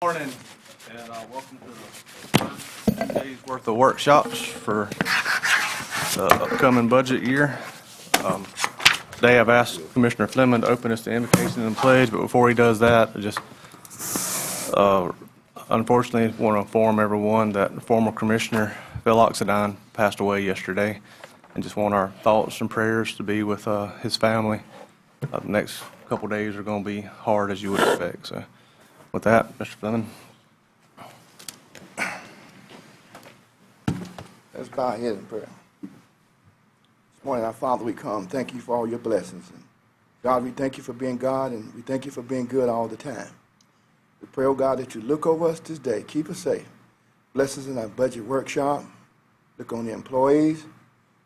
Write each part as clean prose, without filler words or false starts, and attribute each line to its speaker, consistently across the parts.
Speaker 1: Morning, and welcome to the first day's worth of workshops for the upcoming budget year. Today I've asked Commissioner Fleming to open us to invocation and pledge, but before he does that, I just unfortunately want to inform everyone that the former Commissioner Phil Oxidine passed away yesterday, and just want our thoughts and prayers to be with his family. The next couple days are going to be hard, as you would expect. So with that, Mr. Fleming.
Speaker 2: Let's bow our heads in prayer. This morning, our Father, we come. Thank you for all your blessings. And God, we thank you for being God, and we thank you for being good all the time. We pray, oh God, that you look over us this day. Keep us safe. Bless us in our budget workshop. Look on the employees.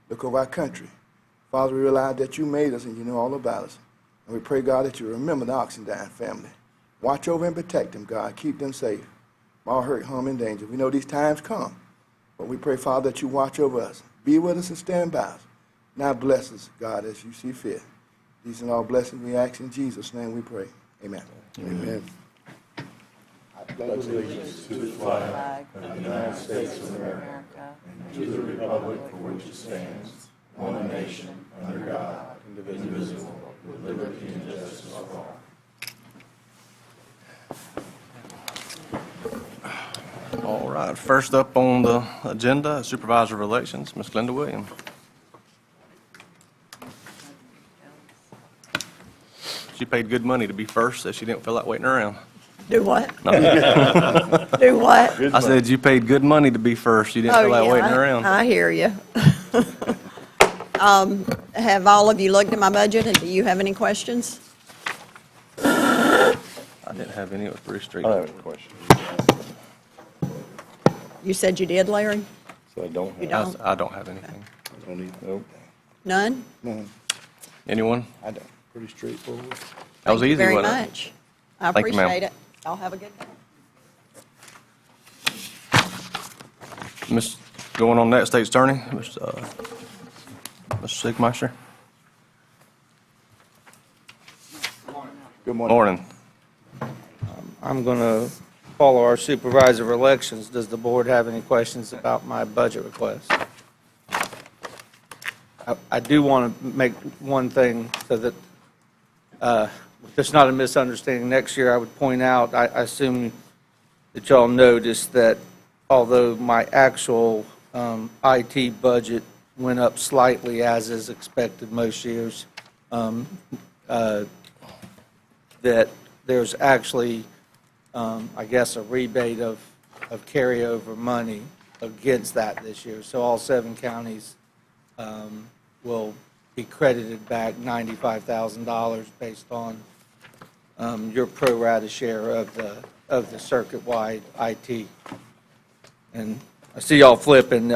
Speaker 2: Look over our country. Father, we realize that you made us and you know all about us. And we pray, God, that you remember the Oxendine family. Watch over and protect them, God. Keep them safe from all hurt, harm, and danger. We know these times come, but we pray, Father, that you watch over us. Be with us and stand by us. Now bless us, God, as you see fit. These and all blessings we ask in Jesus' name we pray. Amen. Amen. I pledge allegiance to the flag of the United States of America and to the republic for which it stands, one nation, under God, indivisible, with liberty and justice for all.
Speaker 1: All right, first up on the agenda is Supervisor of Elections, Ms. Glenda Williams. She paid good money to be first, so she didn't feel like waiting around.
Speaker 3: Do what?
Speaker 1: No.
Speaker 3: Do what?
Speaker 1: I said you paid good money to be first. You didn't feel like waiting around.
Speaker 3: I hear you. Have all of you looked at my budget, and do you have any questions?
Speaker 1: I didn't have any. It was pretty straight.
Speaker 4: I have a question.
Speaker 3: You said you did, Larry?
Speaker 4: So I don't
Speaker 3: You
Speaker 4: have.
Speaker 3: don't?
Speaker 1: I don't have anything.
Speaker 4: I don't need, nope.
Speaker 3: None?
Speaker 2: None.
Speaker 1: Anyone?
Speaker 4: I don't. Pretty straightforward.
Speaker 1: That was
Speaker 3: Thank you
Speaker 1: easy,
Speaker 3: very
Speaker 1: wasn't it?
Speaker 3: much. I
Speaker 1: Thank you, ma'am.
Speaker 3: appreciate it. Y'all have a good day.
Speaker 1: Miss, going on next, State's Attorney, Mr. Siegmeister.
Speaker 2: Good morning.
Speaker 1: Morning.
Speaker 5: I'm going to follow our supervisor of elections. Does the board have any questions about my budget request? I do want to make one thing so that there's not a misunderstanding. Next year, I would point out, I assume that y'all noticed that although my actual IT budget went up slightly, as is expected most years, that there's actually I guess, a rebate of carryover money against that this year. So all 7 counties will be credited back $95,000 based on your pro rata share of the circuit-wide IT. And I see y'all flipping.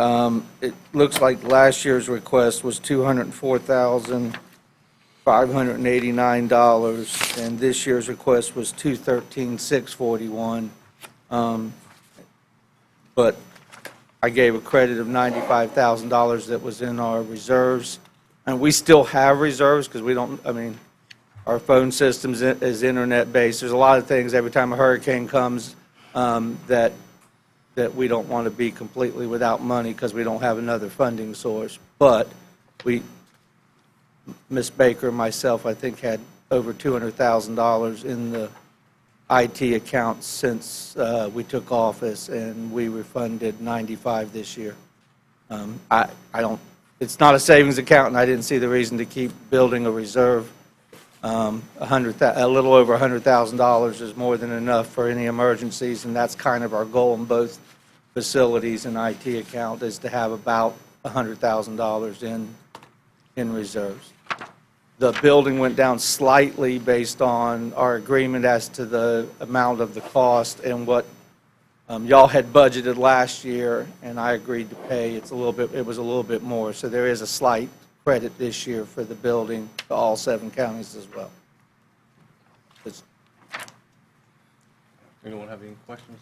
Speaker 5: It looks like last year's request was $204,589, and this year's request was $213,641. But I gave a credit of $95,000 that was in our reserves, and we still have reserves because we don't. I mean, our phone system is internet-based. There's a lot of things every time a hurricane comes that we don't want to be completely without money because we don't have another funding source. But Ms. Baker and myself, I think, had over $200,000 in the IT account since we took office, and we refunded $95,000 this year. I don't. It's not a savings account, and I didn't see the reason to keep building a reserve. A little over $100,000 is more than enough for any emergencies, and that's kind of our goal in both facilities and IT account, is to have about $100,000 in reserves. The building went down slightly based on our agreement as to the amount of the cost and what y'all had budgeted last year, and I agreed to pay. It was a little bit more, so there is a slight credit this year for the building to all 7 counties as well.
Speaker 1: Anyone have any questions?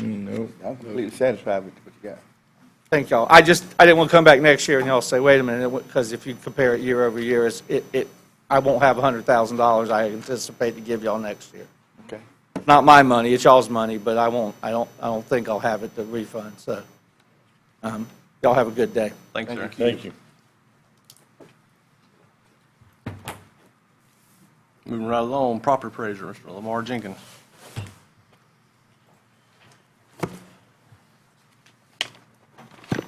Speaker 4: Nope.
Speaker 2: I'm completely satisfied with what you got.
Speaker 5: Thank y'all. I didn't want to come back next year and y'all say, wait a minute, because if you compare it year over year, I won't have $100,000 I anticipate to give y'all next year.
Speaker 2: Okay.
Speaker 5: not my money, it's y'all's money, but I don't think I'll have it to refund, so. Y'all have a good day.
Speaker 1: Thanks, sir.
Speaker 4: Thank you.
Speaker 1: Moving right along, property appraiser, Mr. Lamar Jenkins.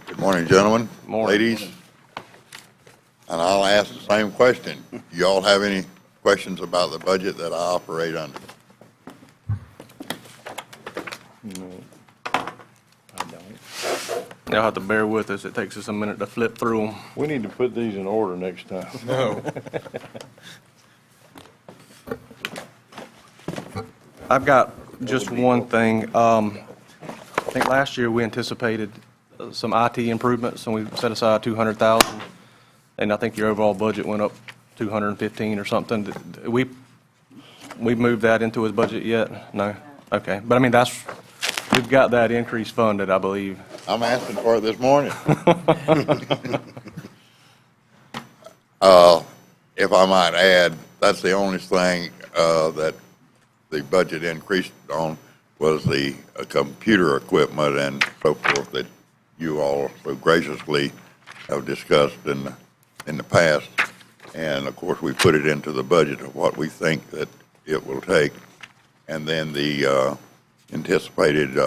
Speaker 6: Good morning, gentlemen,
Speaker 1: Morning.
Speaker 6: ladies. And I'll ask the same question. Do y'all have any questions about the budget that I operate under?
Speaker 4: No, I don't.
Speaker 1: You'll have to bear with us. It takes us a minute to flip through them.
Speaker 4: We need to put these in order next time. No.
Speaker 1: I've got just one thing. I think last year we anticipated some IT improvements, and we set aside 200,000, and I think your overall budget went up 215 or something. Did we moved that into his budget yet? No? Okay. But I mean, we've got that increase funded, I believe.
Speaker 6: I'm asking for it this morning. If I might add, that's the only thing that the budget increased on was the computer equipment and so forth that you all so graciously have discussed in the past. And of course, we put it into the budget of what we think that it will take. And then the anticipated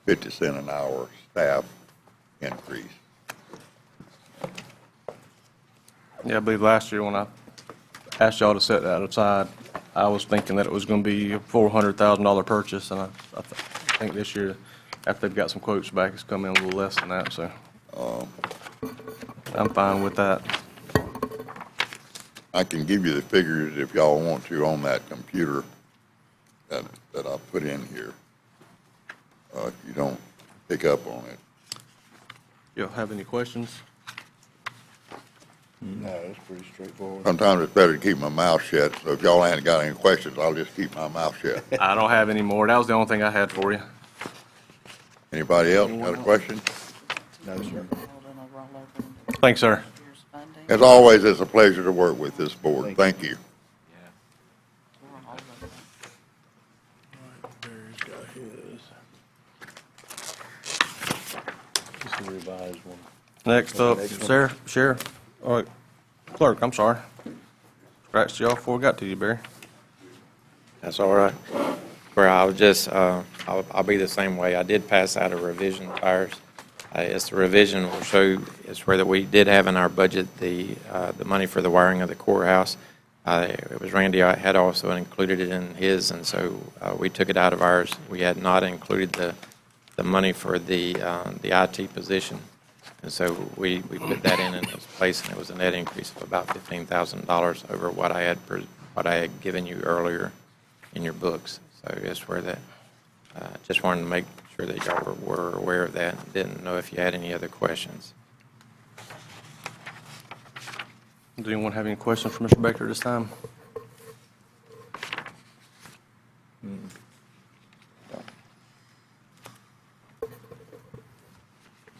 Speaker 6: 50 cent an hour staff increase.
Speaker 1: Yeah, I believe last year when I asked y'all to set that aside, I was thinking that it was going to be a $400,000 purchase, and I think this year, after they've got some quotes back, it's come in a little less than that, so I'm fine with that.
Speaker 6: I can give you the figures if y'all want to on that computer that I put in here. If you don't pick up on it.
Speaker 1: Y'all have any questions?
Speaker 4: No, it's pretty straightforward.
Speaker 6: Sometimes it's better to keep my mouth shut, so if y'all ain't got any questions, I'll just keep my mouth shut.
Speaker 1: I don't have any more. That was the only thing I had for you.
Speaker 6: Anybody else got a question?
Speaker 4: No, sir.
Speaker 1: Thanks, sir.
Speaker 6: As always, it's a pleasure to work with this board. Thank you.
Speaker 4: Barry's got his. This is a revised one.
Speaker 1: Next up,
Speaker 4: Next one.
Speaker 1: Sheriff, Clerk, I'm sorry. Scratched you off before we got to you, Barry.
Speaker 7: That's all right. Where I'll just, I'll be the same way. I did pass out a revision to ours. It's the revision will show, it's where that we did have in our budget the money for the wiring of the courthouse. It was Randy had also included it in his, and so we took it out of ours. We had not included the money for the IT position. And so we put that in its place, and it was a net increase of about $15,000 over what I had given you earlier in your books. So it's where that, just wanted to make sure that y'all were aware of that. Didn't know if you had any other questions.
Speaker 1: Does anyone have any questions for Mr. Baker this time?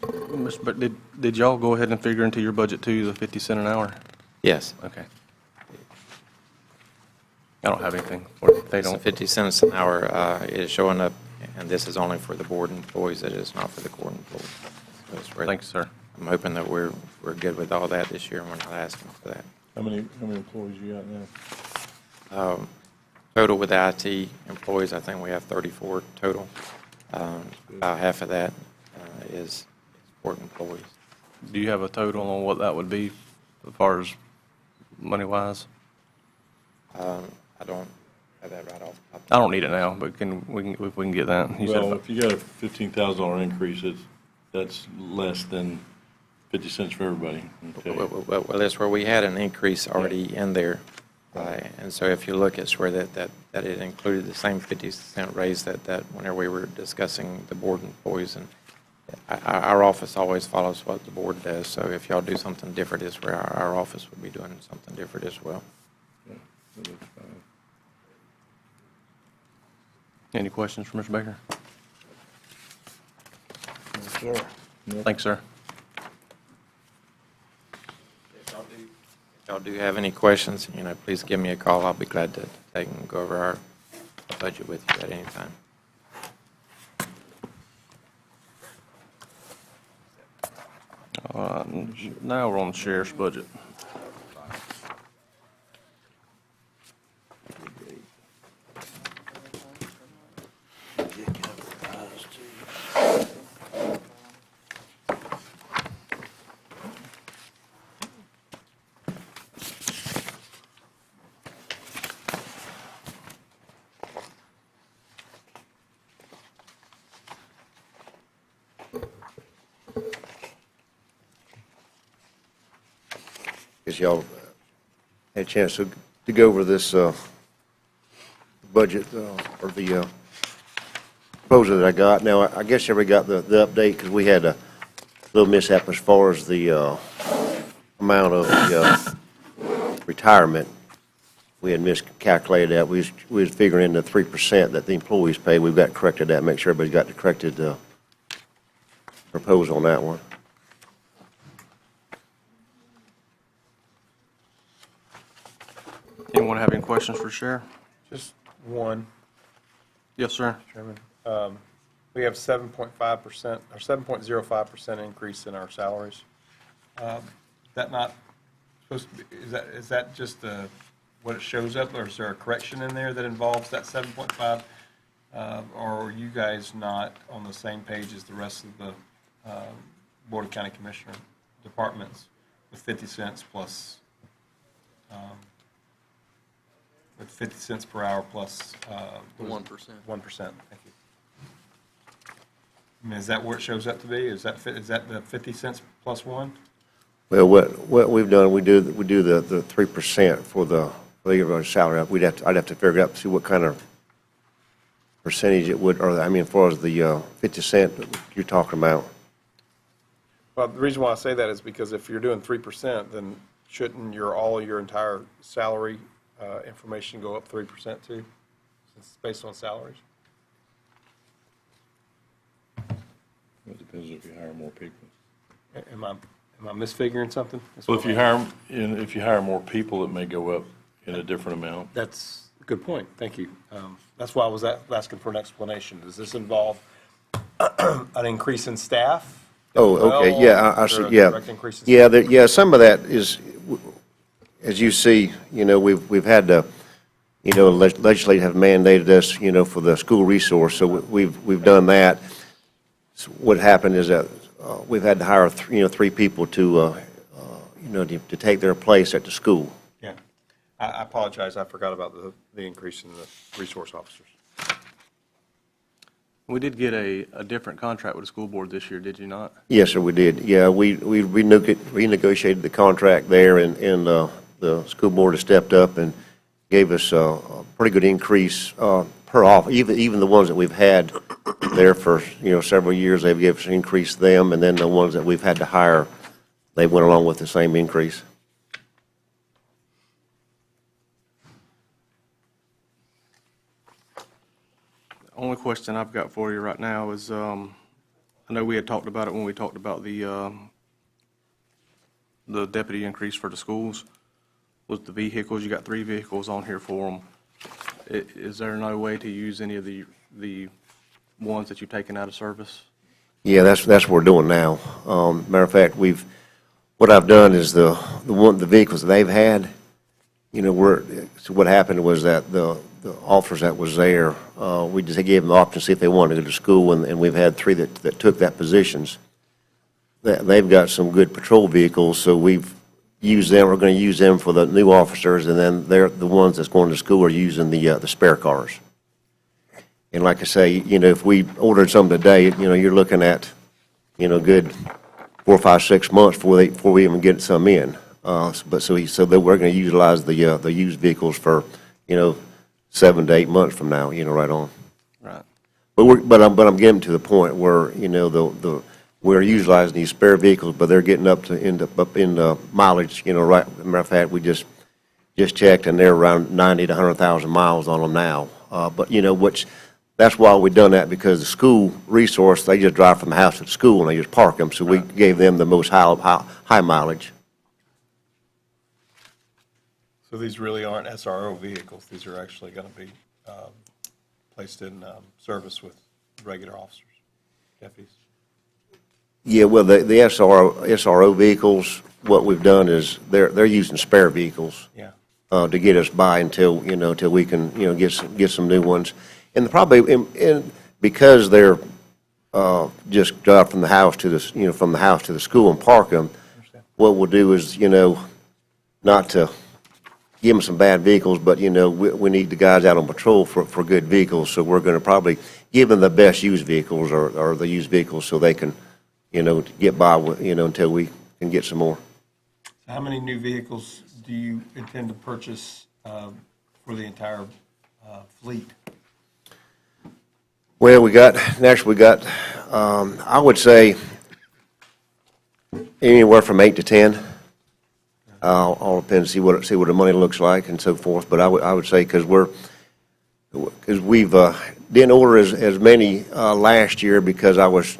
Speaker 1: Mr. Baker, did y'all go ahead and figure into your budget too, the 50 cent an hour?
Speaker 7: Yes.
Speaker 1: Okay. I don't have anything. Or they
Speaker 7: So
Speaker 1: don't.
Speaker 7: 50 cents an hour is showing up, and this is only for the board employees. It is not for the court employees. So it's where
Speaker 1: Thanks, sir.
Speaker 7: I'm hoping that we're good with all that this year, and we're not asking for that.
Speaker 4: How many employees you got now?
Speaker 7: Total with IT employees, I think we have 34 total. About half of that is court employees.
Speaker 1: Do you have a total on what that would be as far as money-wise?
Speaker 7: I don't have that right off the top.
Speaker 1: I don't need it now, but if we can get that. You said
Speaker 4: Well,
Speaker 1: about-
Speaker 4: if you got a $15,000 increase, that's less than 50 cents for everybody. Okay.
Speaker 7: Well, that's where we had an increase already in there. And so if you look, it's where that it included the same 50-cent raise that whenever we were discussing the board employees. And our office always follows what the board does. So if y'all do something different, it's where our office would be doing something different as well.
Speaker 4: Yeah, that looks fine.
Speaker 1: Any questions for Mr. Baker?
Speaker 4: Yes, sir. No.
Speaker 1: Thanks, sir.
Speaker 7: If y'all do have any questions, please give me a call. I'll be glad to take and go over our budget with you at any time.
Speaker 1: Now we're on the sheriff's budget.
Speaker 8: Guess y'all had a chance to go over this budget or the proposal that I got. Now, I guess everybody got the update because we had a little mishap as far as the amount of the retirement. We had miscalculated that. We was figuring in the 3% that the employees pay. We've got corrected that, make sure everybody's got the corrected proposal on that one.
Speaker 1: Anyone have any questions for Sheriff?
Speaker 9: Just one,
Speaker 1: Yes, sir.
Speaker 9: Chairman. We have 7.5% or 7.05% increase in our salaries. That not supposed to be, is that just what it shows up, or is there a correction in there that involves that 7.5? Or are you guys not on the same page as the rest of the Board of County Commissioner departments with 50 cents plus, with 50 cents per hour plus?
Speaker 10: 1%.
Speaker 9: 1%, thank you. I mean, is that where it shows up to be? Is that the 50 cents plus 1?
Speaker 8: Well, what we've done, we do the 3% for the salary. I'd have to figure out, see what kind of percentage it would, or I mean, as far as the 50 cent you're talking about.
Speaker 9: Well, the reason why I say that is because if you're doing 3%, then shouldn't your entire salary information go up 3% too, since it's based on salaries?
Speaker 4: It depends if you hire more people.
Speaker 9: Am I misfiguring something?
Speaker 4: Well, if you hire more people, it may go up in a different amount.
Speaker 9: That's a good point, thank you. That's why I was asking for an explanation. Does this involve an increase in staff?
Speaker 8: Oh, okay,
Speaker 9: Well,
Speaker 8: yeah, I
Speaker 9: or
Speaker 8: see,
Speaker 9: a
Speaker 8: yeah.
Speaker 9: direct increase in
Speaker 8: Yeah,
Speaker 9: staff?
Speaker 8: yeah, some of that is, as you see, we've had to, legislate have mandated us, for the school resource, so we've done that. So what happened is that we've had to hire, three people to take their place at the school.
Speaker 9: Yeah. I apologize, I forgot about the increase in the resource officers.
Speaker 1: We did get a different contract with the school board this year, did you not?
Speaker 8: Yes, sir, we did. Yeah, we renegotiated the contract there, and the school board has stepped up and gave us a pretty good increase per off. Even the ones that we've had there for several years, they've given us an increase them, and then the ones that we've had to hire, they went along with the same increase.
Speaker 1: The only question I've got for you right now is, I know we had talked about it when we talked about the deputy increase for the schools, was the vehicles. You got 3 vehicles on here for them. Is there no way to use any of the ones that you've taken out of service?
Speaker 8: Yeah, that's what we're doing now. Matter of fact, what I've done is the vehicles that they've had, so what happened was that the officers that was there, we just gave them the option to see if they wanted to go to school, and we've had 3 that took that positions. They've got some good patrol vehicles, so we've used them. We're going to use them for the new officers, and then they're the ones that's going to school are using the spare cars. And like I say, if we ordered some today, you're looking at, good 4, 5, 6 months before we even get some in. But so that we're going to utilize the used vehicles for, 7 to 8 months from now, right on.
Speaker 1: Right.
Speaker 8: But I'm getting to the point where, we're utilizing these spare vehicles, but they're getting up in mileage, right. As a matter of fact, we just checked, and they're around 90 to 100,000 miles on them now. But, that's why we done that, because the school resource, they just drive from the house to the school, and they just park them, so we gave them the most high mileage.
Speaker 9: So these really aren't SRO vehicles, these are actually going to be placed in service with regular officers, deputies?
Speaker 8: Yeah, well, the SRO vehicles, what we've done is they're using spare vehicles
Speaker 9: Yeah.
Speaker 8: to get us by until, till we can, get some new ones. And probably, and because they're just drive from the house to the, from the house to the school and park them, what we'll do is, not to give them some bad vehicles, but, we need the guys out on patrol for good vehicles, so we're going to probably give them the best used vehicles or the used vehicles so they can, get by with, until we can get some more.
Speaker 9: How many new vehicles do you intend to purchase for the entire fleet?
Speaker 8: Well, we got, I would say anywhere from 8 to 10. All depends, see what the money looks like and so forth, but I would say, because we've, didn't order as many last year because that was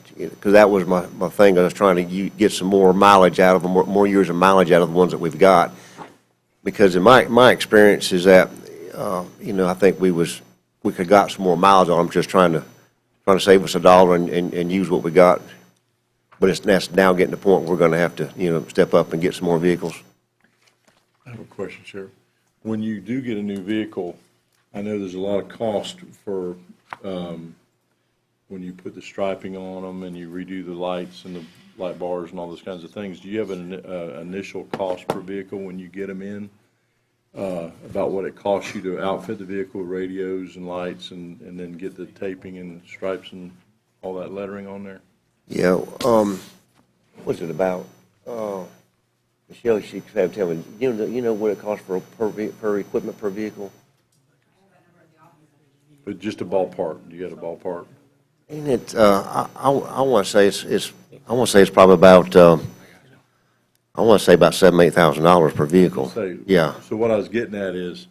Speaker 8: my thing. I was trying to get some more mileage out of them, more years of mileage out of the ones that we've got. Because in my experience is that, I think we could have got some more miles on them, just trying to save us $1 and use what we got. But that's now getting to the point where we're going to have to, step up and get some more vehicles.
Speaker 4: I have a question, Sheriff. When you do get a new vehicle, I know there's a lot of cost for, when you put the striping on them and you redo the lights and the light bars and all those kinds of things. Do you have an initial cost per vehicle when you get them in? About what it costs you to outfit the vehicle with radios and lights and then get the taping and stripes and all that lettering on there?
Speaker 8: Yeah, what's it about? Michelle, she could tell me, you know what it costs per equipment per vehicle?
Speaker 4: But just a ballpark, you got a ballpark?
Speaker 8: Ain't it, I want to say it's probably about, I want to say about $7,000-8,000 per vehicle. Yeah.
Speaker 4: So what I was getting at is,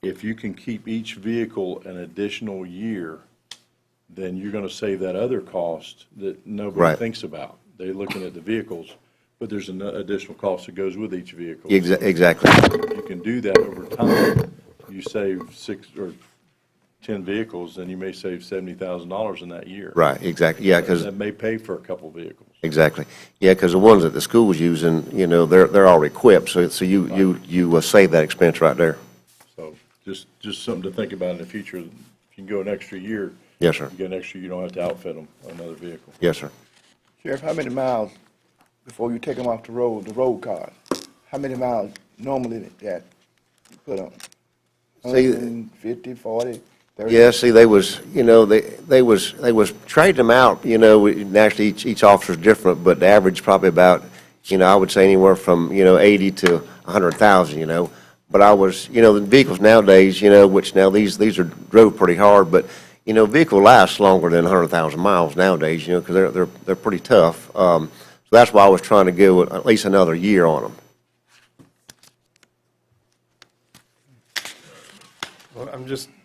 Speaker 4: if you can keep each vehicle an additional year, then you're going to save that other cost that nobody
Speaker 8: Right.
Speaker 4: thinks about. They're looking at the vehicles, but there's an additional cost that goes with each vehicle.
Speaker 8: Exactly.
Speaker 4: If you can do that over time, you save 6 or 10 vehicles, then you may save $70,000 in that year.
Speaker 8: Right, exactly, yeah, because,
Speaker 4: That may pay for a couple vehicles.
Speaker 8: exactly. Yeah, because the ones that the school's using, they're already equipped, so you save that expense right there.
Speaker 4: So just something to think about in the future. If you can go an extra year,
Speaker 8: Yes, sir.
Speaker 4: you get an extra, you don't have to outfit them on another vehicle.
Speaker 8: Yes, sir.
Speaker 2: Sheriff, how many miles before you take them off the road cars? How many miles normally that you put on?
Speaker 8: See,
Speaker 2: 150, 40, 30?
Speaker 8: Yeah, see, they was trading them out, naturally each officer's different, but the average probably about, I would say anywhere from, 80 to 100,000, But I was, the vehicles nowadays, which now these are drove pretty hard, but, vehicle lasts longer than 100,000 miles nowadays, because they're pretty tough. So that's why I was trying to go at least another year on them.
Speaker 9: Well,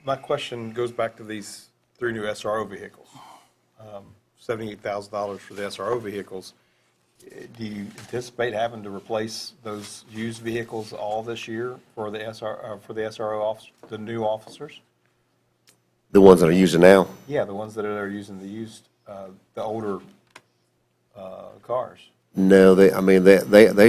Speaker 9: my question goes back to these 3 new SRO vehicles. $78,000 for the SRO vehicles. Do you anticipate having to replace those used vehicles all this year for the SRO officers, the new officers?
Speaker 8: The ones that are using now.
Speaker 9: Yeah, the ones that are using the older cars.
Speaker 8: No, they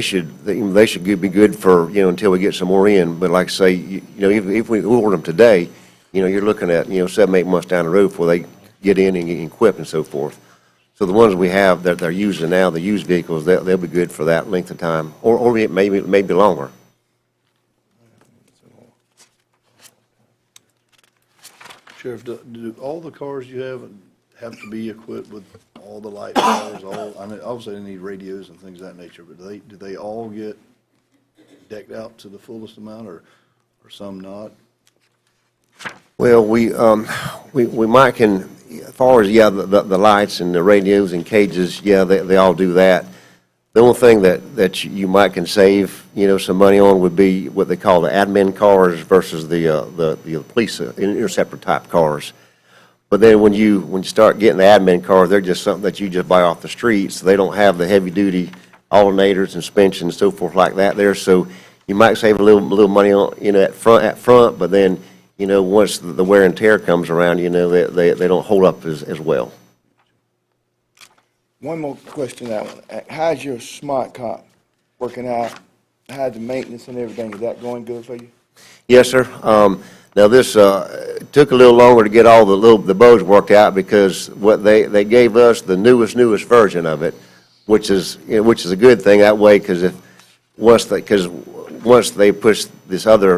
Speaker 8: should be good for, until we get some more in. But like I say, if we order them today, you're looking at, 7-8 months down the road before they get in and get equipped and so forth. So the ones we have that they're using now, the used vehicles, they'll be good for that length of time, or maybe longer.
Speaker 10: Sheriff, do all the cars you have to be equipped with all the light bars, I mean, obviously they need radios and things of that nature, but do they all get decked out to the fullest amount, or some not?
Speaker 8: Well, we might can, as far as, the lights and the radios and cages, they all do that. The only thing that you might can save, some money on would be what they call the admin cars versus the police interceptor type cars. But then when you start getting the admin cars, they're just something that you just buy off the street, so they don't have the heavy duty alternators and suspension and so forth like that there. So you might save a little money on, at front, but then, once the wear and tear comes around, they don't hold up as well.
Speaker 2: One more question, how's your smart card working out? How's the maintenance and everything? Is that going good for you?
Speaker 8: Yes, sir. Now, this took a little longer to get all the bugs worked out because what they gave us the newest version of it, which is a good thing that way, because once they push this other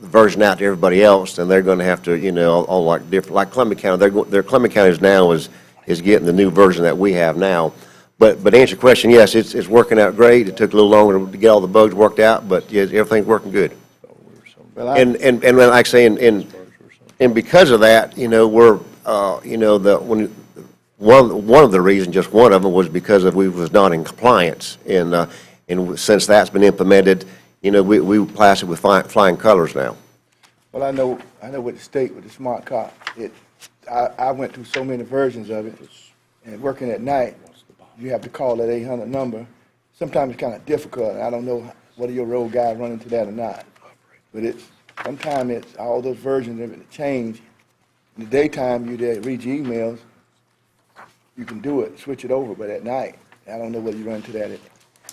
Speaker 8: version out to everybody else, then they're going to have to, all like different, like Columbia County, their Columbia County now is getting the new version that we have now. But to answer your question, yes, it's working out great. It took a little longer to get all the bugs worked out, but yeah, everything's working good.
Speaker 2: Well,
Speaker 8: And like I say, and because of that, we're, one of the reasons, just one of them, was because we was not in compliance. And since that's been implemented, we pass it with flying colors now.
Speaker 2: Well, I know with the state, with the smart card, I went through so many versions of it, and working at night, you have to call that 800 number. Sometimes it's kind of difficult. I don't know whether your road guy run into that or not. But sometimes all those versions of it change. In the daytime, you there read your emails, you can do it, switch it over. But at night, I don't know whether you run into that.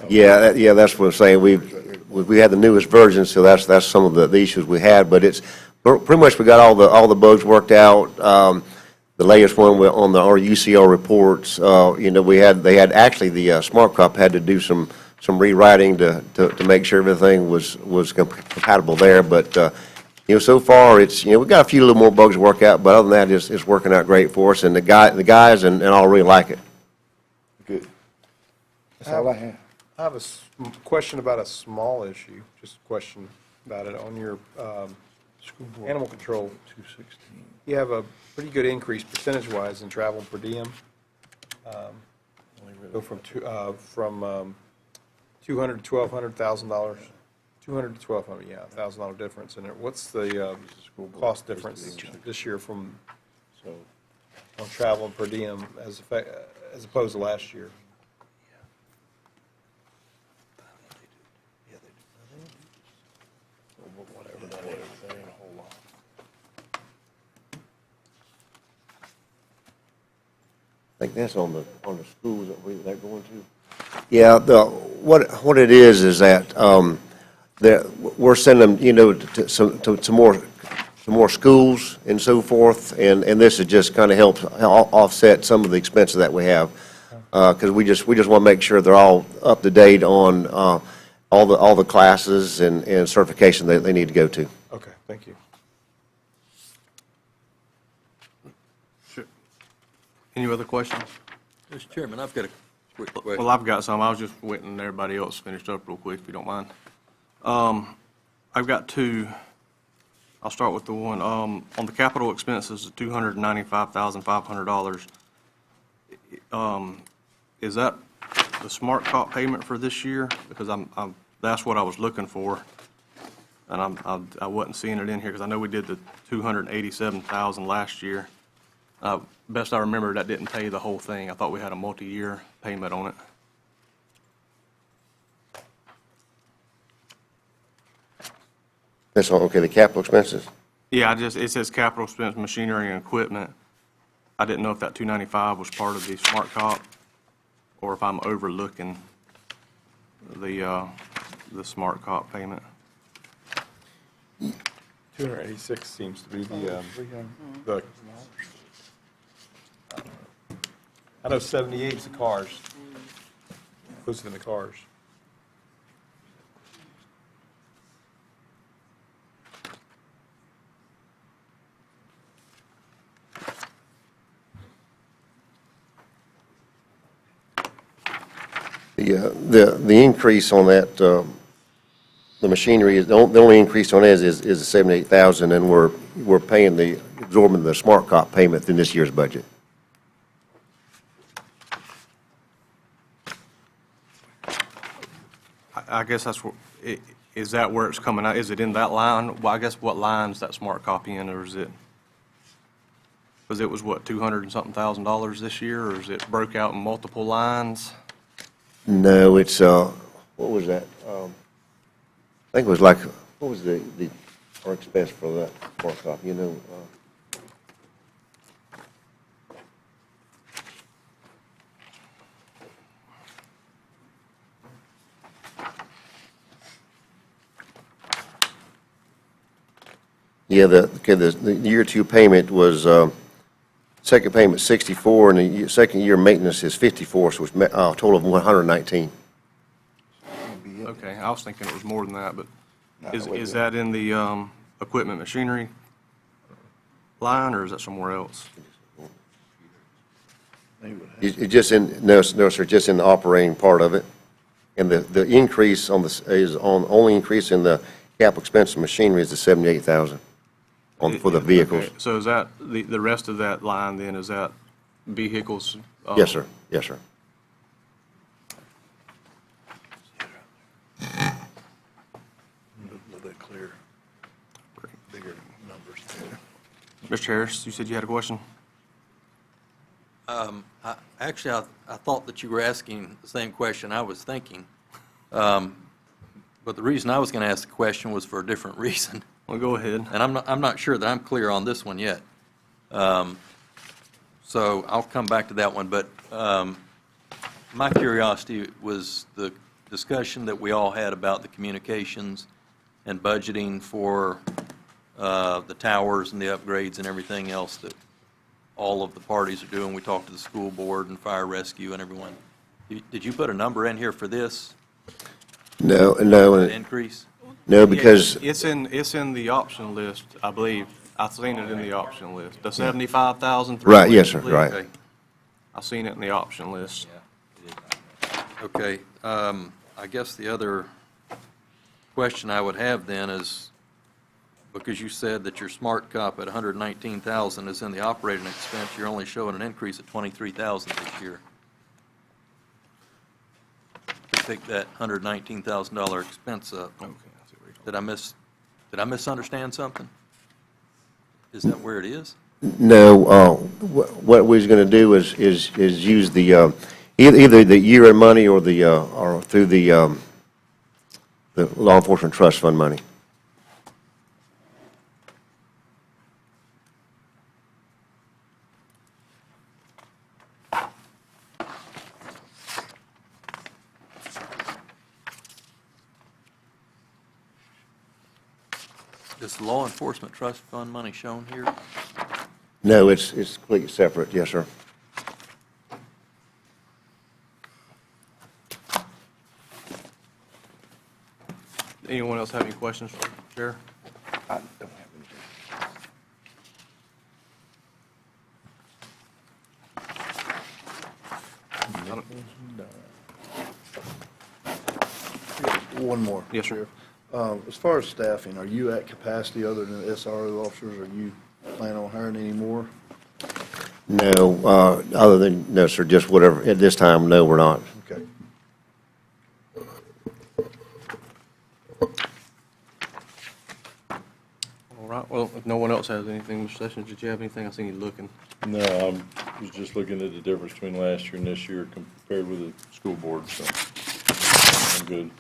Speaker 8: Yeah, that's what I'm saying. We had the newest version, so that's some of the issues we had. But it's pretty much we got all the bugs worked out. The latest one on our UCO reports, they had actually the Smart Cop had to do some rewriting to make sure everything was compatible there. But so far we've got a few little more bugs to work out. But other than that, it's working out great for us, and the guys and all really like it.
Speaker 2: Good. That's all I have.
Speaker 9: I have a question about a small issue, just a question about it. On your animal control, 216, you have a pretty good increase percentage-wise in travel per diem. Go from $200 to $1,200, $1,000, $200 to $1,200, yeah, $1,000 difference in it. What's the cost difference this year on travel per diem as opposed to last year?
Speaker 8: I think that's on the schools that they're going to. Yeah, what it is that we're sending them, to more schools and so forth, and this is just kind of helps offset some of the expenses that we have, because we just want to make sure they're all up to date on all the classes and certification that they need to go to.
Speaker 9: Okay, thank you.
Speaker 1: Any other questions?
Speaker 11: Mr. Chairman, I've got a quick question.
Speaker 1: Well, I've got some. I was just waiting everybody else finished up real quick, if you don't mind. I've got two. I'll start with the one, on the capital expenses, $295,500. Is that the smart cop payment for this year? Because that's what I was looking for, and I wasn't seeing it in here, because I know we did the $287,000 last year. Best I remember, that didn't pay the whole thing. I thought we had a multi-year payment on it.
Speaker 8: That's all, okay, the capital expenses?
Speaker 1: Yeah, it says capital expense, machinery and equipment. I didn't know if that 295 was part of the smart cop, or if I'm overlooking the smart cop payment.
Speaker 9: 286 seems to be the I know 78 is the cars, inclusive in the cars.
Speaker 8: The increase on that, the machinery, the only increase on it is the 78,000, and we're paying absorbing the smart cop payment in this year's budget.
Speaker 1: I guess that's where, is that where it's coming out? Is it in that line? Well, I guess what line is that smart copy in, or is it, because it was what, 200 and something $1,000 this year, or is it broke out in multiple lines?
Speaker 8: No, it's, what was that? I think it was like, what was the or expense for that workshop, you know. Yeah, the year two payment was, second payment 64, and the second year maintenance is 54, so it's a total of 119.
Speaker 1: Okay, I was thinking it was more than that, but is
Speaker 2: wait,
Speaker 1: is
Speaker 2: wait.
Speaker 1: that in the equipment machinery line, or is that somewhere else?
Speaker 8: It just in, no, sir, just in the operating part of it. And the increase on this is only increase in the capital expense of machinery is the 78,000 for the vehicles.
Speaker 1: Okay, so is that, the rest of that line then, is that vehicles?
Speaker 8: Yes, sir, yes, sir.
Speaker 10: A little bit clearer, bigger numbers.
Speaker 1: Mr. Harris, you said you had a question?
Speaker 11: Actually, I thought that you were asking the same question I was thinking. But the reason I was going to ask the question was for a different reason.
Speaker 1: Well, go ahead.
Speaker 11: And I'm not sure that I'm clear on this one yet. So I'll come back to that one, but my curiosity was the discussion that we all had about the communications and budgeting for the towers and the upgrades and everything else that all of the parties are doing. We talked to the school board and fire rescue and everyone. Did you put a number in here for this,
Speaker 8: No,
Speaker 11: an increase?
Speaker 8: no, because,
Speaker 1: It's in the option list, I believe. I've seen it in the option list. The 75,000.
Speaker 8: right, yes, sir, right.
Speaker 11: Okay.
Speaker 1: I've seen it in the option list.
Speaker 11: Okay, I guess the other question I would have then is, because you said that your smart cop at 119,000 is in the operating expense, you're only showing an increase of 23,000 this year. To pick that $119,000 expense up.
Speaker 1: Okay, I see where you're talking.
Speaker 11: Did I misunderstand something? Is that where it is?
Speaker 8: No, what we was going to do is use the, either the year-end money or or through the law enforcement trust fund money.
Speaker 11: Is the law enforcement trust fund money shown here?
Speaker 8: No, it's completely separate, yes, sir.
Speaker 1: Anyone else have any questions for the Chair?
Speaker 2: I don't have anything.
Speaker 10: One more.
Speaker 1: Yes, sir.
Speaker 10: As far as staffing, are you at capacity other than SRO officers? Are you planning on hiring any more?
Speaker 8: No, other than, no, sir, just whatever, at this time, no, we're not.
Speaker 10: Okay.
Speaker 1: All right, well, if no one else has anything, Mr. Sessions, did you have anything? I seen you looking.
Speaker 4: No, I was just looking at the difference between last year and this year compared with the school board, so I'm good.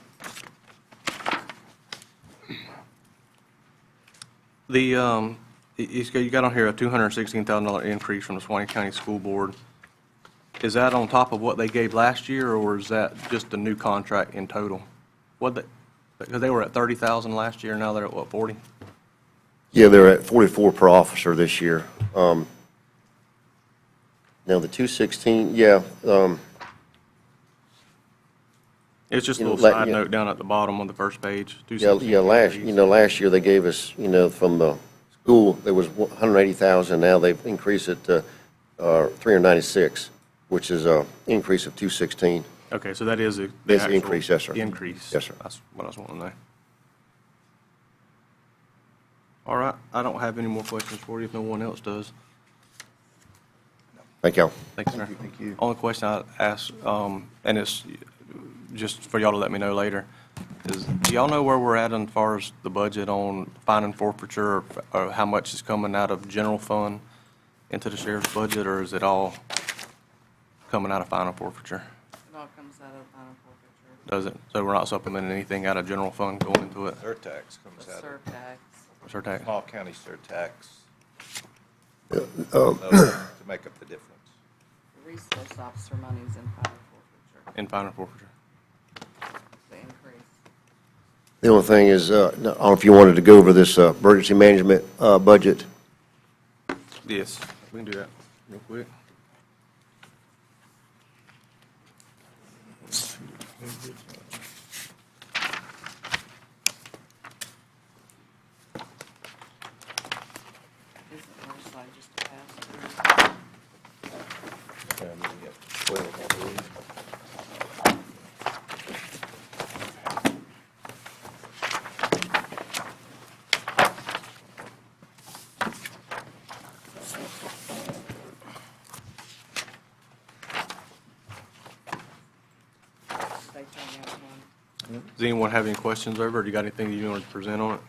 Speaker 1: You got on here a $216,000 increase from the Suwannee County School Board. Is that on top of what they gave last year, or is that just a new contract in total? Because they were at 30,000 last year, now they're at what, 40?
Speaker 8: Yeah, they're at 44 per officer this year. Now, the 216, yeah,
Speaker 1: It's just a
Speaker 8: You know,
Speaker 1: little
Speaker 8: like,
Speaker 1: side
Speaker 8: yeah.
Speaker 1: note down at the bottom on the first page.
Speaker 8: yeah, last year they gave us, from the school, there was 180,000, now they've increased it to 396, which is a increase of 216.
Speaker 1: Okay, so that is the
Speaker 8: That's the
Speaker 1: actual
Speaker 8: increase, yes, sir.
Speaker 1: increase.
Speaker 8: Yes, sir.
Speaker 1: That's what I was wanting to know. All right, I don't have any more questions for you if no one else does.
Speaker 8: Thank y'all.
Speaker 1: Thanks, sir.
Speaker 10: Thank you.
Speaker 1: Only question I ask, and it's just for y'all to let me know later, is do y'all know where we're at as far as the budget on fine and forfeiture, or how much is coming out of general fund into the sheriff's budget, or is it all coming out of fine and forfeiture?
Speaker 12: It all comes out of final forfeiture.
Speaker 1: Does it? So we're not supplementing anything out of general fund going into it?
Speaker 13: Their tax comes
Speaker 12: The
Speaker 13: out of it.
Speaker 12: surtax.
Speaker 1: surtax.
Speaker 13: Small county surtax
Speaker 8: Um,
Speaker 13: to make up the difference.
Speaker 12: The resource officer money's in fire forfeiture,
Speaker 1: In fine and forfeiture.
Speaker 12: the increase.
Speaker 8: The only thing is, I don't know if you wanted to go over this emergency management budget.
Speaker 1: Yes, we can do that real quick.
Speaker 12: Isn't our side just a pass through?
Speaker 13: We have 12, I believe.
Speaker 12: They turn out one.
Speaker 1: Does anyone have any questions over, or do you got anything that you want to present on it?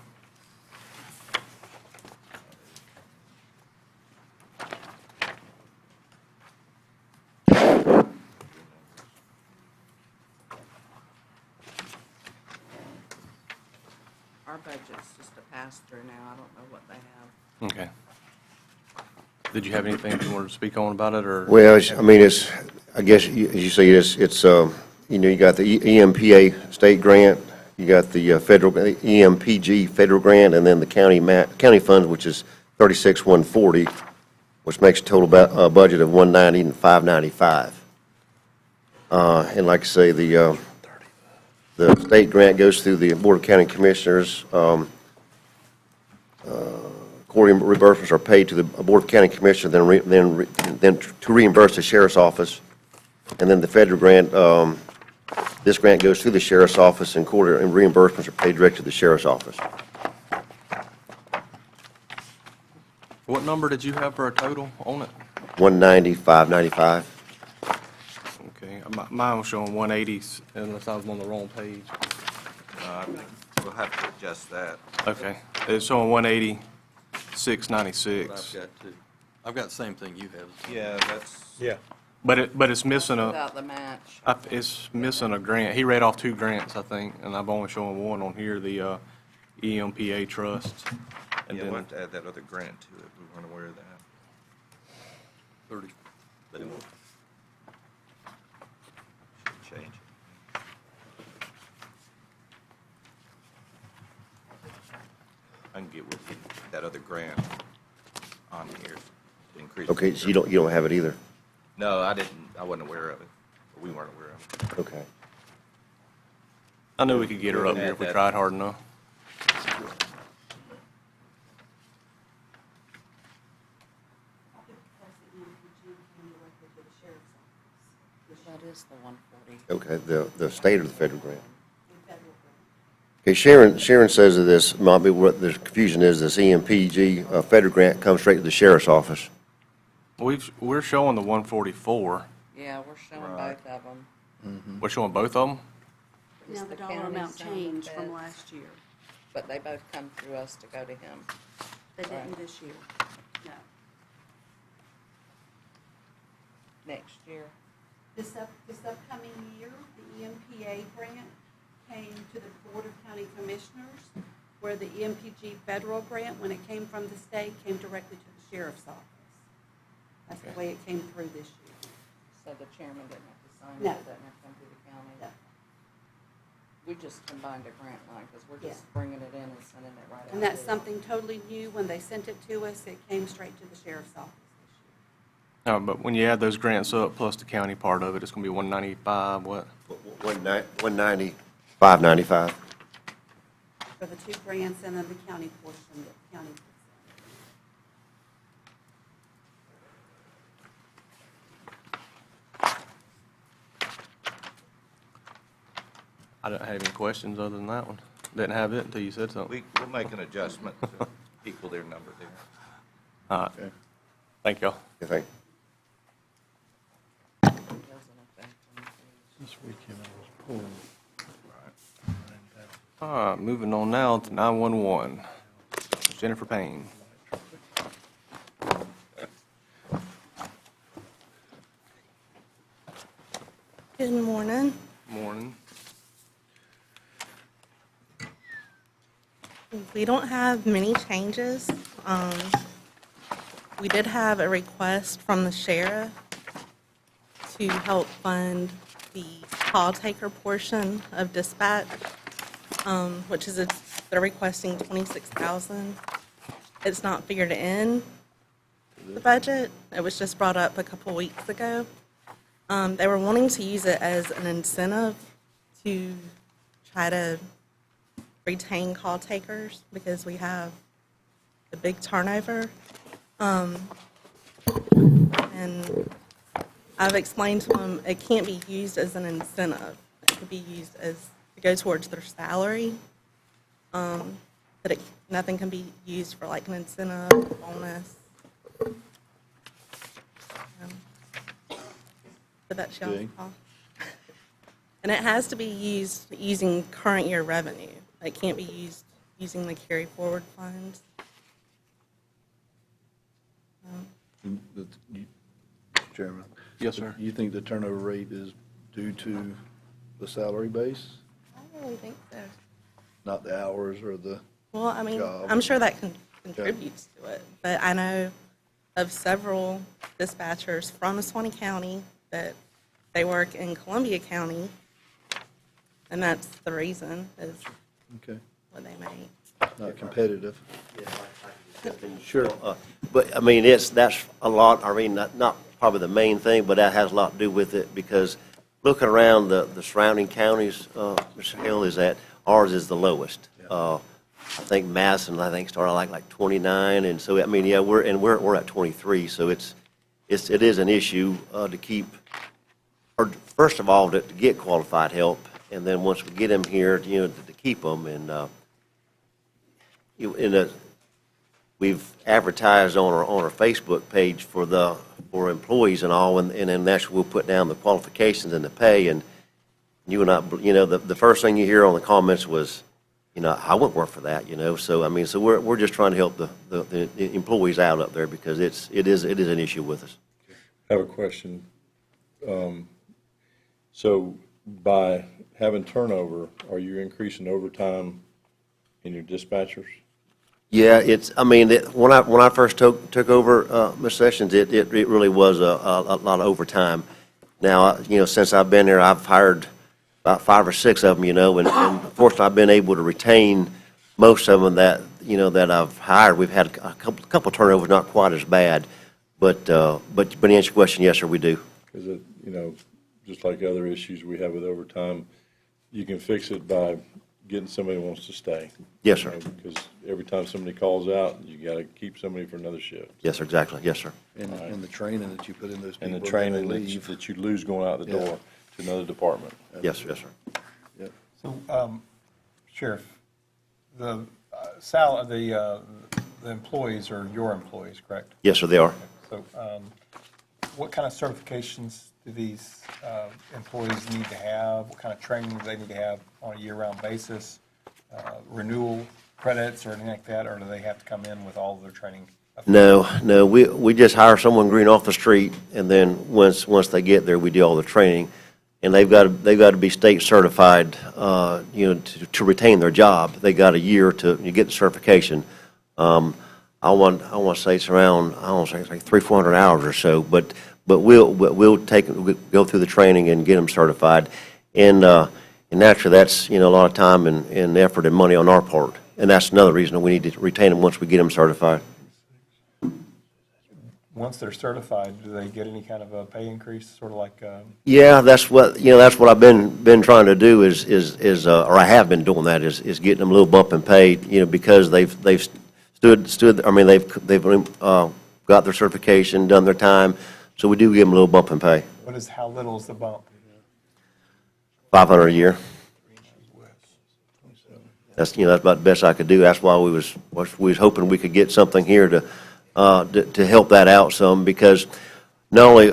Speaker 12: Our budget's just a pass through now. I don't know what they have.
Speaker 1: Okay. Did you have anything you wanted to speak on about it, or?
Speaker 8: Well, I mean, it's, I guess, as you say, it's, you know, you got the EMPA state grant, you got the federal, EMPG federal grant, and then the county funds, which is 36,140, which makes a total budget of 190 and 595. And like I say, the state grant goes through the Board of County Commissioners. Quarterly reimbursements are paid to the Board of County Commissioners, then to reimburse the Sheriff's Office. And then the federal grant, this grant goes through the Sheriff's Office, and quarterly reimbursements are paid direct to the Sheriff's Office.
Speaker 1: What number did you have for a total on it?
Speaker 8: 190, 595.
Speaker 1: Okay, mine was showing 180, unless I was on the wrong page.
Speaker 13: I think we'll have to adjust that.
Speaker 1: Okay, it's showing 180,
Speaker 11: I've
Speaker 1: 696.
Speaker 11: got two. I've got the same thing you have.
Speaker 13: Yeah, that's,
Speaker 9: Yeah.
Speaker 1: But it's missing a,
Speaker 12: Without the match.
Speaker 1: it's missing a grant. He read off two grants, I think, and I've only shown one on here, the EMPA trust. And
Speaker 13: yeah, we'll
Speaker 1: then,
Speaker 13: have to add that other grant to it. We weren't aware of that.
Speaker 11: 30. They didn't-
Speaker 13: Should change it. I can get with you that other grant on here to increase.
Speaker 8: Okay, so you don't have it either?
Speaker 13: No, I didn't, I wasn't aware of it. We weren't aware of it.
Speaker 8: Okay.
Speaker 1: I knew we could get her up here if we tried hard enough.
Speaker 12: That is the 140.
Speaker 8: Okay, the state or the federal grant? Okay, Sharon says that this might be what the confusion is, this EMPG federal grant comes straight to the Sheriff's Office.
Speaker 1: We're showing the 144.
Speaker 12: Yeah, we're showing
Speaker 13: Right.
Speaker 12: both of them.
Speaker 1: We're showing both of them?
Speaker 12: Just
Speaker 14: Now, the dollar
Speaker 12: county
Speaker 14: amount
Speaker 12: some of the
Speaker 14: changed from
Speaker 12: feds,
Speaker 14: last year.
Speaker 12: But they both come through us to go to him.
Speaker 14: They didn't
Speaker 12: Right.
Speaker 14: this year. No.
Speaker 12: Next year.
Speaker 14: This upcoming year, the EMPA grant came to the Board of County Commissioners, where the EMPG federal grant, when it came from the state, came directly to the Sheriff's Office. That's the way it came through this year.
Speaker 12: So the chairman didn't have to sign it,
Speaker 14: No.
Speaker 12: it doesn't have to come through the county.
Speaker 14: No.
Speaker 12: We just combined a grant line, because we're just
Speaker 14: Yeah.
Speaker 12: bringing it in and sending it right out.
Speaker 14: And that's
Speaker 12: to-
Speaker 14: something totally new. When they sent it to us, it came straight to the Sheriff's Office this year.
Speaker 1: No, but when you add those grants up plus the county part of it, it's gonna be 195, what?
Speaker 8: 190, 595.
Speaker 14: For the two grants and then the county portion that the county puts
Speaker 1: I don't have any questions other than that one. Didn't have it until you said something.
Speaker 13: We'll make an adjustment to equal their number there.
Speaker 1: All right. Thank y'all.
Speaker 8: You think?
Speaker 12: It doesn't affect them.
Speaker 10: This weekend I was pulling.
Speaker 1: All right, moving on now to 911. Jennifer Payne.
Speaker 15: Good morning.
Speaker 1: Morning.
Speaker 15: We don't have many changes. We did have a request from the sheriff to help fund the call taker portion of dispatch, which is, they're requesting $26,000. It's not figured in the budget. It was just brought up a couple weeks ago. They were wanting to use it as an incentive to try to retain call takers because we have a big turnover. And I've explained to them it can't be used as an incentive. It could be used as, to go towards their salary. But nothing can be used for like an incentive, bonus. But that's y'all's
Speaker 10: Okay.
Speaker 15: call. And it has to be used using current year revenue. It can't be used using the carry forward funds.
Speaker 10: Chairman?
Speaker 1: Yes, sir.
Speaker 10: You think the turnover rate is due to the salary base,
Speaker 15: I don't really think so.
Speaker 10: not the hours or the,
Speaker 15: Well, I mean,
Speaker 10: job?
Speaker 15: I'm sure that contributes to it, but I know of several dispatchers from Suwannee County that they work in Columbia County, and that's the reason, is
Speaker 10: okay,
Speaker 15: what they make.
Speaker 10: not competitive?
Speaker 8: Sure. But, I mean, that's a lot, I mean, not probably the main thing, but that has a lot to do with it, because looking around the surrounding counties, Mr. Hill, is that ours is the lowest. I think Madison, started like 29, and so, I mean, yeah, we're at 23, so it is an issue to keep, or first of all, to get qualified help, and then once we get them here, to keep them, and we've advertised on our Facebook page for employees and all, and then naturally we'll put down the qualifications and the pay, and you and I, the first thing you hear on the comments was, I wouldn't work for that, so, I mean, so we're just trying to help the employees out up there, because it is an issue with us.
Speaker 4: I have a question. So by having turnover, are you increasing overtime in your dispatchers?
Speaker 8: Yeah, I mean, when I first took over, Ms. Sessions, it really was a lot of overtime. Now, since I've been here, I've hired about 5 or 6 of them, and fortunately, I've been able to retain most of them that I've hired. We've had a couple turnovers, not quite as bad, but to answer your question, yes, sir, we do.
Speaker 4: Because, just like other issues we have with overtime, you can fix it by getting somebody who wants to stay.
Speaker 8: Yes, sir.
Speaker 4: Because every time somebody calls out, you got to keep somebody for another shift.
Speaker 8: Yes, sir, exactly. Yes, sir.
Speaker 10: And the training that you put in those people.
Speaker 4: And the
Speaker 10: when they
Speaker 4: training
Speaker 10: leave.
Speaker 4: that you lose going out the
Speaker 10: Yeah.
Speaker 4: door to another department.
Speaker 8: Yes, sir, yes, sir.
Speaker 10: Yep.
Speaker 9: So, Sheriff, the employees are your employees, correct?
Speaker 8: Yes, sir, they are.
Speaker 9: So, what kind of certifications do these employees need to have? What kind of training do they need to have on a year-round basis? Renewal credits or anything like that, or do they have to come in with all of their training?
Speaker 8: No, we just hire someone green off the street, and then once they get there, we do all the training. And they've got to be state certified, to retain their job. They got a year to get the certification. I want to say it's around, I don't know, it's like 300-400 hours or so, but we'll go through the training and get them certified. And naturally, that's, a lot of time and effort and money on our part. And that's another reason we need to retain them once we get them certified.
Speaker 9: Once they're certified, do they get any kind of a pay increase, sort of like?
Speaker 8: Yeah, that's what I've been trying to do or I have been doing that, is getting them a little bump in pay, because they've stood, I mean, they've got their certification, done their time, so we do give them a little bump in pay.
Speaker 9: How little is the bump?
Speaker 8: $500 a year. That's about the best I could do. That's why we was hoping we could get something here to help that out some, because not only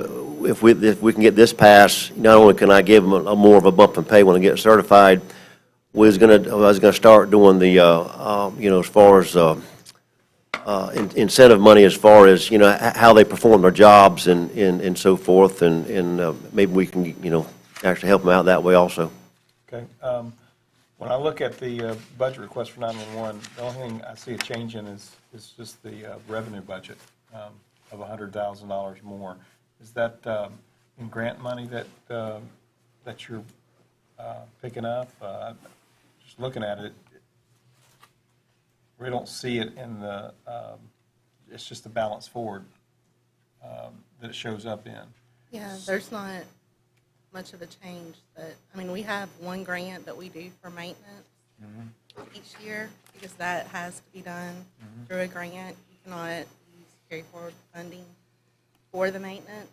Speaker 8: if we can get this passed, not only can I give them a more of a bump in pay when they get certified, I was gonna start doing the as far as incentive money, as far as how they perform their jobs and so forth, and maybe we can actually help them out that way also.
Speaker 9: Okay. When I look at the budget request for 911, the only thing I see a change in is just the revenue budget of $100,000 more. Is that in grant money that you're picking up? Just looking at it, we don't see it in the, it's just the balance forward that it shows up in.
Speaker 15: Yeah, there's not much of a change, but, I mean, we have one grant that we do for maintenance each year, because that has to be done through a grant. You cannot use carry forward funding for the maintenance,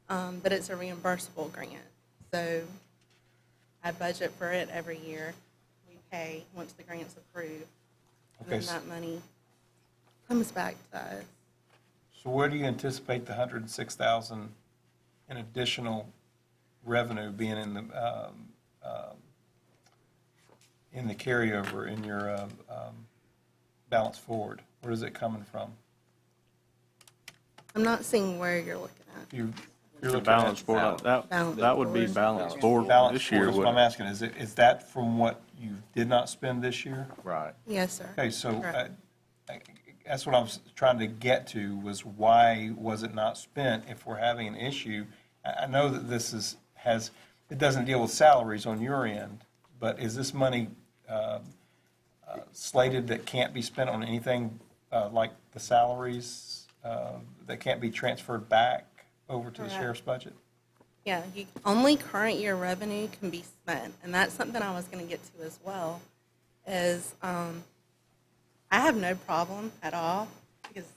Speaker 15: but it's a reimbursable grant. So I budget for it every year. We pay once the grant's approved, and then
Speaker 9: Okay.
Speaker 15: that money comes back to us.
Speaker 9: So where do you anticipate the 106,000 in additional revenue being in the carryover in your balance forward? Where is it coming from?
Speaker 15: I'm not seeing where you're looking at.
Speaker 9: You're
Speaker 1: The
Speaker 9: looking
Speaker 1: balance
Speaker 9: at
Speaker 1: board,
Speaker 15: Balance
Speaker 1: that would be
Speaker 15: board.
Speaker 1: balanced board
Speaker 9: balance
Speaker 1: this year,
Speaker 9: forward, is what I'm
Speaker 1: wouldn't
Speaker 9: asking. Is that from what you did not spend this year?
Speaker 1: it? Right.
Speaker 15: Yes, sir.
Speaker 9: Okay, so
Speaker 15: Correct.
Speaker 9: that's what I was trying to get to, was why was it not spent if we're having an issue? I know that this it doesn't deal with salaries on your end, but is this money slated that can't be spent on anything like the salaries that can't be transferred back over to the
Speaker 15: Correct.
Speaker 9: sheriff's budget?
Speaker 15: Yeah, only current year revenue can be spent, and that's something I was going to get to as well, is I have no problem at all, because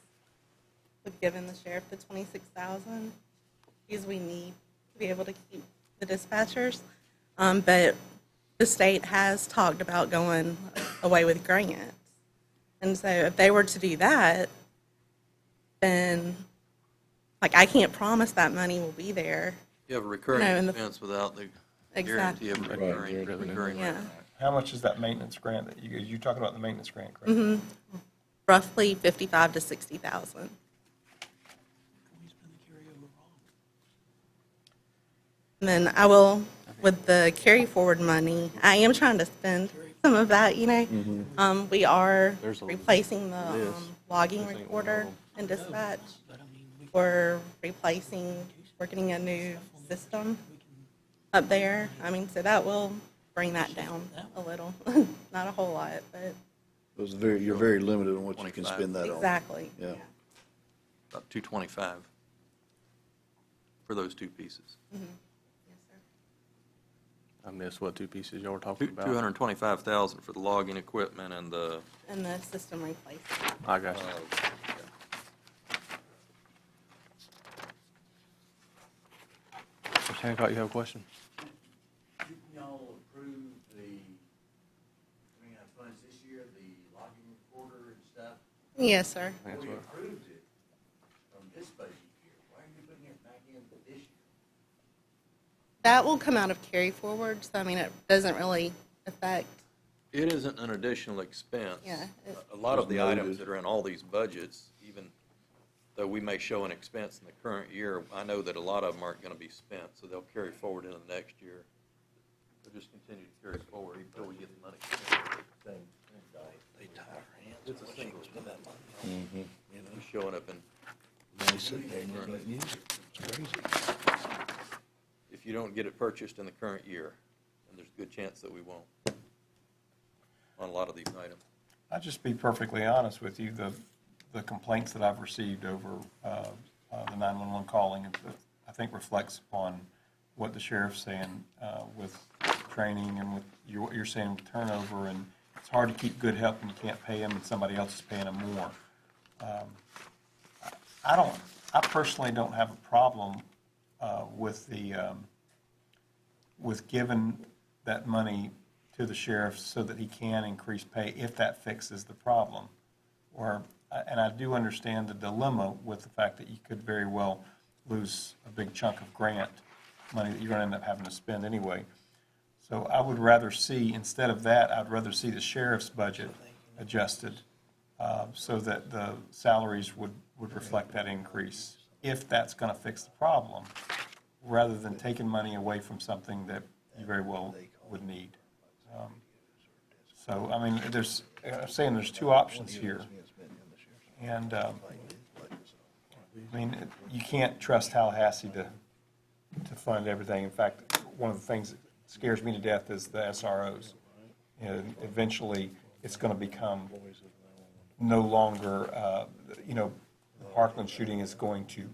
Speaker 15: we've given the sheriff the $26,000, because we need to be able to keep the dispatchers, but the state has talked about going away with grants, and so if they were to do that, then, like, I can't promise that money will be there.
Speaker 11: You have a recurring
Speaker 15: No, in the-
Speaker 11: expense without the
Speaker 15: Exactly.
Speaker 11: guarantee of a recurring
Speaker 15: Yeah.
Speaker 11: revenue.
Speaker 9: How much is that maintenance grant that you're talking about the maintenance grant, correct?
Speaker 15: Roughly 55 to 60,000. And then I will, with the carry forward money, I am trying to spend some of that, you know. We are replacing the logging recorder and dispatch. We're getting a new system up there. I mean, so that will bring that down a little. Not a whole lot, but
Speaker 10: You're very limited on what you can
Speaker 11: 25.
Speaker 10: spend that on.
Speaker 15: exactly.
Speaker 10: Yeah.
Speaker 11: About 225 for those two pieces.
Speaker 15: Yes, sir.
Speaker 1: I missed what two pieces y'all were talking about.
Speaker 11: 225,000 for the logging equipment and the,
Speaker 15: And the system replacement.
Speaker 1: I got you. Mr. Hancock, you have a question?
Speaker 16: Didn't y'all approve the grant funds this year, the logging recorder and stuff?
Speaker 15: Yes, sir.
Speaker 1: That's
Speaker 16: We
Speaker 1: what-
Speaker 16: approved it from this budget year. Why are you putting it back in this year?
Speaker 15: That will come out of carry forward, so I mean, it doesn't really affect,
Speaker 11: it isn't an additional expense.
Speaker 15: yeah.
Speaker 11: A lot of the
Speaker 10: Just
Speaker 11: items
Speaker 10: noted.
Speaker 11: that are in all these budgets, even though we may show an expense in the current year, I know that a lot of them aren't going to be spent, so they'll carry forward into the next year. They'll just continue to carry forward until we get the money spent.
Speaker 10: They tie our hands.
Speaker 11: It's a single spend.
Speaker 10: Mm-hmm.
Speaker 11: It's showing up in,
Speaker 10: They sit there and they don't use it. It's crazy.
Speaker 11: if you don't get it purchased in the current year, and there's a good chance that we won't on a lot of these items.
Speaker 9: I'll just be perfectly honest with you, the complaints that I've received over the 911 calling, I think reflects upon what the sheriff's saying with training and with what you're saying with turnover, and it's hard to keep good help when you can't pay them and somebody else is paying them more. I personally don't have a problem with with giving that money to the sheriff so that he can increase pay if that fixes the problem. And I do understand the dilemma with the fact that you could very well lose a big chunk of grant money that you're going to end up having to spend anyway. So I would rather see, instead of that, I'd rather see the sheriff's budget adjusted so that the salaries would reflect that increase, if that's going to fix the problem, rather than taking money away from something that you very well would need. So, I mean, I'm saying there's two options here. And, I mean, you can't trust Tallahassee to fund everything. In fact, one of the things that scares me to death is the SROs. You know, eventually, it's going to become no longer, the Parkland shooting is going to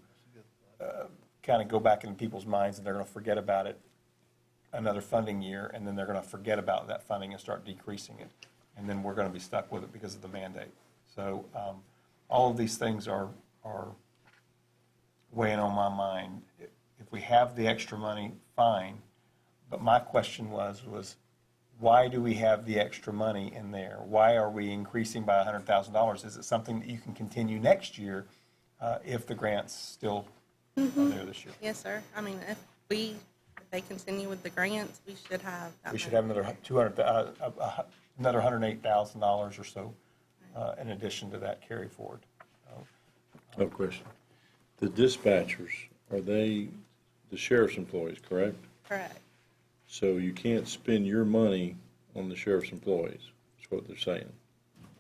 Speaker 9: kind of go back in people's minds, and they're going to forget about it another funding year, and then they're going to forget about that funding and start decreasing it. And then we're going to be stuck with it because of the mandate. So all of these things are weighing on my mind. If we have the extra money, fine. But my question was why do we have the extra money in there? Why are we increasing by $100,000? Is it something that you can continue next year if the grant's still are there this year?
Speaker 15: Yes, sir. I mean, if they continue with the grants, we should have that
Speaker 9: We should
Speaker 15: money.
Speaker 9: have another $108,000 or so in addition to that carry forward.
Speaker 4: No question. The dispatchers, are they the sheriff's employees, correct?
Speaker 15: Correct.
Speaker 4: So you can't spend your money on the sheriff's employees, is what they're saying.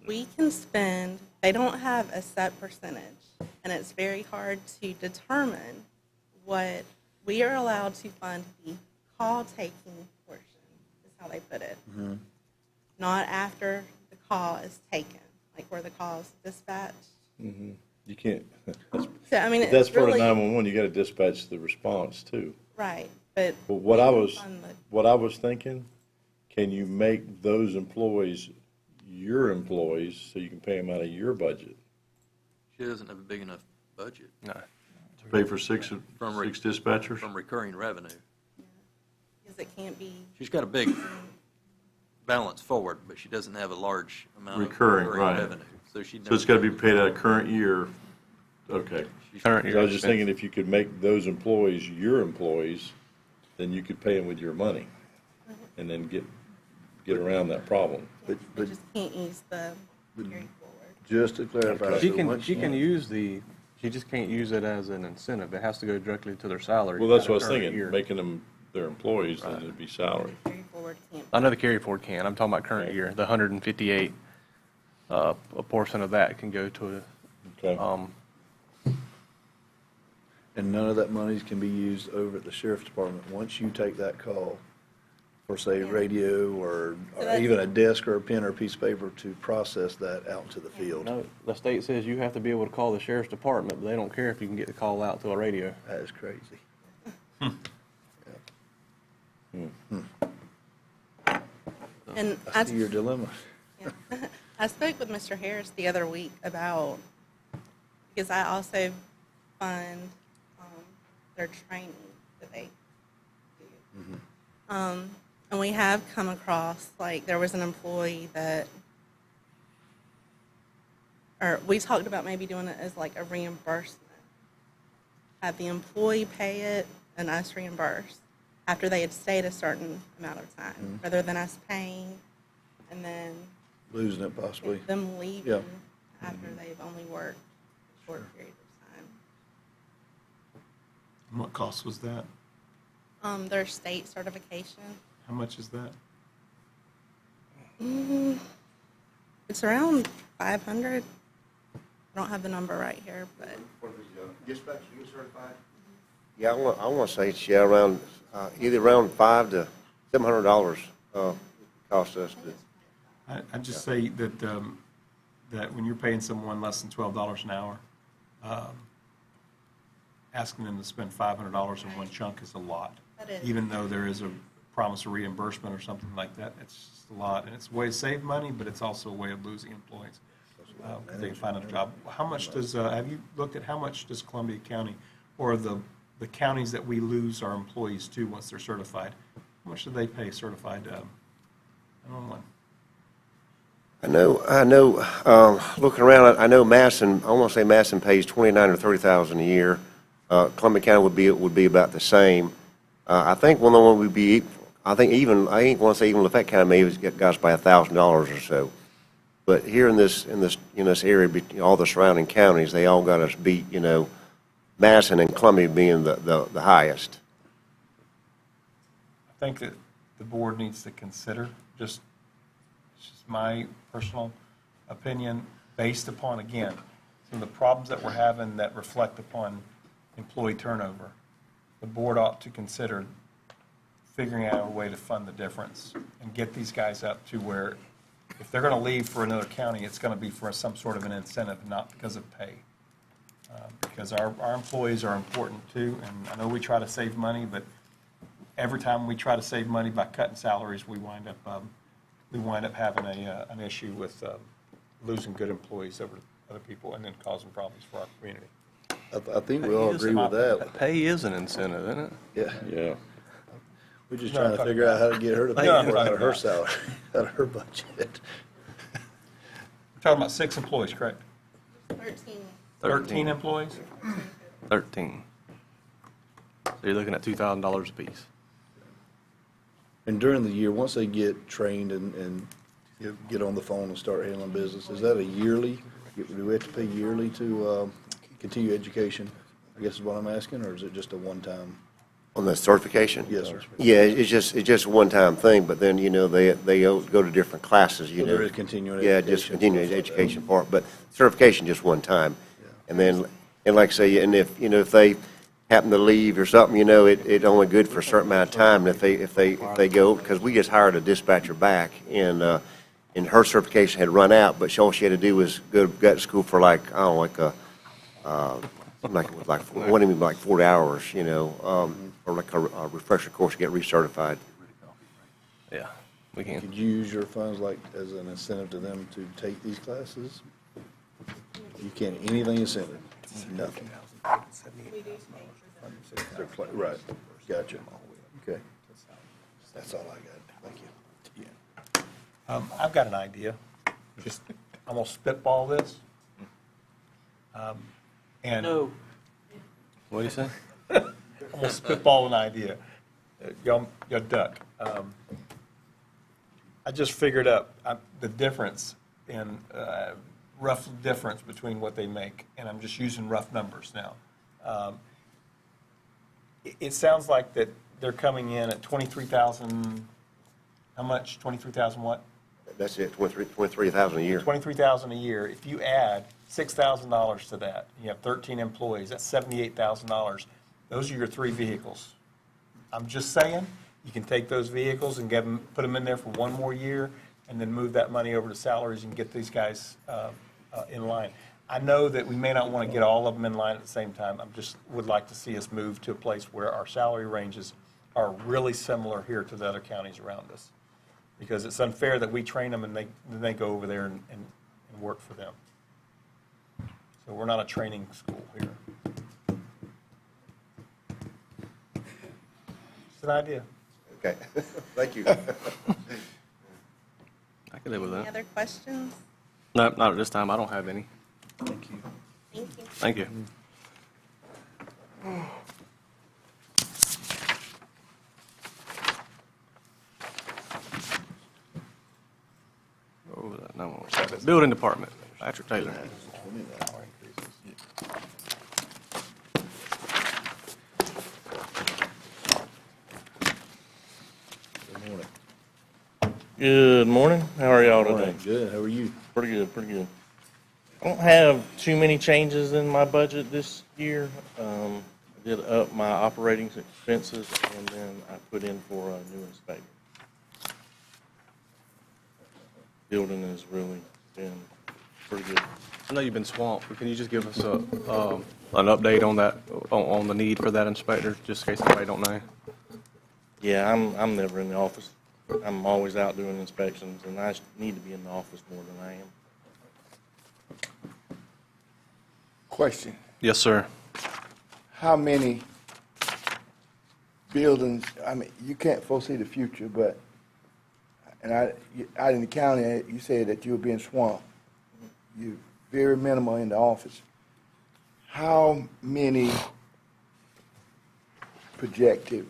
Speaker 15: We can spend, they don't have a set percentage, and it's very hard to determine what we are allowed to fund the call-taking portion, is how they put it. Not after the call is taken, like where the call is dispatched.
Speaker 4: You can't,
Speaker 15: So, I mean,
Speaker 4: if that's
Speaker 15: it's
Speaker 4: part of
Speaker 15: really,
Speaker 4: 911, you got to dispatch the response too.
Speaker 15: right, but
Speaker 4: But
Speaker 15: we can fund the-
Speaker 4: what I was thinking, can you make those employees your employees so you can pay them out of your budget?
Speaker 11: She doesn't have a big enough budget
Speaker 1: No.
Speaker 4: To pay for six
Speaker 11: From re-
Speaker 4: dispatchers?
Speaker 11: from recurring revenue.
Speaker 15: because it can't be,
Speaker 11: She's got a big balance forward, but she doesn't have a large amount of
Speaker 4: Recurring,
Speaker 11: recurring
Speaker 4: right.
Speaker 11: revenue. So she
Speaker 4: So it's got to be paid out of current year, okay.
Speaker 1: Current
Speaker 4: So
Speaker 1: year
Speaker 4: I was just
Speaker 1: expense.
Speaker 4: thinking if you could make those employees your employees, then you could pay them with your money and then get around that problem.
Speaker 15: we just can't use the carry forward.
Speaker 10: Just to clarify.
Speaker 1: She
Speaker 10: so
Speaker 1: can,
Speaker 10: once-
Speaker 1: she can use she just can't use it as an incentive. It has to go directly to their salary.
Speaker 4: Well, that's
Speaker 1: for
Speaker 4: what I was
Speaker 1: the current
Speaker 4: thinking,
Speaker 1: year.
Speaker 4: making them their employees, then it'd be salary.
Speaker 15: Carry forward can't.
Speaker 1: I know the carry forward can. I'm talking about current year. The 158, a portion of that can go to,
Speaker 4: Okay.
Speaker 10: And none of that money can be used over at the sheriff's department once you take that call for, say, radio or
Speaker 15: So that's-
Speaker 10: even a desk or a pen or a piece of paper to process that out to the field.
Speaker 1: no, the state says you have to be able to call the sheriff's department, but they don't care if you can get the call out to a radio.
Speaker 10: That is crazy.
Speaker 15: And
Speaker 10: I see your dilemma.
Speaker 15: Yeah. I spoke with Mr. Harris the other week about, because I also fund their training that they do. And we have come across, like, there was an employee that, or we talked about maybe doing it as like a reimbursement. Have the employee pay it and us reimburse after they had stayed a certain amount of time, rather than us paying and then
Speaker 10: Losing it possibly.
Speaker 15: them leaving
Speaker 10: Yeah.
Speaker 15: after they've only worked a short period of time.
Speaker 9: And what cost was that?
Speaker 15: Their state certification,
Speaker 9: How much is that?
Speaker 15: it's around 500. I don't have the number right here, but
Speaker 8: For the dispatch, you get certified? Yeah, I want to say it's, yeah, around, either around $500 to $700 cost us to.
Speaker 9: I'd just say that, that when you're paying someone less than $12 an hour, asking them to spend $500 in one chunk is a lot.
Speaker 15: That is.
Speaker 9: Even though there is a promise of reimbursement or something like that, it's just a lot. And it's a way to save money, but it's also a way of losing employees. Because they can find a job. How much does, have you looked at how much does Columbia County, or the counties that we lose our employees to once they're certified, how much do they pay certified 911?
Speaker 8: I know, looking around, I know Masson, I want to say Masson pays 29 or 30,000 a year. Columbia County would be about the same. I think one of the one would be, I ain't want to say even Lafayette County maybe got us by $1,000 or so. But here in this area, all the surrounding counties, they all got us beat, Masson and Columbia being the highest.
Speaker 9: I think that the board needs to consider, just my personal opinion, based upon, again, some of the problems that we're having that reflect upon employee turnover. The board ought to consider figuring out a way to fund the difference and get these guys up to where, if they're going to leave for another county, it's going to be for some sort of an incentive, not because of pay. Because our employees are important too, and I know we try to save money, but every time we try to save money by cutting salaries, we wind up having an issue with losing good employees over other people and then causing problems for our community.
Speaker 10: I think we all agree with that.
Speaker 1: Pay is an incentive, isn't it?
Speaker 10: Yeah.
Speaker 4: Yeah.
Speaker 10: We're just
Speaker 9: No,
Speaker 10: trying
Speaker 9: I'm
Speaker 10: to figure out how to get her to pay
Speaker 9: No, I'm
Speaker 10: for it out of
Speaker 9: talking
Speaker 10: her
Speaker 9: about-
Speaker 10: salary, out of her budget.
Speaker 9: We're talking about 6 employees, correct?
Speaker 15: 13.
Speaker 9: 13 employees?
Speaker 1: 13. So you're looking at $2,000 apiece.
Speaker 10: And during the year, once they get trained and get on the phone and start handling business, is that a yearly? Do we have to pay yearly to continue education? I guess is what I'm asking, or is it just a one-time?
Speaker 8: On the certification?
Speaker 10: Yes, sir.
Speaker 8: Yeah, it's just a one-time thing, but then, they go to different classes,
Speaker 10: So there is continuing
Speaker 8: Yeah,
Speaker 10: education.
Speaker 8: just continuing education part, but certification just one time. And then, and like I say, and if they happen to leave or something, it only good for a certain amount of time. And if they go, because we just hired a dispatcher back, and her certification had run out, but all she had to do was go to school for like 40 hours, or like a refresher course to get recertified.
Speaker 1: Yeah, we can.
Speaker 10: Could you use your funds like as an incentive to them to take these classes? You can't, anything incentive, nothing. Right, gotcha. Okay. That's all I got, thank you.
Speaker 9: I've got an idea. I'm going to spitball this. And
Speaker 11: No.
Speaker 1: What do you say?
Speaker 9: I'm going to spitball an idea. Y'all duck. I just figured out the difference in, rough difference between what they make, and I'm just using rough numbers now. It sounds like that they're coming in at 23,000, how much? 23,000 what?
Speaker 8: That's it, 23,000 a year.
Speaker 9: 23,000 a year. If you add $6,000 to that, you have 13 employees, that's $78,000. Those are your 3 vehicles. I'm just saying, you can take those vehicles and put them in there for one more year, and then move that money over to salaries and get these guys in line. I know that we may not want to get all of them in line at the same time. Would like to see us move to a place where our salary ranges are really similar here to the other counties around us. Because it's unfair that we train them and they go over there and work for them. So we're not a training school here. It's an idea.
Speaker 8: Okay, thank you.
Speaker 1: I can live with
Speaker 15: Any
Speaker 1: that.
Speaker 15: other questions?
Speaker 1: No, not at this time. I don't have any.
Speaker 15: Thank you.
Speaker 1: Thank you. What was that? No, what was that? Building Department, Patrick Taylor.
Speaker 10: Good morning.
Speaker 17: Good morning. How are y'all today?
Speaker 10: Morning. Good, how are you?
Speaker 17: Pretty good, pretty good. I don't have too many changes in my budget this year. I did up my operating expenses, and then I put in for a new inspector. Building has really been pretty good.
Speaker 1: I know you've been swamped, but can you just give us an update on that, on the need for that inspector, just in case anybody don't know?
Speaker 17: Yeah, I'm never in the office. I'm always out doing inspections, and I need to be in the office more than I am.
Speaker 2: Question,
Speaker 1: Yes, sir.
Speaker 2: how many buildings, I mean, you can't foresee the future, but, and out in the county, you said that you were being swamped. You're very minimal in the office. How many projected,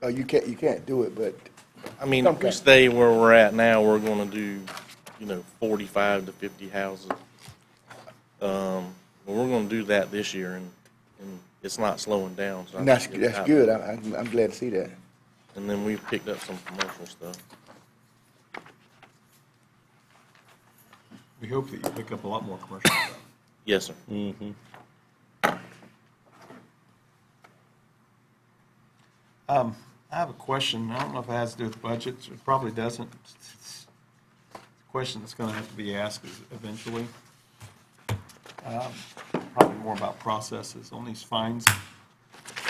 Speaker 2: you can't do it, but
Speaker 17: I mean, if we stay where we're at now, we're gonna do, 45 to 50 houses. We're gonna do that this year, and it's not slowing down, so. I
Speaker 2: that's
Speaker 17: think it's
Speaker 2: good.
Speaker 17: happening.
Speaker 2: I'm glad to see that.
Speaker 17: And then we've picked up some commercial stuff.
Speaker 9: We hope that you pick up a lot more commercial stuff.
Speaker 17: Yes, sir.
Speaker 9: I have a question. I don't know if it has to do with budgets. It probably doesn't. It's a question that's going to have to be asked eventually. Probably more about processes on these fines.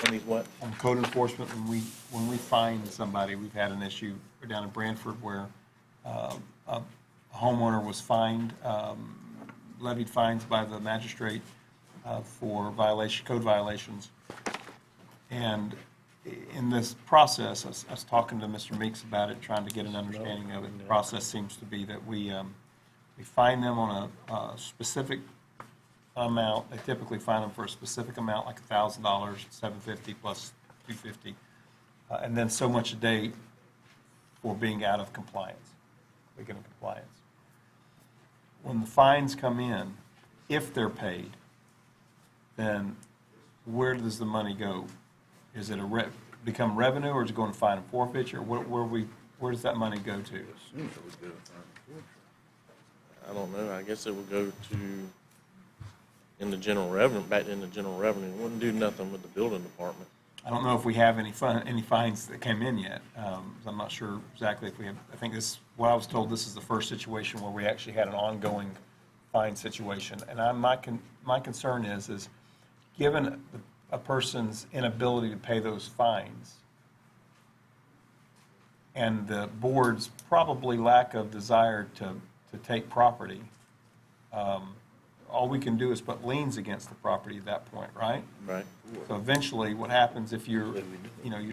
Speaker 17: On these what?
Speaker 9: On code enforcement, when we fine somebody, we've had an issue down in Branford where a homeowner was fined, levied fines by the magistrate for code violations. And in this process, I was talking to Mr. Meeks about it, trying to get an understanding of it. The process seems to be that we fine them on a specific amount. They typically fine them for a specific amount, like $1,000, $750 plus $250, and then so much a day for being out of compliance, legal compliance. When the fines come in, if they're paid, then where does the money go? Is it become revenue, or is it going to fine and forfeiture? Where does that money go to?
Speaker 17: I don't know. I guess it would go to, in the general revenue, back in the general revenue. It wouldn't do nothing with the building department.
Speaker 9: I don't know if we have any fines that came in yet. I'm not sure exactly if we have. I think what I was told, this is the first situation where we actually had an ongoing fine situation. And my concern is given a person's inability to pay those fines and the board's probably lack of desire to take property, all we can do is put liens against the property at that point, right?
Speaker 17: Right.
Speaker 9: So eventually, what happens if you're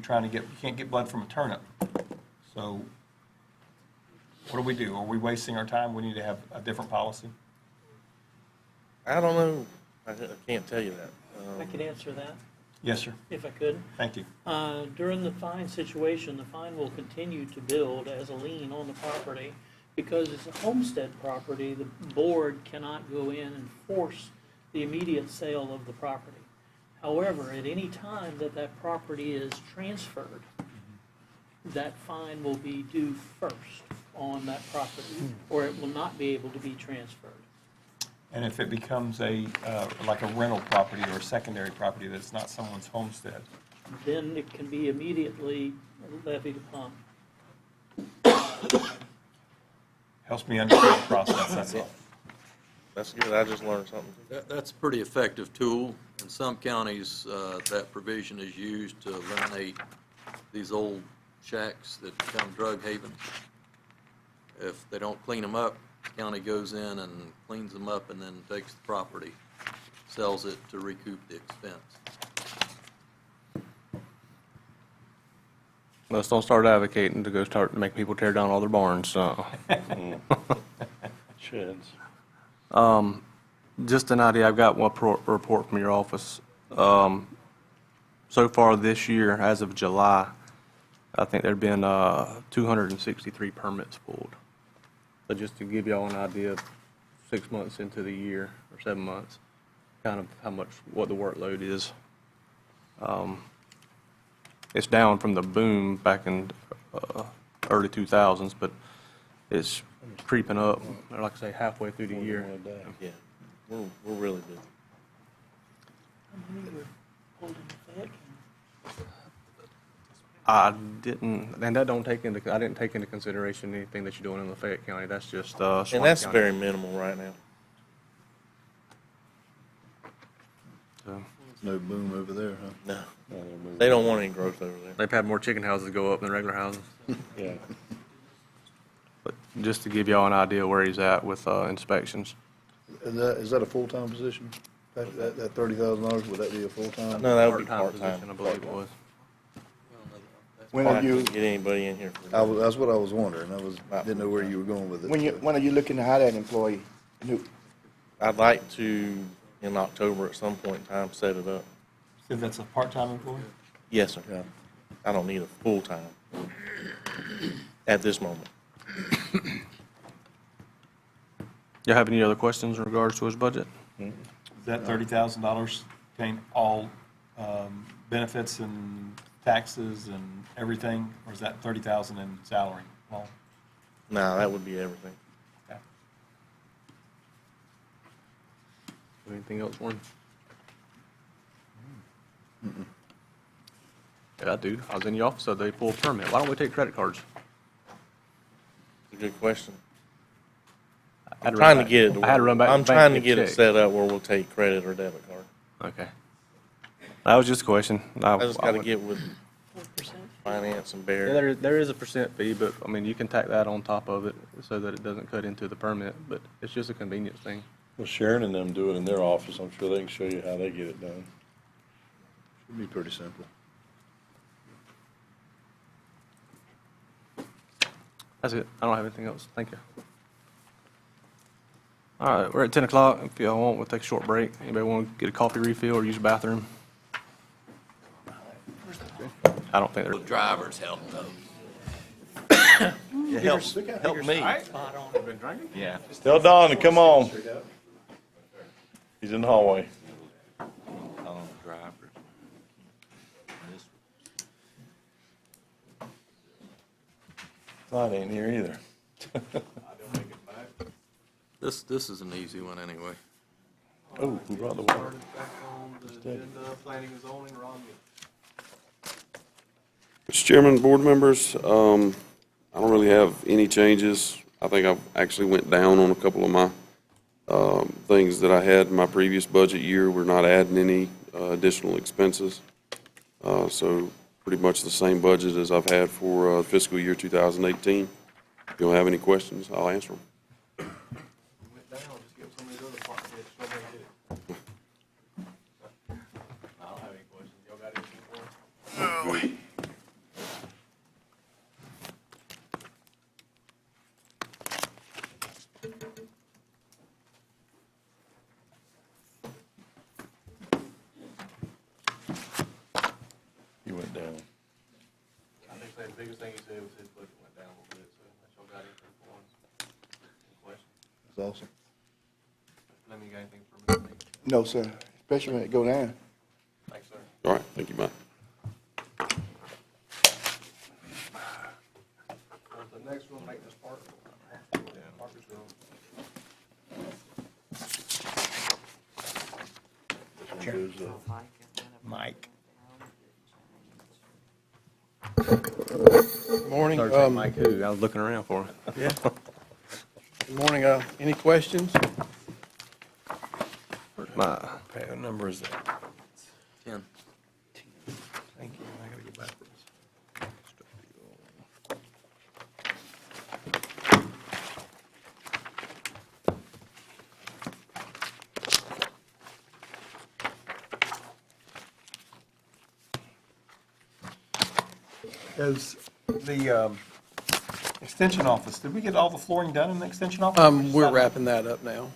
Speaker 9: trying to you can't get blood from a turnip. So what do we do? Are we wasting our time? We need to have a different policy?
Speaker 17: I don't know. I can't tell you that.
Speaker 18: I could answer that,
Speaker 9: Yes, sir.
Speaker 18: if I could.
Speaker 9: Thank you.
Speaker 18: During the fine situation, the fine will continue to build as a lien on the property. Because it's a homestead property, the board cannot go in and force the immediate sale of the property. However, at any time that property is transferred, that fine will be due first on that property, or it will not be able to be transferred.
Speaker 9: And if it becomes like a rental property or a secondary property that's not someone's homestead?
Speaker 18: Then it can be immediately levied upon.
Speaker 9: Helps me understand the process, that's all.
Speaker 17: That's good. I just learned something.
Speaker 11: That's a pretty effective tool. In some counties, that provision is used to eliminate these old shacks that become drug havens. If they don't clean them up, the county goes in and cleans them up and then takes the property, sells it to recoup the expense.
Speaker 1: Let's don't start advocating to go start to make people tear down all their barns, so.
Speaker 17: Sheds.
Speaker 1: Just an idea, I've got one report from your office. So far this year, as of July, I think there've been 263 permits pulled. So just to give y'all an idea, 6 months into the year, or 7 months, kind of what the workload is. It's down from the boom back in early 2000s, but it's creeping up, like I say, halfway through the year.
Speaker 17: Yeah, we're really busy.
Speaker 18: How many were pulled in Fayette County?
Speaker 1: I didn't, and I didn't take into consideration anything that you're doing in Lafayette County. That's just Suwannee
Speaker 17: And that's
Speaker 1: County.
Speaker 17: very minimal right now.
Speaker 1: So,
Speaker 10: No boom over there, huh?
Speaker 17: No. They don't want any growth over there.
Speaker 1: they've had more chicken houses go up than regular houses.
Speaker 17: Yeah.
Speaker 1: But just to give y'all an idea where he's at with inspections.
Speaker 10: Is that a full-time position? That $30,000, would that be a full-time?
Speaker 17: No, that would be
Speaker 1: Part-time
Speaker 17: part-time.
Speaker 1: position, I believe it was.
Speaker 2: When
Speaker 17: I
Speaker 2: are you,
Speaker 17: couldn't get anybody in here for that.
Speaker 10: That's what I was wondering. Didn't know where you were going with it.
Speaker 2: when are you looking to hire that employee?
Speaker 17: I'd like to, in October at some point in time, set it up.
Speaker 9: So that's a part-time employee?
Speaker 17: Yes, sir. I don't need a full-time at this moment.
Speaker 1: Y'all have any other questions in regards to his budget?
Speaker 9: Does that $30,000 contain all benefits and taxes and everything, or is that $30,000 in salary? Well,
Speaker 17: No, that would be everything.
Speaker 9: okay.
Speaker 1: Anything else, Warren? Yeah, I do. I was in the office, so they pulled a permit. Why don't we take credit cards?
Speaker 17: It's a good question.
Speaker 1: I had
Speaker 17: I'm
Speaker 1: to
Speaker 17: trying
Speaker 1: run
Speaker 17: to get it.
Speaker 1: back- I had to run back to
Speaker 17: I'm
Speaker 1: the bank
Speaker 17: trying to
Speaker 1: to
Speaker 17: get it
Speaker 1: check.
Speaker 17: set up where we'll take credit or debit card.
Speaker 1: Okay. That was just a question.
Speaker 17: I just got to
Speaker 1: would-
Speaker 17: get with finance and Bear.
Speaker 1: Yeah, there is a percent fee, but, I mean, you can tack that on top of it so that it doesn't cut into the permit, but it's just a convenience thing.
Speaker 4: Well, Sharon and them do it in their office. I'm sure they can show you how they get it done.
Speaker 10: Should be pretty simple.
Speaker 1: That's it. I don't have anything else. Thank you. All right, we're at 10 o'clock. If y'all want, we'll take a short break. Anybody want to get a coffee refill or use the bathroom? I don't think they're.
Speaker 13: Drivers help though.
Speaker 11: It helps me.
Speaker 13: Yeah.
Speaker 4: Tell Don to come on. He's in the hallway.
Speaker 11: Drivers.
Speaker 4: Clyde ain't here either.
Speaker 11: This is an easy one anyway.
Speaker 4: Oh, who brought the water?
Speaker 1: Planning and zoning, Ron.
Speaker 19: Mr. Chairman, board members, I don't really have any changes. I think I've actually went down on a couple of my things that I had in my previous budget year. We're not adding any additional expenses. So pretty much the same budget as I've had for fiscal year 2018. If you don't have any questions, I'll answer them.
Speaker 4: You went down.
Speaker 1: I think the biggest thing he said was his budget went down a little bit, so if y'all got anything for us. Any questions?
Speaker 10: That's awesome.
Speaker 1: Let me get anything for me.
Speaker 2: No, sir, especially when it go down.
Speaker 1: Thanks, sir.
Speaker 19: All right, thank you, Mike.
Speaker 1: The next one, maintenance park.
Speaker 10: Mike.
Speaker 20: Morning.
Speaker 1: Sorry, Mike, who? I was looking around for him.
Speaker 20: Yeah. Good morning. Any questions?
Speaker 1: My,
Speaker 20: What number is that?
Speaker 11: 10.
Speaker 20: Thank you. I gotta go backwards.
Speaker 9: As the extension office, did we get all the flooring done in the extension office?
Speaker 20: We're wrapping that up now.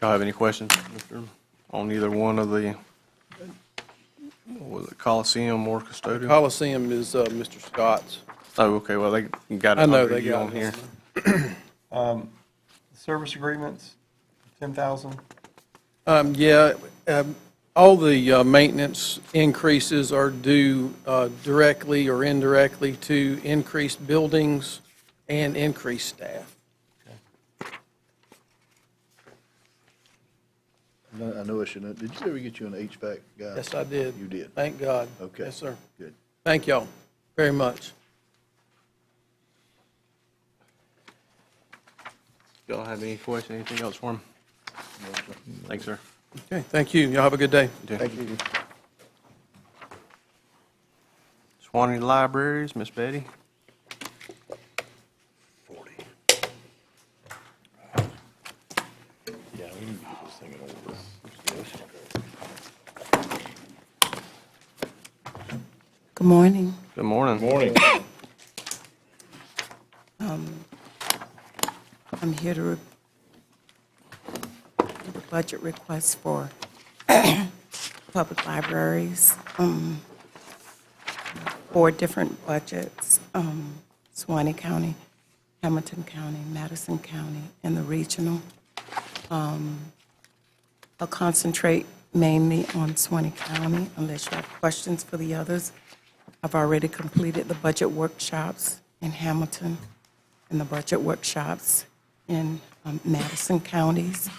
Speaker 1: y'all have any questions, Mr., on either one of the, what was it, Coliseum or Custodial?
Speaker 20: Coliseum is Mr. Scott's.
Speaker 1: Oh, okay, well, they got it
Speaker 20: I know
Speaker 1: under
Speaker 20: they
Speaker 1: you
Speaker 20: got
Speaker 1: on
Speaker 20: it
Speaker 1: here.
Speaker 9: Service agreements, 10,000.
Speaker 20: Yeah, all the maintenance increases are due directly or indirectly to increased buildings and increased staff.
Speaker 10: I know I shouldn't. Did you ever get you an HVAC guy?
Speaker 20: Yes, I did.
Speaker 10: You did?
Speaker 20: Thank God.
Speaker 10: Okay.
Speaker 20: Yes, sir.
Speaker 10: Good.
Speaker 20: Thank y'all very much.
Speaker 1: Y'all have any questions, anything else for him? Thanks, sir.
Speaker 20: Okay, thank you. Y'all have a good day.
Speaker 2: Thank you.
Speaker 1: Suwannee Libraries, Miss Betty.
Speaker 4: Yeah, we need to get this thing in order.
Speaker 21: Good morning.
Speaker 1: Good morning.
Speaker 4: Morning.
Speaker 21: I'm here to give a budget request for public libraries, 4 different budgets, Suwannee County, Hamilton County, Madison County, and the regional. I'll concentrate mainly on Suwannee County unless you have questions for the others. I've already completed the budget workshops in Hamilton. in the budget workshops in Madison counties.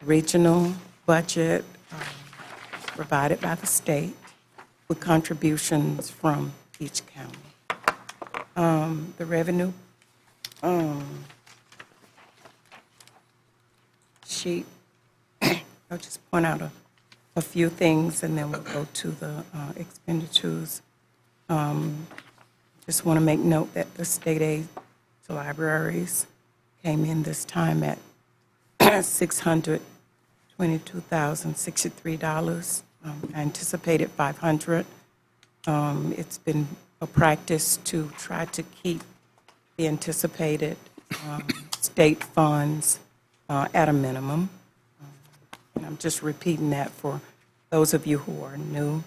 Speaker 21: Regional budget provided by the state with contributions from each county. The revenue sheet, I'll just point out a few things, and then we'll go to the expenditures. Just want to make note that the state aid to libraries came in this time at $622,063. I anticipated $500. It's been a practice to try to keep the anticipated state funds at a minimum. And I'm just repeating that for those of you who are new,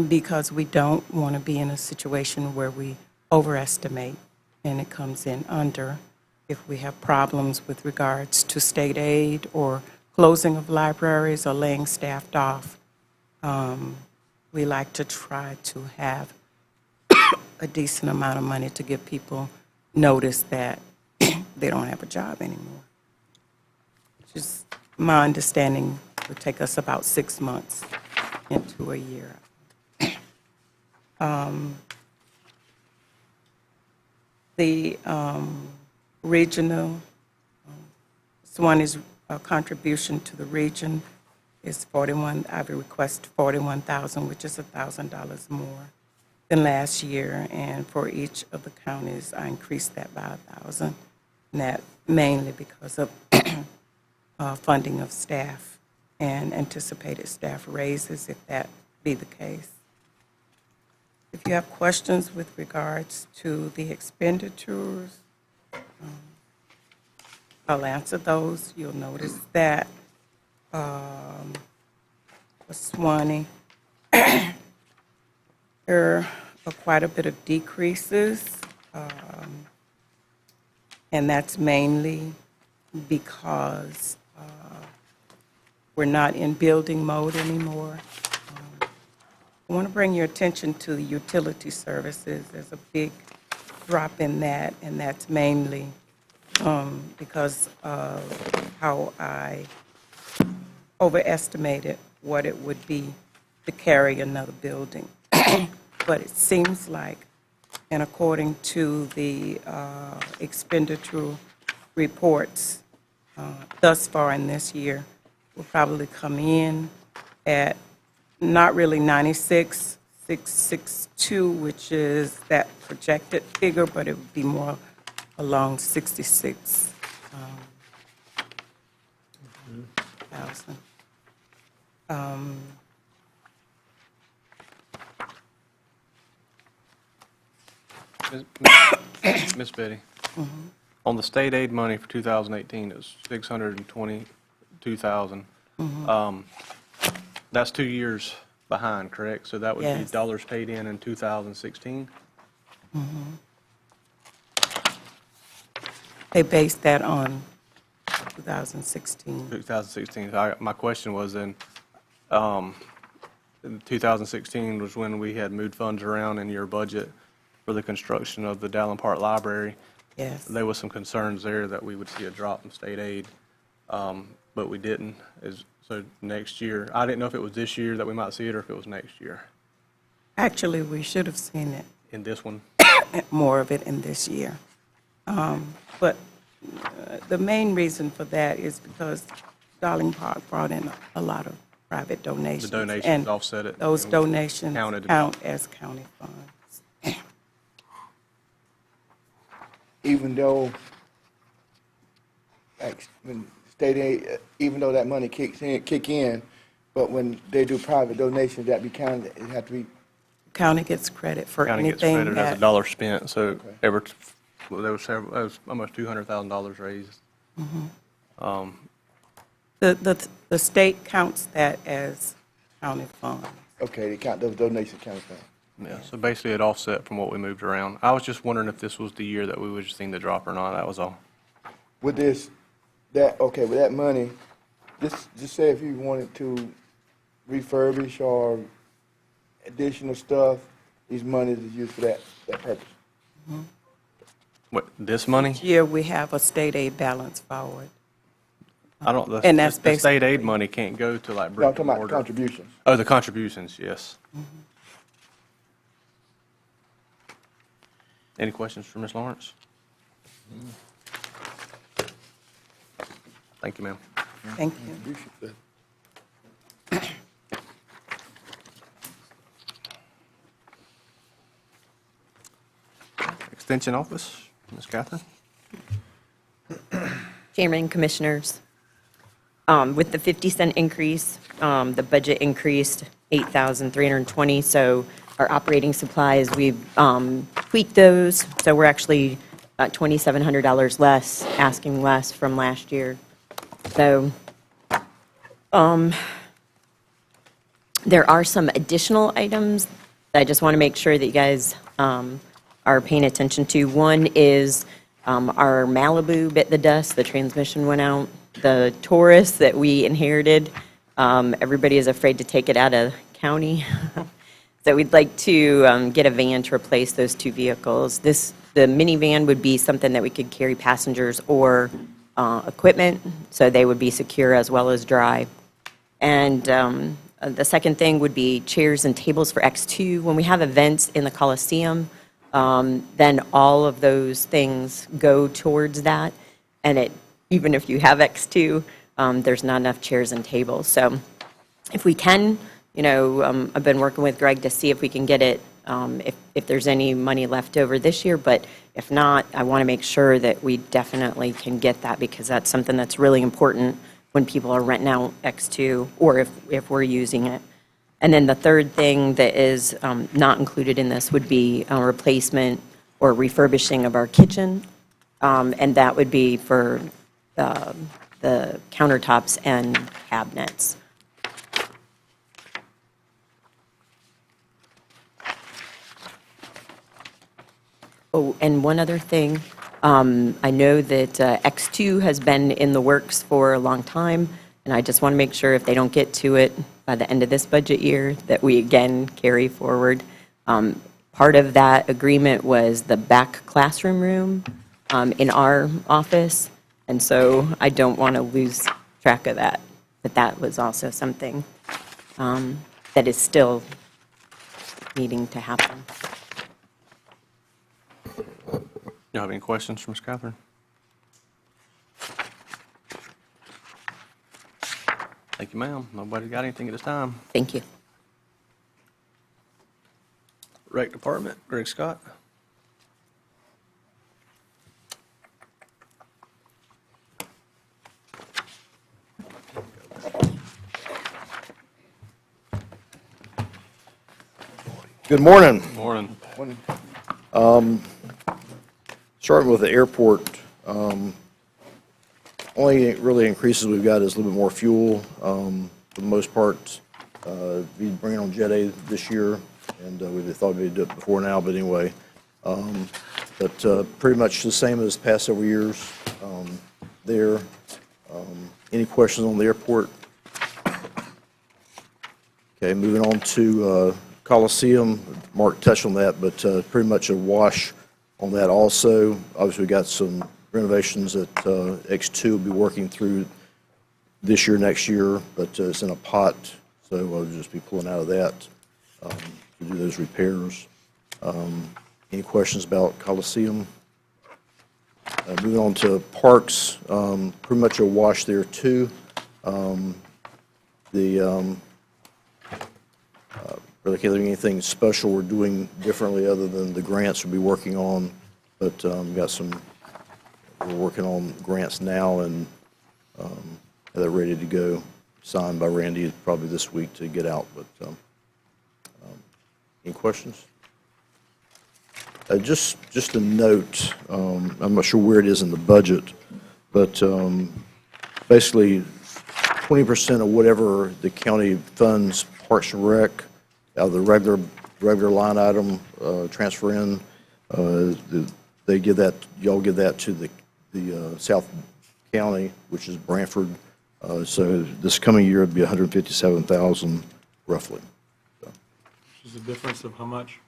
Speaker 21: because we don't want to be in a situation where we overestimate and it comes in under. If we have problems with regards to state aid or closing of libraries or laying staffed off, we like to try to have a decent amount of money to give people notice that they don't have a job anymore. Just my understanding would take us about 6 months into a year. The regional, Suwannee's contribution to the region is I would request $41,000, which is $1,000 more than last year. And for each of the counties, I increased that by $1,000. And that mainly because of funding of staff and anticipated staff raises, if that be the case. If you have questions with regards to the expenditures, I'll answer those. You'll notice that for Suwannee, there are quite a bit of decreases, and that's mainly because we're not in building mode anymore. I want to bring your attention to the utility services. There's a big drop in that, and that's mainly because of how I overestimated what it would be to carry another building. But it seems like, and according to the expenditure reports thus far in this year, will probably come in at not really 96,662, which is that projected figure, but it would be more along 66,000.
Speaker 1: Miss Betty, on the state aid money for 2018, it was $622,000. That's 2 years behind, correct? So that would be
Speaker 21: Yes.
Speaker 1: dollars paid in 2016?
Speaker 21: They based that on 2016.
Speaker 1: 2016. My question was then, in 2016 was when we had moved funds around in your budget for the construction of the Dallin Park Library.
Speaker 21: Yes.
Speaker 1: There was some concerns there that we would see a drop in state aid, but we didn't. So next year, I didn't know if it was this year that we might see it or if it was next year.
Speaker 21: Actually, we should have seen it,
Speaker 1: In this one?
Speaker 21: more of it in this year. But the main reason for that is because Darling Park brought in a lot of private donations.
Speaker 1: The donations
Speaker 21: and
Speaker 1: offset it.
Speaker 21: Those
Speaker 1: and
Speaker 21: donations
Speaker 1: counted.
Speaker 21: count as county funds.
Speaker 2: Even though, like, when state aid, even though that money kick in, but when they do private donations, that be counted, it have to be,
Speaker 21: County gets credit for
Speaker 1: County gets
Speaker 21: anything
Speaker 1: credited as a
Speaker 21: that,
Speaker 1: dollar spent, so there was almost $200,000 raised.
Speaker 21: the state counts that as county funds.
Speaker 2: okay, they count those donations counted.
Speaker 1: Yeah, so basically it offset from what we moved around. I was just wondering if this was the year that we would have seen the drop or not, that was all.
Speaker 2: With this, with that money, just say if you wanted to refurbish or additional stuff, these monies is used for that that package.
Speaker 1: What, this money?
Speaker 21: Yeah, we have a state aid balance forward.
Speaker 1: I don't,
Speaker 21: And that's
Speaker 1: the state
Speaker 21: basically-
Speaker 1: aid money can't go to like
Speaker 2: No,
Speaker 1: brick
Speaker 2: I'm
Speaker 1: and
Speaker 2: talking about
Speaker 1: mortar.
Speaker 2: contributions.
Speaker 1: Oh, the contributions, yes. Any questions for Ms. Lawrence? Thank you, ma'am.
Speaker 21: Thank you.
Speaker 1: Extension Office, Ms. Catherine?
Speaker 3: Chairman, Commissioners, with the 50-cent increase, the budget increased 8,320, so our operating supplies, we've tweaked those, so we're actually about $2,700 less, asking less from last year. So there are some additional items that I just want to make sure that you guys are paying attention to. One is our Malibu bit the dust, the transmission went out. The Taurus that we inherited, everybody is afraid to take it out of county. So we'd like to get a van to replace those two vehicles. The minivan would be something that we could carry passengers or equipment, so they would be secure as well as dry. And the second thing would be chairs and tables for X2. When we have events in the Coliseum, then all of those things go towards that. And even if you have X2, there's not enough chairs and tables. So if we can, I've been working with Greg to see if we can get it, if there's any money left over this year. But if not, I want to make sure that we definitely can get that, because that's something that's really important when people are renting out X2 or if we're using it. And then the third thing that is not included in this would be a replacement or refurbishing of our kitchen. And that would be for the countertops and cabinets. Oh, and one other thing, I know that X2 has been in the works for a long time, and I just want to make sure if they don't get to it by the end of this budget year, that we again carry forward. Part of that agreement was the back classroom room in our office, and so I don't want to lose track of that. But that was also something that is still needing to happen.
Speaker 1: You have any questions for Ms. Catherine? Thank you, ma'am. Nobody got anything at this time?
Speaker 3: Thank you.
Speaker 1: Rec Department, Greg Scott.
Speaker 10: Good morning.
Speaker 1: Morning.
Speaker 10: Starting with the airport, only really increases we've got is a little bit more fuel. For the most part, we bringing on Jet A this year, and we thought we'd do it before now, but anyway. But pretty much the same as past several years there. Any questions on the airport? Okay, moving on to Coliseum. Mark touched on that, but pretty much a wash on that also. Obviously, we got some renovations that X2 will be working through this year, next year, but it's in a pot, so we'll just be pulling out of that to do those repairs. Any questions about Coliseum? Moving on to parks, pretty much a wash there too. Really can't think of anything special we're doing differently other than the grants we'll be working on, but we're working on grants now and they're ready to go, signed by Randy probably this week to get out, but any questions? Just a note, I'm not sure where it is in the budget, but basically 20% of whatever the county funds Parks and Rec out of the regular line item transfer in, they give that, y'all give that to the South County, which is Branford. So this coming year it'd be $157,000 roughly.
Speaker 9: Is the difference of how much?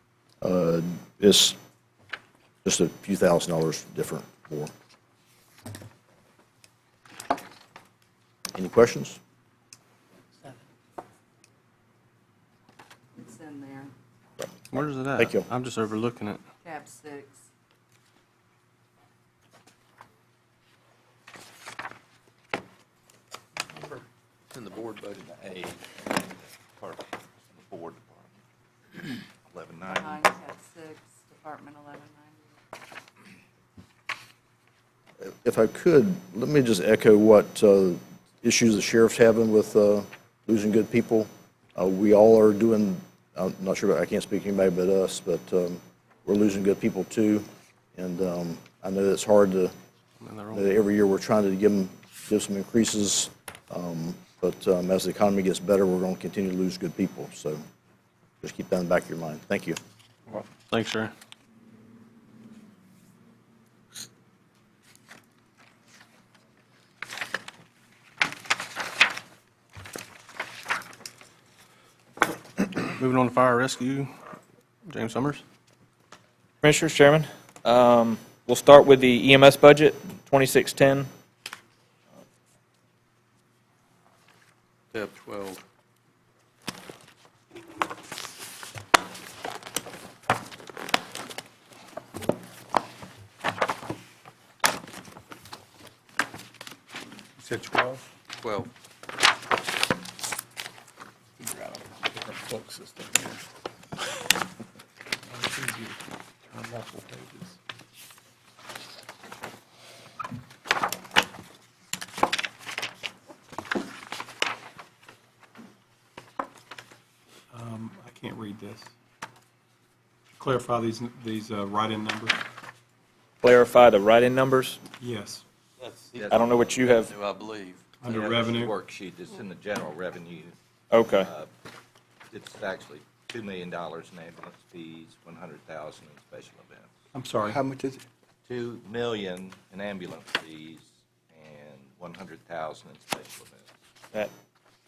Speaker 10: It's just a few $1,000s different more. Any questions?
Speaker 12: It's in there,
Speaker 1: Where's it at?
Speaker 10: Thank you.
Speaker 1: I'm just overlooking it.
Speaker 12: tab 6.
Speaker 11: It's in the board budget, A, part of the board department.
Speaker 13: 1190.
Speaker 12: Behind tab 6, Department 1190.
Speaker 10: If I could, let me just echo what issues the sheriff's having with losing good people. We all are doing, I'm not sure, I can't speak to anybody but us, but we're losing good people too. And I know that's hard to, every year we're trying to give some increases, but as the economy gets better, we're going to continue to lose good people. So just keep that in the back of your mind. Thank you.
Speaker 1: Thanks, sir. Moving on to fire rescue, James Summers.
Speaker 5: Commissioners, Chairman, we'll start with the EMS budget, 2610.
Speaker 11: Tab 12.
Speaker 9: You said 12?
Speaker 11: 12.
Speaker 9: Figure out a different book system here. It's easy to turn multiple pages. I can't read this. Clarify these write-in numbers.
Speaker 5: Clarify the write-in numbers.
Speaker 9: Yes.
Speaker 5: I don't know what you have.
Speaker 11: I believe.
Speaker 9: Under
Speaker 13: Yeah,
Speaker 9: revenue.
Speaker 13: Worksheet, it's in the general revenue.
Speaker 5: Okay.
Speaker 13: It's actually $2 million in ambulance fees, 100,000 in special events.
Speaker 9: I'm sorry.
Speaker 2: How much is it?
Speaker 13: 2 million in ambulance fees and 100,000 in special events.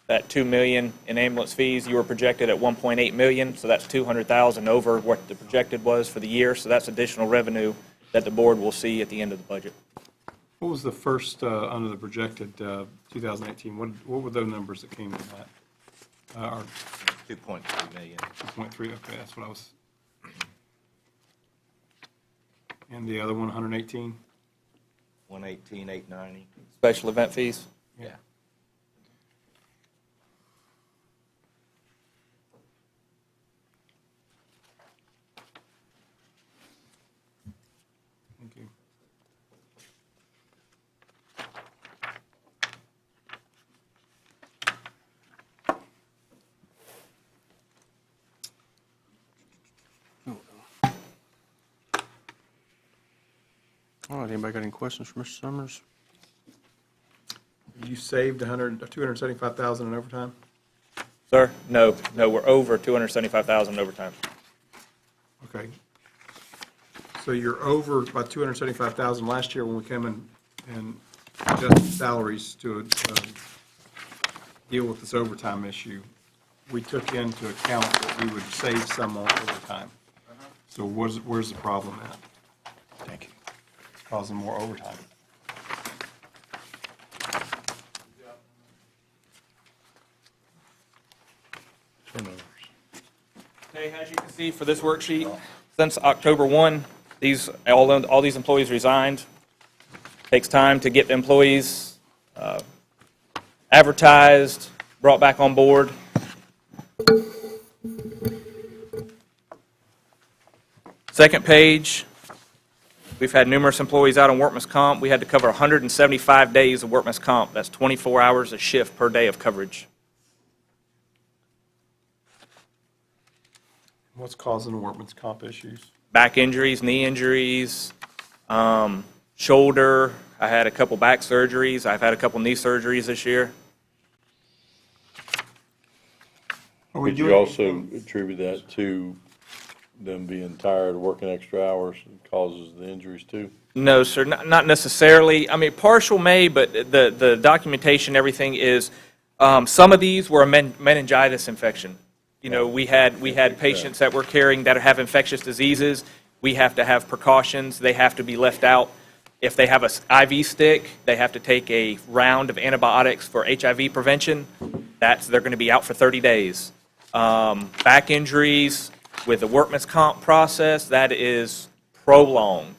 Speaker 5: That 2 million in ambulance fees, you were projected at 1.8 million, so that's 200,000 over what the projected was for the year. So that's additional revenue that the board will see at the end of the budget.
Speaker 9: What was the first, under the projected 2018, what were those numbers that came in that? Or
Speaker 13: 2.3 million.
Speaker 9: 2.3, okay, that's what I was. And the other one, 118?
Speaker 13: 118, 890.
Speaker 5: Special event fees?
Speaker 13: Yeah.
Speaker 9: Thank you.
Speaker 1: All right, anybody got any questions for Mr. Summers?
Speaker 9: You saved 275,000 in overtime?
Speaker 5: Sir? No, we're over 275,000 overtime.
Speaker 9: Okay. So you're over by 275,000 last year when we came in and adjusted salaries to deal with this overtime issue. We took into account that we would save some on overtime. So where's the problem at? Thank you. It's causing more overtime.
Speaker 5: Okay, as you can see for this worksheet, since October 1, all these employees resigned. Takes time to get the employees advertised, brought back on board. Second page, we've had numerous employees out on workman's comp. We had to cover 175 days of workman's comp. That's 24 hours a shift per day of coverage.
Speaker 9: What's causing workman's comp issues?
Speaker 5: Back injuries, knee injuries, shoulder. I had a couple back surgeries. I've had a couple knee surgeries this year.
Speaker 4: Would you also attribute that to them being tired, working extra hours, causes the injuries too?
Speaker 5: No, sir, not necessarily. I mean, partial may, but the documentation, everything is, some of these were a meningitis infection. You know, we had patients that were carrying that have infectious diseases. we have to have precautions. They have to be left out. If they have a IV stick, they have to take a round of antibiotics for HIV prevention. They're going to be out for 30 days. Back injuries with the workman's comp process, that is prolonged.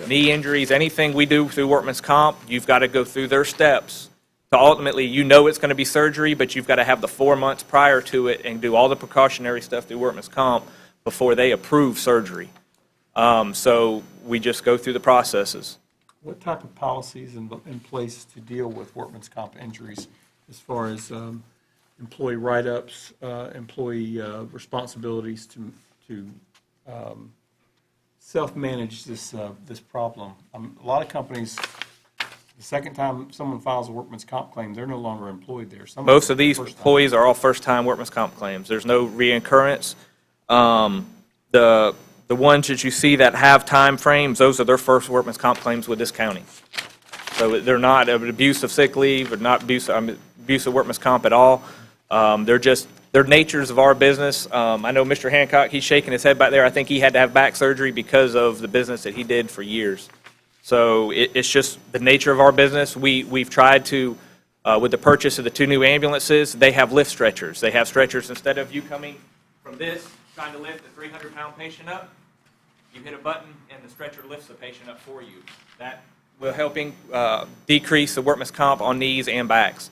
Speaker 5: Knee injuries, anything we do through workman's comp, you've got to go through their steps. So ultimately, it's going to be surgery, but you've got to have the 4 months prior to it and do all the precautionary stuff through workman's comp before they approve surgery. So we just go through the processes.
Speaker 9: What type of policies in place to deal with workman's comp injuries as far as employee write-ups, employee responsibilities to self-manage this problem? A lot of companies, the second time someone files a workman's comp claim, they're no longer employed there.
Speaker 5: Most of these employees are all first-time workman's comp claims. There's no reoccurrence. The ones that you see that have time frames, those are their first workman's comp claims with this county. So they're not an abuse of sick leave or not abuse of workman's comp at all. They're natures of our business. I know Mr. Hancock, he's shaking his head back there. I think he had to have back surgery because of the business that he did for years. So it's just the nature of our business. We've tried to, with the purchase of the 2 new ambulances, they have lift stretchers. They have stretchers instead of you coming from this, trying to lift a 300-pound patient up. You hit a button and the stretcher lifts the patient up for you. That will helping decrease the workman's comp on knees and backs.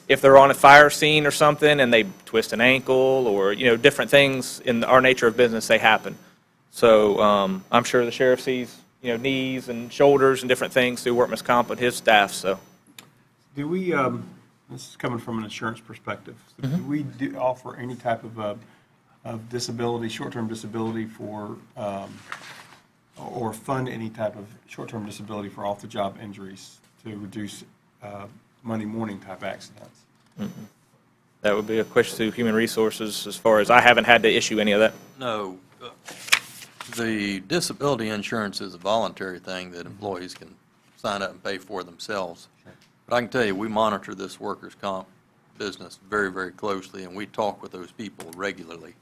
Speaker 5: If they're on a fire scene or something and they twist an ankle or different things in our nature of business, they happen. So I'm sure the sheriff sees knees and shoulders and different things through workman's comp with his staff. So
Speaker 9: Do we, this is coming from an insurance perspective, do we offer any type of disability, short-term disability for, or fund any type of short-term disability for off-the-job injuries to reduce Monday morning type accidents?
Speaker 5: that would be a question to Human Resources as far as I haven't had to issue any of that.
Speaker 11: No. The disability insurance is a voluntary thing that employees can sign up and pay for themselves. But I can tell you, we monitor this workers' comp business very, very closely, and we talk with those people regularly.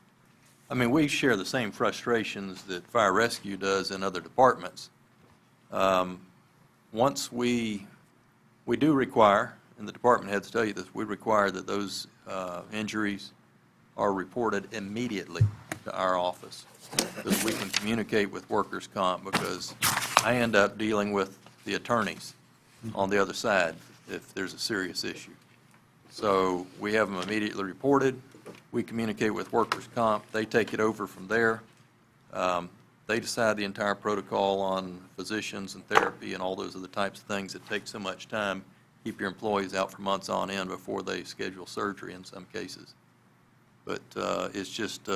Speaker 11: I mean, we share the same frustrations that fire rescue does in other departments. Once we do require, and the department heads tell you this, we require that those injuries are reported immediately to our office, because we can communicate with workers' comp, because I end up dealing with the attorneys on the other side if there's a serious issue. So we have them immediately reported. We communicate with workers' comp. They take it over from there. They decide the entire protocol on physicians and therapy and all those other types of things that take so much time. Keep your employees out for months on end before they schedule surgery in some cases. But it's just,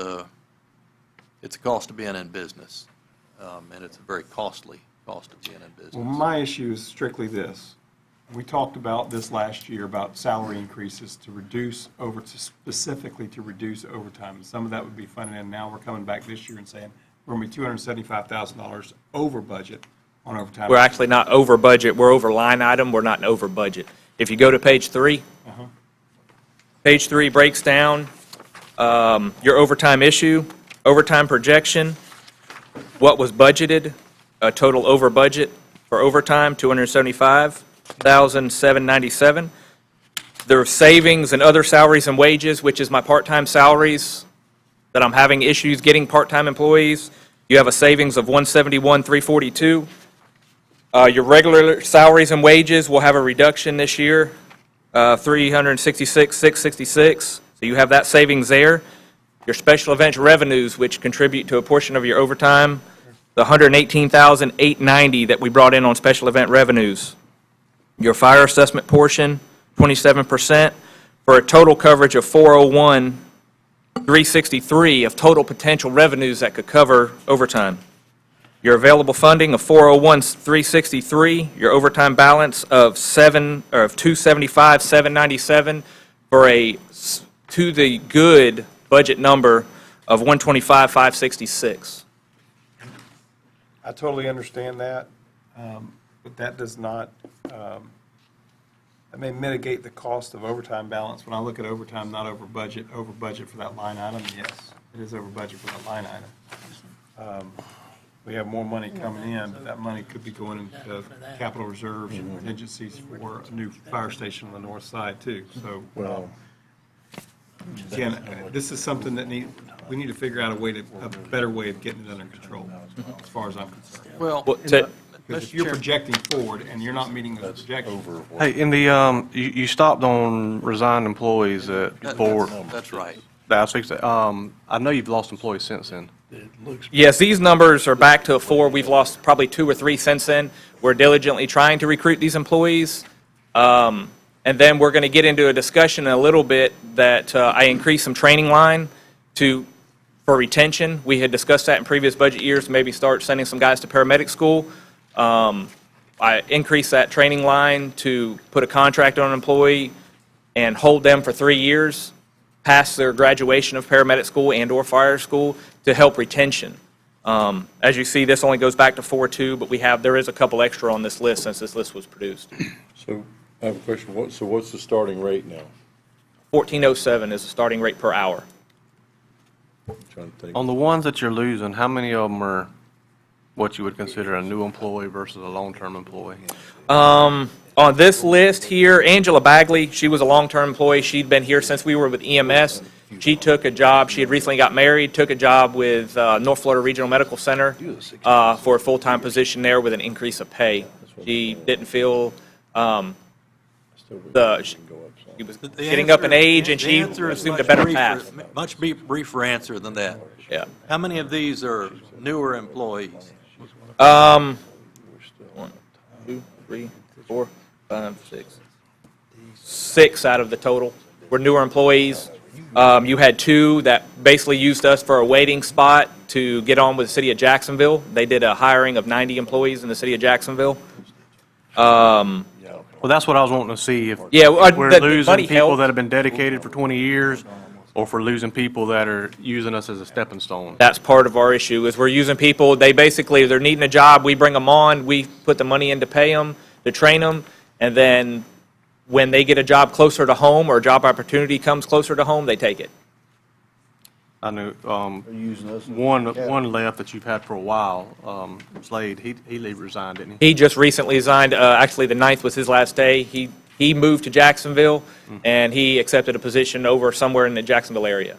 Speaker 11: it's a cost of being in business, and it's a very costly cost of being in business.
Speaker 9: Well, my issue is strictly this. We talked about this last year about salary increases to reduce specifically to reduce overtime. And some of that would be funded, and now we're coming back this year and saying we're going to be $275,000 over budget on overtime.
Speaker 5: We're actually not over budget. We're over line item. We're not over budget. If you go to page 3, page 3 breaks down your overtime issue, overtime projection, what was budgeted, a total over budget for overtime, $275,797. There are savings and other salaries and wages, which is my part-time salaries that I'm having issues getting part-time employees. You have a savings of $171,342. Your regular salaries and wages will have a reduction this year, $366,666. So you have that savings there. Your special event revenues, which contribute to a portion of your overtime, the $118,890 that we brought in on special event revenues. Your fire assessment portion, 27%, for a total coverage of $401,363 of total potential revenues that could cover overtime. Your available funding of $401,363, your overtime balance of $275,797 for a to the good budget number of $125,566.
Speaker 9: I totally understand that, but that does not, that may mitigate the cost of overtime balance. When I look at overtime, not over budget for that line item, yes, it is over budget for that line item. we have more money coming in, but that money could be going into capital reserves and contingencies for a new fire station on the north side too. So, again, this is something that we need to figure out a better way of getting it under control, as far as I'm concerned.
Speaker 11: Well,
Speaker 9: Because if you're projecting forward and you're not meeting those projections.
Speaker 1: Hey, in the, you stopped on resigned employees at board.
Speaker 11: That's right.
Speaker 1: That's, I know you've lost employees since then.
Speaker 5: Yes, these numbers are back to a 4. We've lost probably 2 or 3 since then. We're diligently trying to recruit these employees. And then we're going to get into a discussion in a little bit that I increased some training line for retention. We had discussed that in previous budget years, maybe start sending some guys to paramedic school. I increased that training line to put a contract on an employee and hold them for 3 years past their graduation of paramedic school and/or fire school to help retention. As you see, this only goes back to 4.2, but there is a couple extra on this list since this list was produced.
Speaker 4: So I have a question. What's the starting rate now?
Speaker 5: $14.07 is the starting rate per hour.
Speaker 4: I'm trying to think.
Speaker 1: On the ones that you're losing, how many of them are what you would consider a new employee versus a long-term employee?
Speaker 5: On this list here, Angela Bagley, she was a long-term employee. She'd been here since we were with EMS. She took a job, she had recently got married, took a job with North Florida Regional Medical Center for a full-time position there with an increase of pay. She didn't feel she was getting up in age, and she assumed a better path.
Speaker 11: Much briefer answer than that.
Speaker 5: Yeah.
Speaker 11: How many of these are newer employees?
Speaker 5: 1, 2, 3, 4, 5, 6. 6 out of the total were newer employees. You had 2 that basically used us for a waiting spot to get on with the city of Jacksonville. They did a hiring of 90 employees in the city of Jacksonville.
Speaker 1: Well, that's what I was wanting to see, if
Speaker 5: Yeah,
Speaker 1: we're
Speaker 5: the
Speaker 1: losing
Speaker 5: money
Speaker 1: people
Speaker 5: helped.
Speaker 1: that have been dedicated for 20 years, or if we're losing people that are using us as a stepping stone.
Speaker 5: That's part of our issue, is we're using people, they basically, they're needing a job, we bring them on, we put the money in to pay them, to train them, and then when they get a job closer to home, or a job opportunity comes closer to home, they take it.
Speaker 1: I knew,
Speaker 10: using us.
Speaker 1: one left that you've had for a while, Slade, he resigned, didn't he?
Speaker 5: He just recently resigned, actually the 9th was his last day. He moved to Jacksonville, and he accepted a position over somewhere in the Jacksonville area.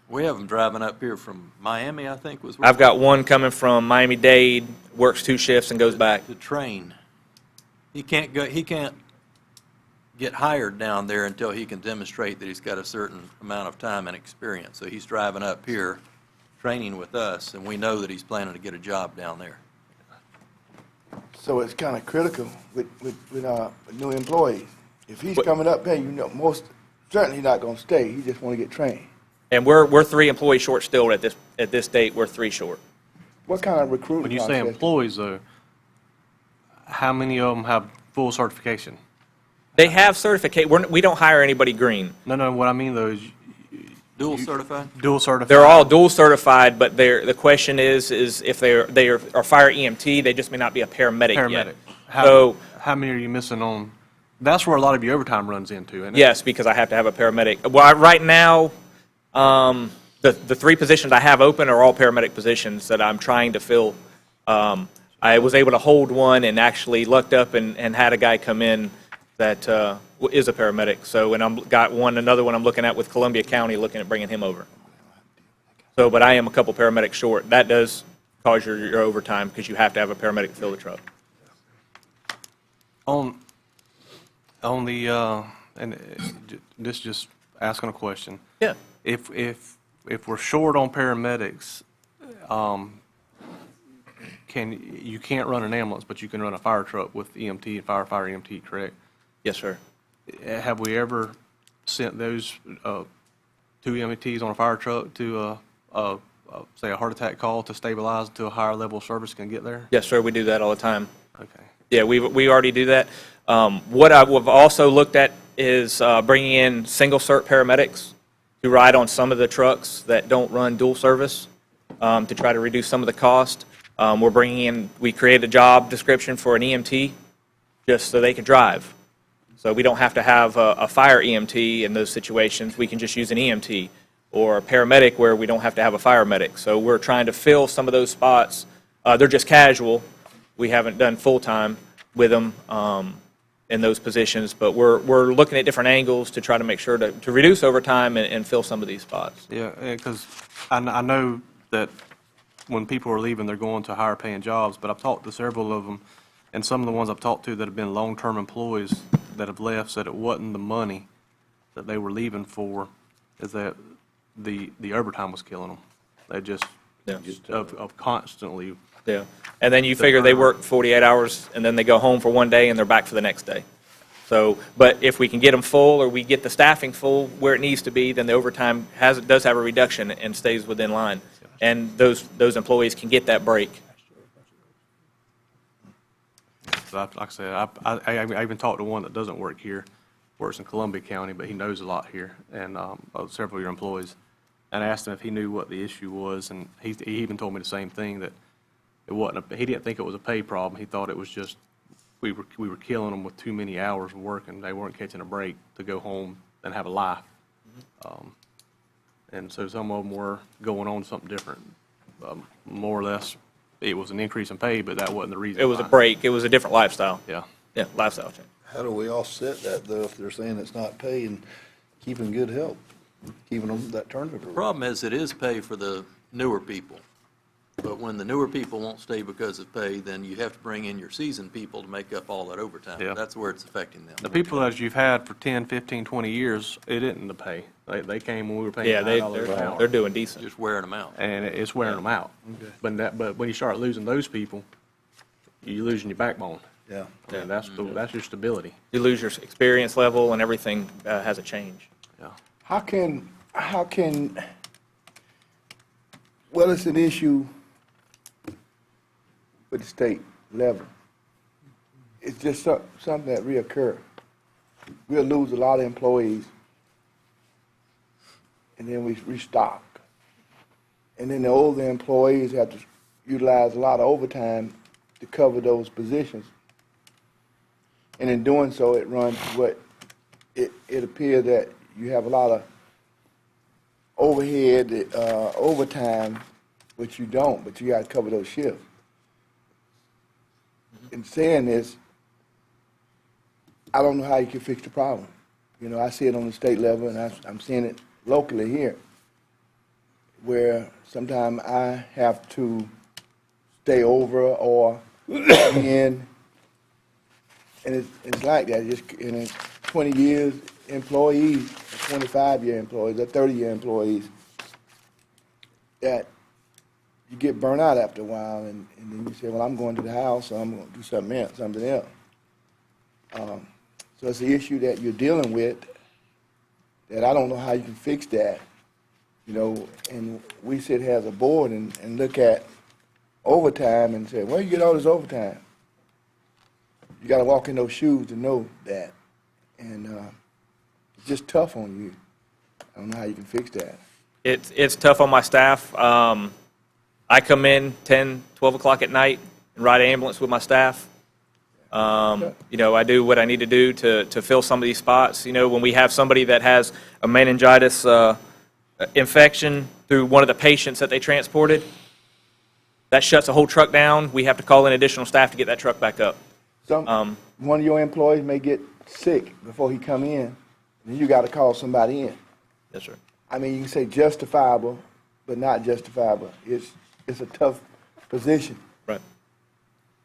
Speaker 11: We have them driving up here from Miami, I think was.
Speaker 5: I've got one coming from Miami-Dade, works 2 shifts and goes back.
Speaker 11: To train. He can't get hired down there until he can demonstrate that he's got a certain amount of time and experience. So he's driving up here, training with us, and we know that he's planning to get a job down there.
Speaker 2: So it's kind of critical with new employees. If he's coming up here, most certainly he's not going to stay. He just want to get trained.
Speaker 5: And we're 3 employees short still at this date. We're 3 short.
Speaker 2: What kind of recruiting
Speaker 1: When you say
Speaker 2: process?
Speaker 1: employees, though, how many of them have full certification?
Speaker 5: They have certificate. We don't hire anybody green.
Speaker 1: No, what I mean, though, is
Speaker 11: Dual certified?
Speaker 1: dual certified.
Speaker 5: They're all dual certified, but the question is if they are fire EMT, they just may not be a paramedic yet.
Speaker 1: How many are you missing on? That's where a lot of your overtime runs into, isn't it?
Speaker 5: Yes, because I have to have a paramedic. Well, right now, the 3 positions I have open are all paramedic positions that I'm trying to fill. I was able to hold one and actually lucked up and had a guy come in that is a paramedic. So, and I'm got another one I'm looking at with Columbia County, looking at bringing him over. So, but I am a couple paramedics short. That does cause your overtime because you have to have a paramedic to fill the truck.
Speaker 1: On the, and this just asking a question.
Speaker 5: Yeah.
Speaker 1: If we're short on paramedics, you can't run an ambulance, but you can run a fire truck with EMT and firefighter EMT, correct?
Speaker 5: Yes, sir.
Speaker 1: Have we ever sent those 2 EMTs on a fire truck to say a heart attack call to stabilize to a higher level of service can get there?
Speaker 5: Yes, sir. We do that all the time.
Speaker 1: Okay.
Speaker 5: Yeah, we already do that. What I've also looked at is bringing in single cert paramedics to ride on some of the trucks that don't run dual service to try to reduce some of the cost. We created a job description for an EMT just so they can drive. So we don't have to have a fire EMT in those situations. We can just use an EMT. or a paramedic where we don't have to have a fire medic. So we're trying to fill some of those spots. They're just casual. We haven't done full-time with them in those positions, but we're looking at different angles to try to make sure to reduce overtime and fill some of these spots.
Speaker 1: Yeah, because I know that when people are leaving, they're going to higher paying jobs, but I've talked to several of them, and some of the ones I've talked to that have been long-term employees that have left said it wasn't the money that they were leaving for, is that the overtime was killing them. They just, of constantly.
Speaker 5: Yeah. And then you figure they work 48 hours, and then they go home for one day, and they're back for the next day. So, but if we can get them full, or we get the staffing full where it needs to be, then the overtime does have a reduction and stays within line. And those employees can get that break.
Speaker 1: So like I said, I even talked to one that doesn't work here, works in Columbia County, but he knows a lot here, and several of your employees. And I asked him if he knew what the issue was, and he even told me the same thing, that it wasn't. He didn't think it was a pay problem. He thought it was just we were killing them with too many hours of work, and they weren't catching a break to go home and have a life. And so some of them were going on to something different. More or less, it was an increase in pay, but that wasn't the reason.
Speaker 5: It was a
Speaker 1: why.
Speaker 5: break. It was a different lifestyle.
Speaker 1: Yeah.
Speaker 5: Yeah, lifestyle change.
Speaker 10: How do we offset that, though, if they're saying it's not pay and keeping good health, keeping them that turnover?
Speaker 11: The problem is it is pay for the newer people. But when the newer people won't stay because of pay, then you have to bring in your seasoned people to make up all that overtime.
Speaker 1: Yeah.
Speaker 11: That's where it's affecting them.
Speaker 1: The people that you've had for 10, 15, 20 years, it isn't the pay. They came when we were paying
Speaker 5: Yeah,
Speaker 1: $9 an hour.
Speaker 5: they're doing decent.
Speaker 11: Just wearing them out.
Speaker 1: And it's wearing them out. But when you start losing those people, you're losing your backbone.
Speaker 10: Yeah.
Speaker 1: And that's your stability.
Speaker 5: You lose your experience level, and everything has a change.
Speaker 1: Yeah.
Speaker 2: How can, well, it's an issue with the state level. It's just something that reoccur. We'll lose a lot of employees, and then we restock. And then the older employees have to utilize a lot of overtime to cover those positions. And in doing so, it runs to what it appears that you have a lot of overhead, overtime, which you don't, but you got to cover those shifts. In saying this, I don't know how you can fix the problem. You know, I see it on the state level, and I'm seeing it locally here, where sometimes I have to stay over or in, and it's like that. It's 20 years employees, 25-year employees, or 30-year employees, that you get burnt out after a while, and then you say, well, I'm going to the house, so I'm going to do something else. So it's an issue that you're dealing with that I don't know how you can fix that, you know, and we sit here as a board and look at overtime and say, where you get all this overtime? You got to walk in those shoes to know that, and it's just tough on you. I don't know how you can fix that.
Speaker 5: It's tough on my staff. I come in 10, 12 o'clock at night and ride an ambulance with my staff. You know, I do what I need to do to fill some of these spots. You know, when we have somebody that has a meningitis infection through one of the patients that they transported, that shuts a whole truck down. We have to call in additional staff to get that truck back up.
Speaker 2: One of your employees may get sick before he come in, and you got to call somebody in.
Speaker 5: Yes, sir.
Speaker 2: I mean, you can say justifiable, but not justifiable. It's a tough position.
Speaker 5: Right.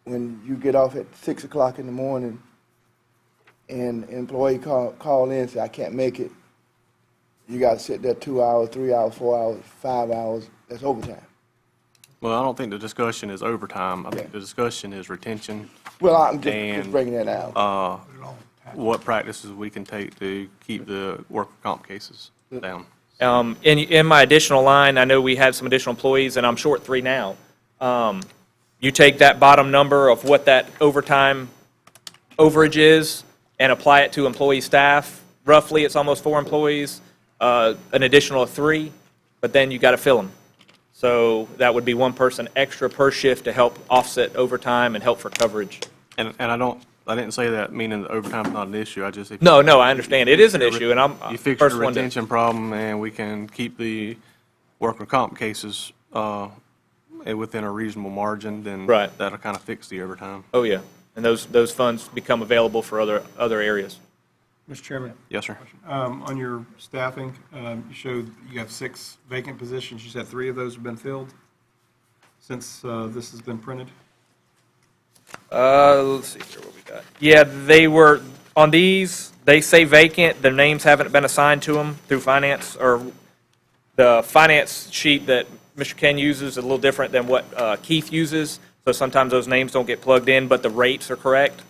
Speaker 2: When you get off at 6 o'clock in the morning and an employee call in and say, I can't make it, you got to sit there 2 hours, 3 hours, 4 hours, 5 hours. That's overtime.
Speaker 1: Well, I don't think the discussion is overtime. I think the discussion is retention.
Speaker 2: Well, I'm just bringing that out.
Speaker 1: What practices we can take to keep the worker comp cases down.
Speaker 5: In my additional line, I know we had some additional employees, and I'm short 3 now. You take that bottom number of what that overtime overage is and apply it to employee staff. Roughly, it's almost 4 employees, an additional of 3, but then you got to fill them. So that would be 1 person extra per shift to help offset overtime and help for coverage.
Speaker 1: And I don't, I didn't say that meaning the overtime's not an issue. I just. if
Speaker 5: No,
Speaker 1: you-
Speaker 5: no, I understand. It
Speaker 1: you
Speaker 5: is an
Speaker 1: fix your
Speaker 5: issue, and I'm
Speaker 1: You fix your
Speaker 5: first one to-
Speaker 1: retention problem, and we can keep the worker comp cases within a reasonable margin, then.
Speaker 5: Right.
Speaker 1: That'll kind of fix the overtime.
Speaker 5: Oh, yeah. And those funds become available for other areas.
Speaker 9: Mr. Chairman?
Speaker 1: Yes, sir.
Speaker 9: On your staffing, you showed you have 6 vacant positions. You said 3 of those have been filled since this has been printed?
Speaker 5: Let's see here what we got. Yeah, they were, on these, they say vacant, their names haven't been assigned to them through finance, or the finance sheet that Mr. Ken uses is a little different than what Keith uses, so sometimes those names don't get plugged in, but the rates are correct.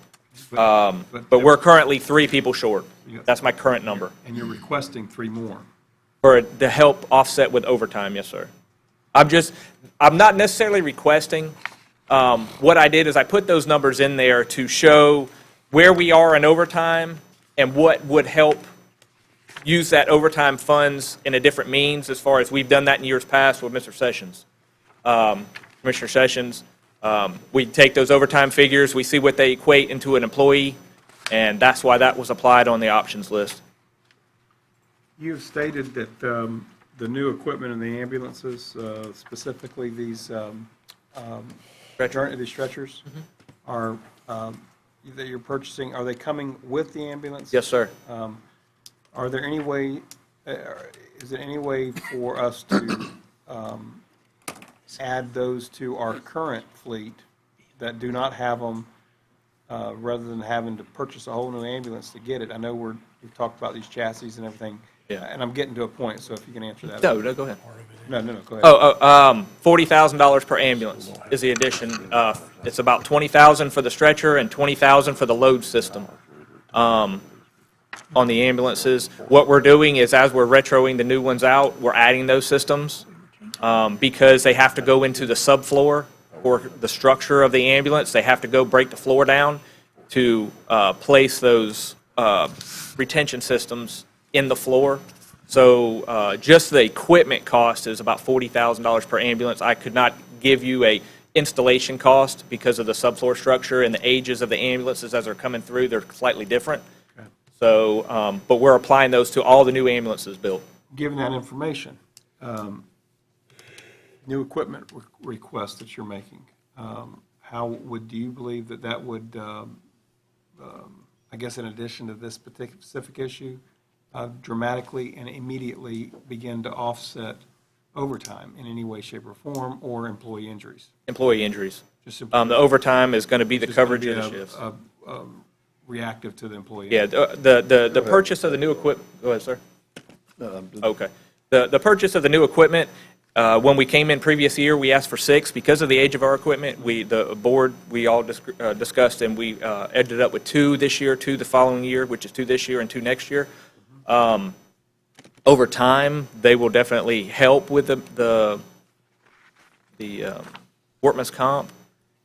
Speaker 5: But we're currently 3 people short. That's my current number.
Speaker 9: And you're requesting 3 more.
Speaker 5: To help offset with overtime, yes, sir. I'm not necessarily requesting. What I did is I put those numbers in there to show where we are in overtime and what would help use that overtime funds in a different means, as far as we've done that in years past with Mr. Sessions. Commissioner Sessions, we take those overtime figures, we see what they equate into an employee, and that's why that was applied on the options list.
Speaker 9: You have stated that the new equipment in the ambulances, specifically these these stretchers, are that you're purchasing, are they coming with the ambulance?
Speaker 5: Yes, sir.
Speaker 9: Are there any way, is there any way for us to add those to our current fleet that do not have them, rather than having to purchase a whole new ambulance to get it? I know we've talked about these chassis and everything, and I'm getting to a point, so if you can answer that.
Speaker 5: No, go ahead.
Speaker 9: No, go ahead.
Speaker 5: $40,000 per ambulance is the addition. It's about $20,000 for the stretcher and $20,000 for the load system on the ambulances. What we're doing is, as we're retroing the new ones out, we're adding those systems because they have to go into the subfloor or the structure of the ambulance. They have to go break the floor down to place those retention systems in the floor. So just the equipment cost is about $40,000 per ambulance. I could not give you a installation cost because of the subfloor structure and the ages of the ambulances as they're coming through. They're slightly different. So, but we're applying those to all the new ambulances built.
Speaker 9: Given that information, new equipment request that you're making, do you believe that would, I guess in addition to this specific issue, dramatically and immediately begin to offset overtime in any way, shape, or form, or employee injuries?
Speaker 5: Employee injuries. The overtime is going to be the coverage of the shifts.
Speaker 9: Reactive to the employee.
Speaker 5: Yeah, the purchase of the new equipment, go ahead, sir. Okay. The purchase of the new equipment, when we came in previous year, we asked for 6. Because of the age of our equipment, the board, we all discussed, and we ended up with 2 this year, 2 the following year, which is 2 this year and 2 next year. Over time, they will definitely help with the workman's comp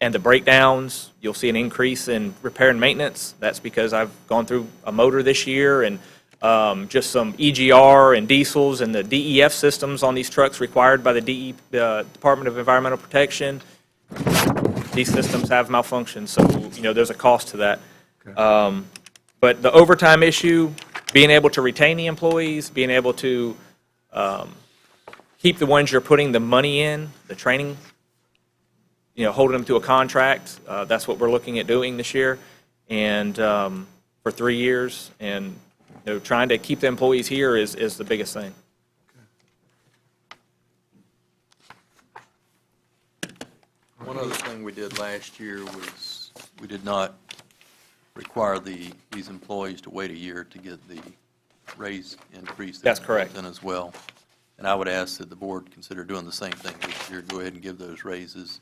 Speaker 5: and the breakdowns. You'll see an increase in repair and maintenance. That's because I've gone through a motor this year and just some EGR and diesels and the DEF systems on these trucks required by the Department of Environmental Protection. These systems have malfunctions, so there's a cost to that. But the overtime issue, being able to retain the employees, being able to keep the ones you're putting the money in, the training, holding them to a contract, that's what we're looking at doing this year, and for 3 years, and trying to keep the employees here is the biggest thing.
Speaker 11: One other thing we did last year was we did not require these employees to wait a year to get the raise increase.
Speaker 5: That's correct.
Speaker 11: Then as well. And I would ask that the board consider doing the same thing this year. Go ahead and give those raises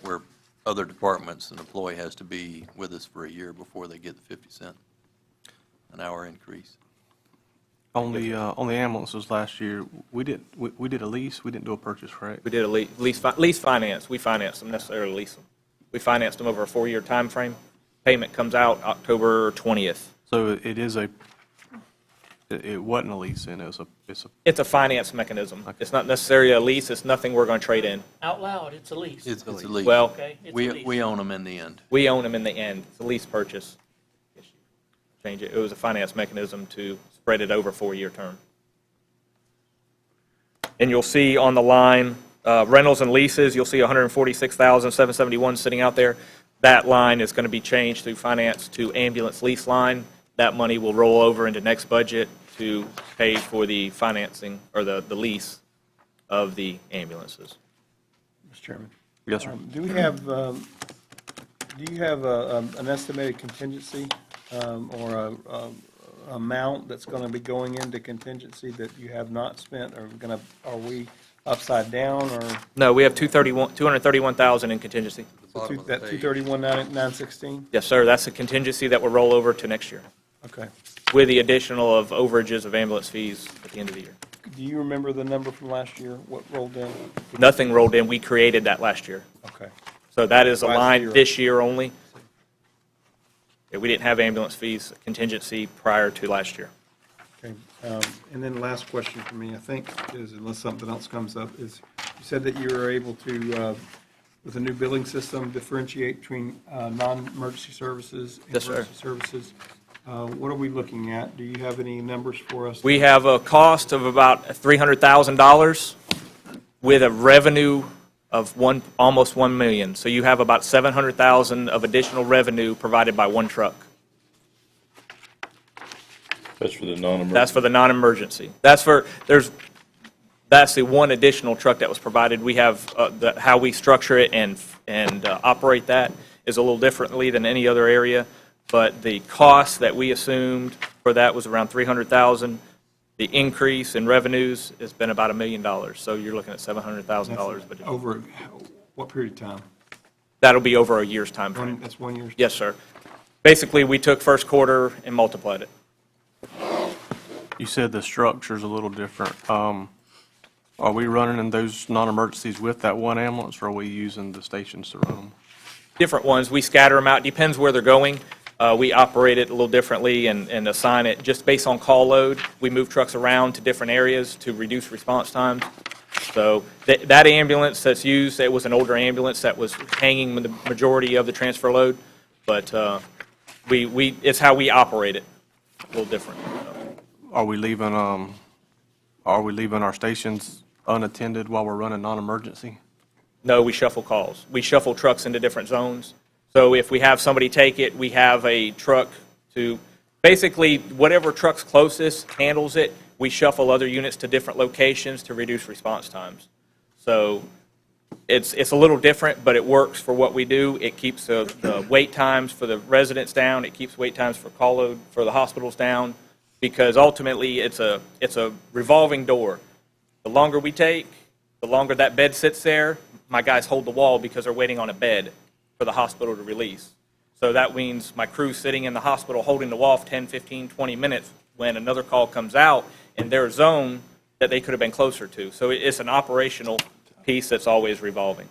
Speaker 11: where other departments, an employee has to be with us for a year before they get the 50 cent an hour increase.
Speaker 1: On the ambulances last year, we did a lease, we didn't do a purchase, right?
Speaker 5: We did a lease finance. We financed them, necessarily lease them. We financed them over a 4-year time frame. Payment comes out October 20th.
Speaker 1: So it is a It wasn't a lease, and it's a
Speaker 5: It's a finance mechanism. It's not necessarily a lease, it's nothing we're going to trade in.
Speaker 18: Out loud, it's a lease.
Speaker 11: It's a lease.
Speaker 5: Well,
Speaker 18: Okay, it's a
Speaker 11: We
Speaker 18: lease.
Speaker 11: own them in the end.
Speaker 5: we own them in the end. It's a lease purchase. Change it. It was a finance mechanism to spread it over a 4-year term. And you'll see on the line, rentals and leases, you'll see 146,771 sitting out there. That line is going to be changed through finance to ambulance lease line. That money will roll over into next budget to pay for the financing or the lease of the ambulances.
Speaker 9: Mr. Chairman?
Speaker 1: Yes, sir.
Speaker 9: Do you have an estimated contingency or a amount that's going to be going into contingency that you have not spent, or are we upside down, or?
Speaker 5: No, we have 231,000 in contingency.
Speaker 9: That 231,916?
Speaker 5: Yes, sir. That's a contingency that will roll over to next year
Speaker 9: Okay.
Speaker 5: with the additional of overages of ambulance fees at the end of the year.
Speaker 9: Do you remember the number from last year, what rolled in?
Speaker 5: Nothing rolled in. We created that last year.
Speaker 9: Okay.
Speaker 5: So that is a
Speaker 9: Last
Speaker 5: line
Speaker 9: year.
Speaker 5: this year only. Yeah, we didn't have ambulance fees contingency prior to last year.
Speaker 9: Okay. And then the last question for me, I think, is, unless something else comes up, is you said that you were able to, with the new billing system, differentiate between non-emergency services and
Speaker 5: Yes, sir.
Speaker 9: emergency services. What are we looking at? Do you have any numbers for us?
Speaker 5: We have a cost of about $300,000 with a revenue of almost 1 million. So you have about 700,000 of additional revenue provided by one truck.
Speaker 4: That's for the non-emergency.
Speaker 5: That's for the non-emergency. That's the one additional truck that was provided. We have, how we structure it and operate that is a little differently than any other area. But the cost that we assumed for that was around 300,000. The increase in revenues has been about $1 million. So you're looking at $700,000. But
Speaker 9: Over what period of time?
Speaker 5: that'll be over a year's time frame.
Speaker 9: That's 1 year?
Speaker 5: Yes, sir. Basically, we took first quarter and multiplied it.
Speaker 1: You said the structure's a little different. Are we running in those non-emergencies with that one ambulance, or are we using the stations to run them?
Speaker 5: Different ones. We scatter them out. Depends where they're going. We operate it a little differently and assign it just based on call load. We move trucks around to different areas to reduce response times. So that ambulance that's used, it was an older ambulance that was hanging the majority of the transfer load. But it's how we operate it, a little different.
Speaker 1: Are we leaving our stations unattended while we're running non-emergency?
Speaker 5: No, we shuffle calls. We shuffle trucks into different zones. So if we have somebody take it, we have a truck to, basically, whatever truck's closest handles it, we shuffle other units to different locations to reduce response times. So it's a little different, but it works for what we do. It keeps the wait times for the residents down. It keeps wait times for call load for the hospitals down, because ultimately, it's a revolving door. The longer we take, the longer that bed sits there, my guys hold the wall because they're waiting on a bed for the hospital to release. So that means my crew's sitting in the hospital holding the wall for 10, 15, 20 minutes when another call comes out in their zone that they could have been closer to. So it's an operational piece that's always revolving.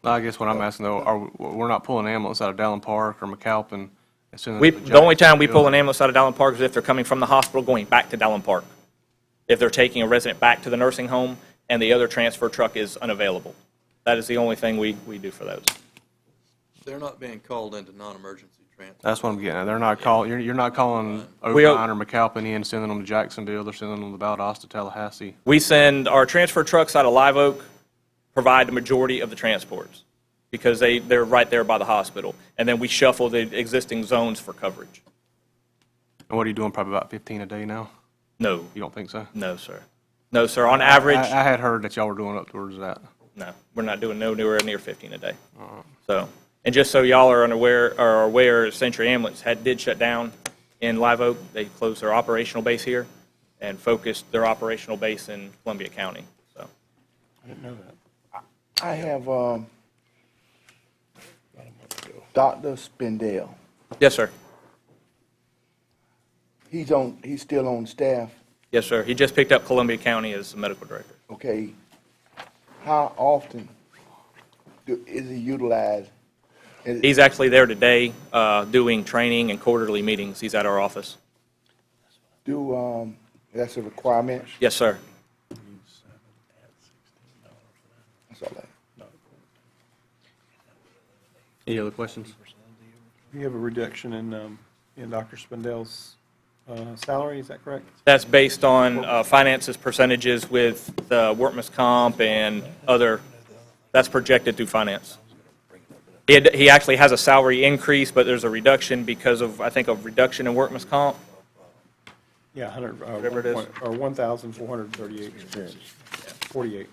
Speaker 1: I guess what I'm asking, though, we're not pulling an ambulance out of Dallin Park or McAlpin and sending them to
Speaker 5: The only time we
Speaker 1: Jacksonville?
Speaker 5: pull an ambulance out of Dallin Park is if they're coming from the hospital going back to Dallin Park. If they're taking a resident back to the nursing home and the other transfer truck is unavailable. That is the only thing we do for those.
Speaker 11: They're not being called into non-emergency transfer.
Speaker 1: That's what I'm getting at. They're not calling, you're not calling
Speaker 5: We-
Speaker 1: Oakline or McAlpin in, sending them to Jacksonville, they're sending them to Valdosta, Tallahassee.
Speaker 5: We send our transfer trucks out of Live Oak, provide the majority of the transports because they're right there by the hospital. And then we shuffle the existing zones for coverage.
Speaker 1: And what are you doing, probably about 15 a day now?
Speaker 5: No.
Speaker 1: You don't think so?
Speaker 5: No, sir. No, sir. On average,
Speaker 1: I had heard that y'all were doing up towards that.
Speaker 5: no, we're not doing nowhere near 15 a day. So, and just so y'all are aware, Century Ambulance did shut down in Live Oak. They closed their operational base here and focused their operational base in Columbia County. So,
Speaker 9: I didn't know that.
Speaker 2: I have Dr. Spindell.
Speaker 5: yes, sir.
Speaker 2: He's still on staff.
Speaker 5: Yes, sir. He just picked up Columbia County as the medical director.
Speaker 2: Okay. How often is he utilized?
Speaker 5: He's actually there today doing training and quarterly meetings. He's at our office.
Speaker 2: That's a requirement?
Speaker 5: Yes, sir.
Speaker 2: That's all that.
Speaker 1: Any other questions?
Speaker 9: We have a reduction in Dr. Spindell's salary, is that correct?
Speaker 5: That's based on finances percentages with the workman's comp and other, that's projected through finance. He actually has a salary increase, but there's a reduction because of, I think, a reduction in workman's comp.
Speaker 9: Yeah,
Speaker 5: Whatever it is.
Speaker 9: or 1,438. 48.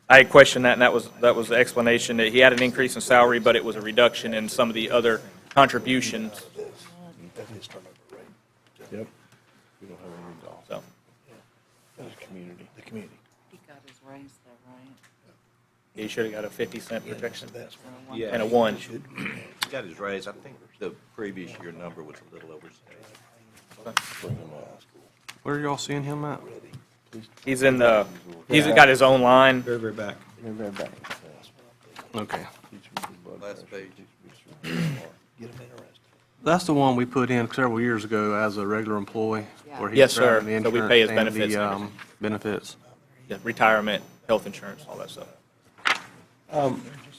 Speaker 5: I had questioned that, and that was the explanation, that he had an increase in salary, but it was a reduction in some of the other contributions.
Speaker 10: Yep.
Speaker 5: So,
Speaker 10: The community.
Speaker 12: He got his raise though, right?
Speaker 5: he should have got a 50-cent projection
Speaker 13: Yeah.
Speaker 5: and a 1.
Speaker 13: He got his raise. I think the previous year number was a little overstated.
Speaker 1: Where are y'all seeing him at?
Speaker 5: He's he's got his own line.
Speaker 9: Very, very back.
Speaker 2: Very back.
Speaker 1: Okay.
Speaker 11: Last page.
Speaker 1: That's the one we put in several years ago as a regular employee, where he's
Speaker 5: Yes, sir.
Speaker 1: driving the
Speaker 5: So we pay his
Speaker 1: insurance and
Speaker 5: benefits and
Speaker 1: the,
Speaker 5: everything.
Speaker 1: benefits.
Speaker 5: Yeah, retirement, health insurance, all that stuff.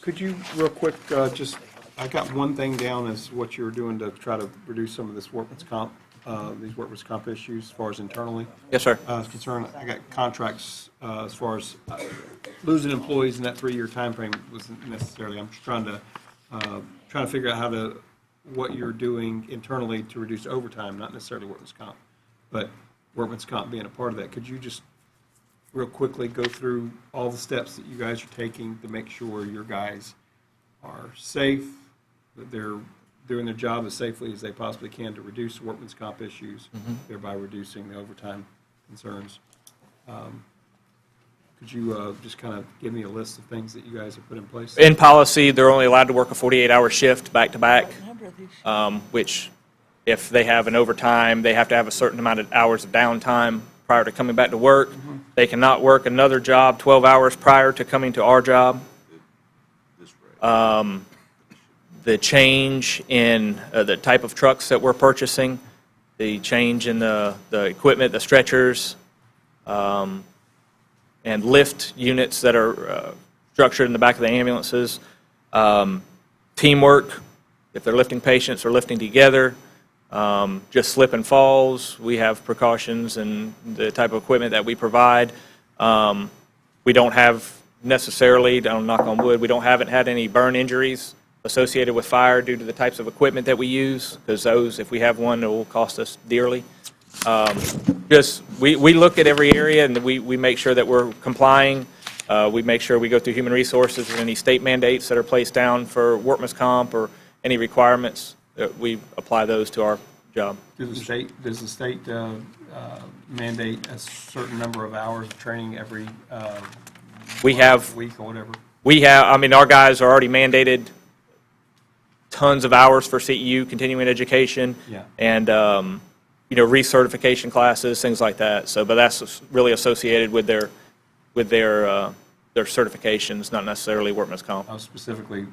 Speaker 9: Could you, real quick, I got one thing down as what you were doing to try to reduce some of this workman's comp, these workman's comp issues as far as internally.
Speaker 5: Yes, sir.
Speaker 9: As concerned, I got contracts as far as losing employees in that 3-year timeframe wasn't necessarily, I'm just trying to figure out what you're doing internally to reduce overtime, not necessarily workman's comp, but workman's comp being a part of that. Could you just real quickly go through all the steps that you guys are taking to make sure your guys are safe, that they're doing their job as safely as they possibly can to reduce workman's comp issues, thereby reducing the overtime concerns? Could you just kind of give me a list of things that you guys have put in place?
Speaker 5: In policy, they're only allowed to work a 48-hour shift back-to-back, which if they have an overtime, they have to have a certain amount of hours of downtime prior to coming back to work. They cannot work another job 12 hours prior to coming to our job. The change in the type of trucks that we're purchasing, the change in the equipment, the stretchers, and lift units that are structured in the back of the ambulances. Teamwork, if they're lifting patients or lifting together. Just slip and falls, we have precautions and the type of equipment that we provide. We don't have necessarily, don't knock on wood, haven't had any burn injuries associated with fire due to the types of equipment that we use, because those, if we have one, it will cost us dearly. We look at every area and we make sure that we're complying. We make sure we go through human resources and any state mandates that are placed down for workman's comp or any requirements, we apply those to our job.
Speaker 9: Does the state mandate a certain number of hours of training every week or whatever?
Speaker 5: Our guys are already mandated tons of hours for CEU, continuing education,
Speaker 9: Yeah.
Speaker 5: and recertification classes, things like that. So, but that's really associated with their certifications, not necessarily workman's comp.
Speaker 9: I was specifically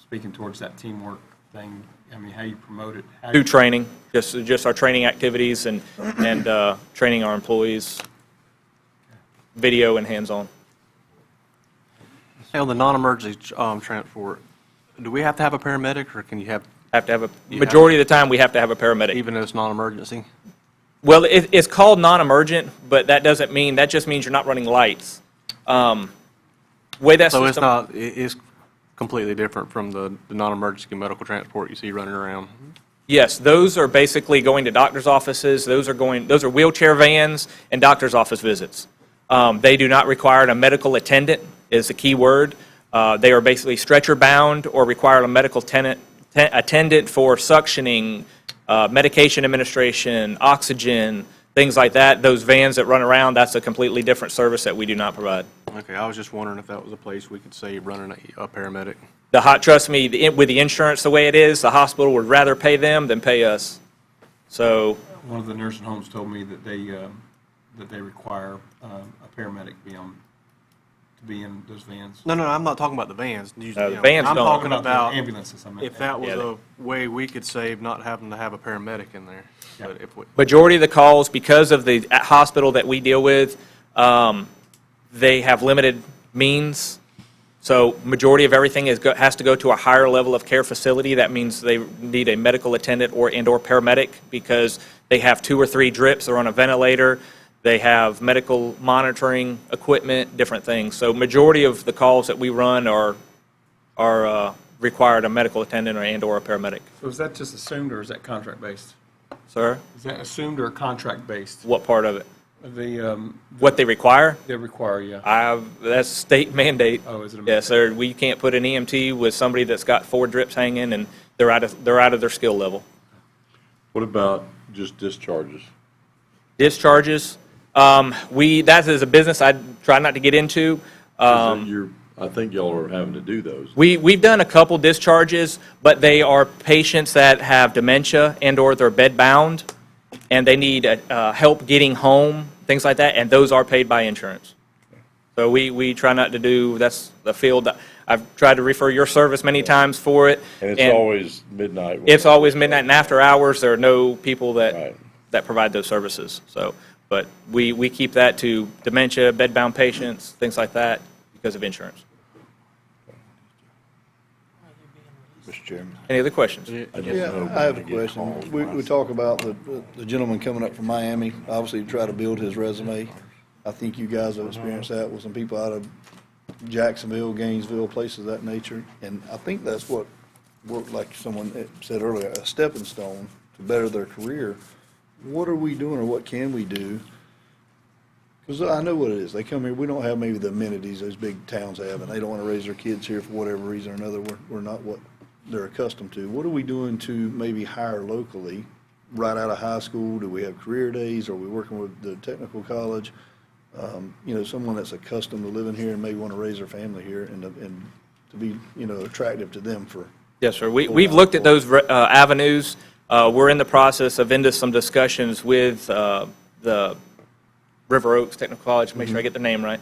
Speaker 9: speaking towards that teamwork thing. How you promote it?
Speaker 5: Through training, just our training activities and training our employees, video and hands-on.
Speaker 1: Hey, on the non-emergency transport, do we have to have a paramedic, or can you have?
Speaker 5: Majority of the time, we have to have a paramedic.
Speaker 1: Even though it's non-emergency?
Speaker 5: Well, it's called non-emergent, but that just means you're not running lights. Way that
Speaker 1: So
Speaker 5: system,
Speaker 1: it's completely different from the non-emergency medical transport you see running around?
Speaker 5: yes, those are basically going to doctor's offices. Those are wheelchair vans and doctor's office visits. They do not require a medical attendant, is the key word. They are basically stretcher-bound or require a medical attendant for suctioning, medication administration, oxygen, things like that. Those vans that run around, that's a completely different service that we do not provide.
Speaker 1: Okay, I was just wondering if that was a place we could save running a paramedic.
Speaker 5: Trust me, with the insurance the way it is, the hospital would rather pay them than pay us. So,
Speaker 9: One of the nursing homes told me that they require a paramedic to be in those vans.
Speaker 1: No, I'm not talking about the vans. Usually,
Speaker 5: vans
Speaker 1: I'm
Speaker 5: don't.
Speaker 1: talking
Speaker 9: About
Speaker 1: about
Speaker 9: the ambulances, I meant.
Speaker 1: if that was a way we could save not having to have a paramedic in there. But if we,
Speaker 5: Majority of the calls, because of the hospital that we deal with, they have limited means. So majority of everything has to go to a higher level of care facility. That means they need a medical attendant and/or paramedic because they have 2 or 3 drips, they're on a ventilator, they have medical monitoring equipment, different things. So majority of the calls that we run are required a medical attendant and/or a paramedic.
Speaker 9: So is that just assumed, or is that contract-based?
Speaker 5: Sir?
Speaker 9: Is that assumed or contract-based?
Speaker 5: What part of it?
Speaker 9: The,
Speaker 5: What they require?
Speaker 9: they require, yeah.
Speaker 5: That's state mandate.
Speaker 9: Oh, is it a
Speaker 5: Yes, sir. We can't put an EMT with somebody that's got 4 drips hanging and they're out of their skill level.
Speaker 4: What about just discharges?
Speaker 5: Discharges, that is a business I try not to get into.
Speaker 4: I think y'all are having to do those.
Speaker 5: We've done a couple discharges, but they are patients that have dementia and/or they're bedbound, and they need help getting home, things like that, and those are paid by insurance. So we try not to do, that's the field, I've tried to refer your service many times for it.
Speaker 4: And it's always midnight.
Speaker 5: It's always midnight and after hours. There are no people that provide those services. So, but we keep that to dementia, bedbound patients, things like that, because of insurance.
Speaker 10: Mr. Chairman.
Speaker 5: Any other questions?
Speaker 10: Yeah, I have a question. We talk about the gentleman coming up from Miami, obviously to try to build his resume. I think you guys have experienced that with some people out of Jacksonville, Gainesville, places of that nature. And I think that's what, like someone said earlier, a stepping stone to better their career. What are we doing or what can we do? Because I know what it is. They come here, we don't have maybe the amenities those big towns have, and they don't want to raise their kids here for whatever reason or another. We're not what they're accustomed to. What are we doing to maybe hire locally right out of high school? Do we have career days? Are we working with the technical college? Someone that's accustomed to living here and maybe want to raise their family here and to be, attractive to them for.
Speaker 5: Yes, sir. We've looked at those avenues. We're in the process of into some discussions with the River Oaks Technical College, make sure I get the name right.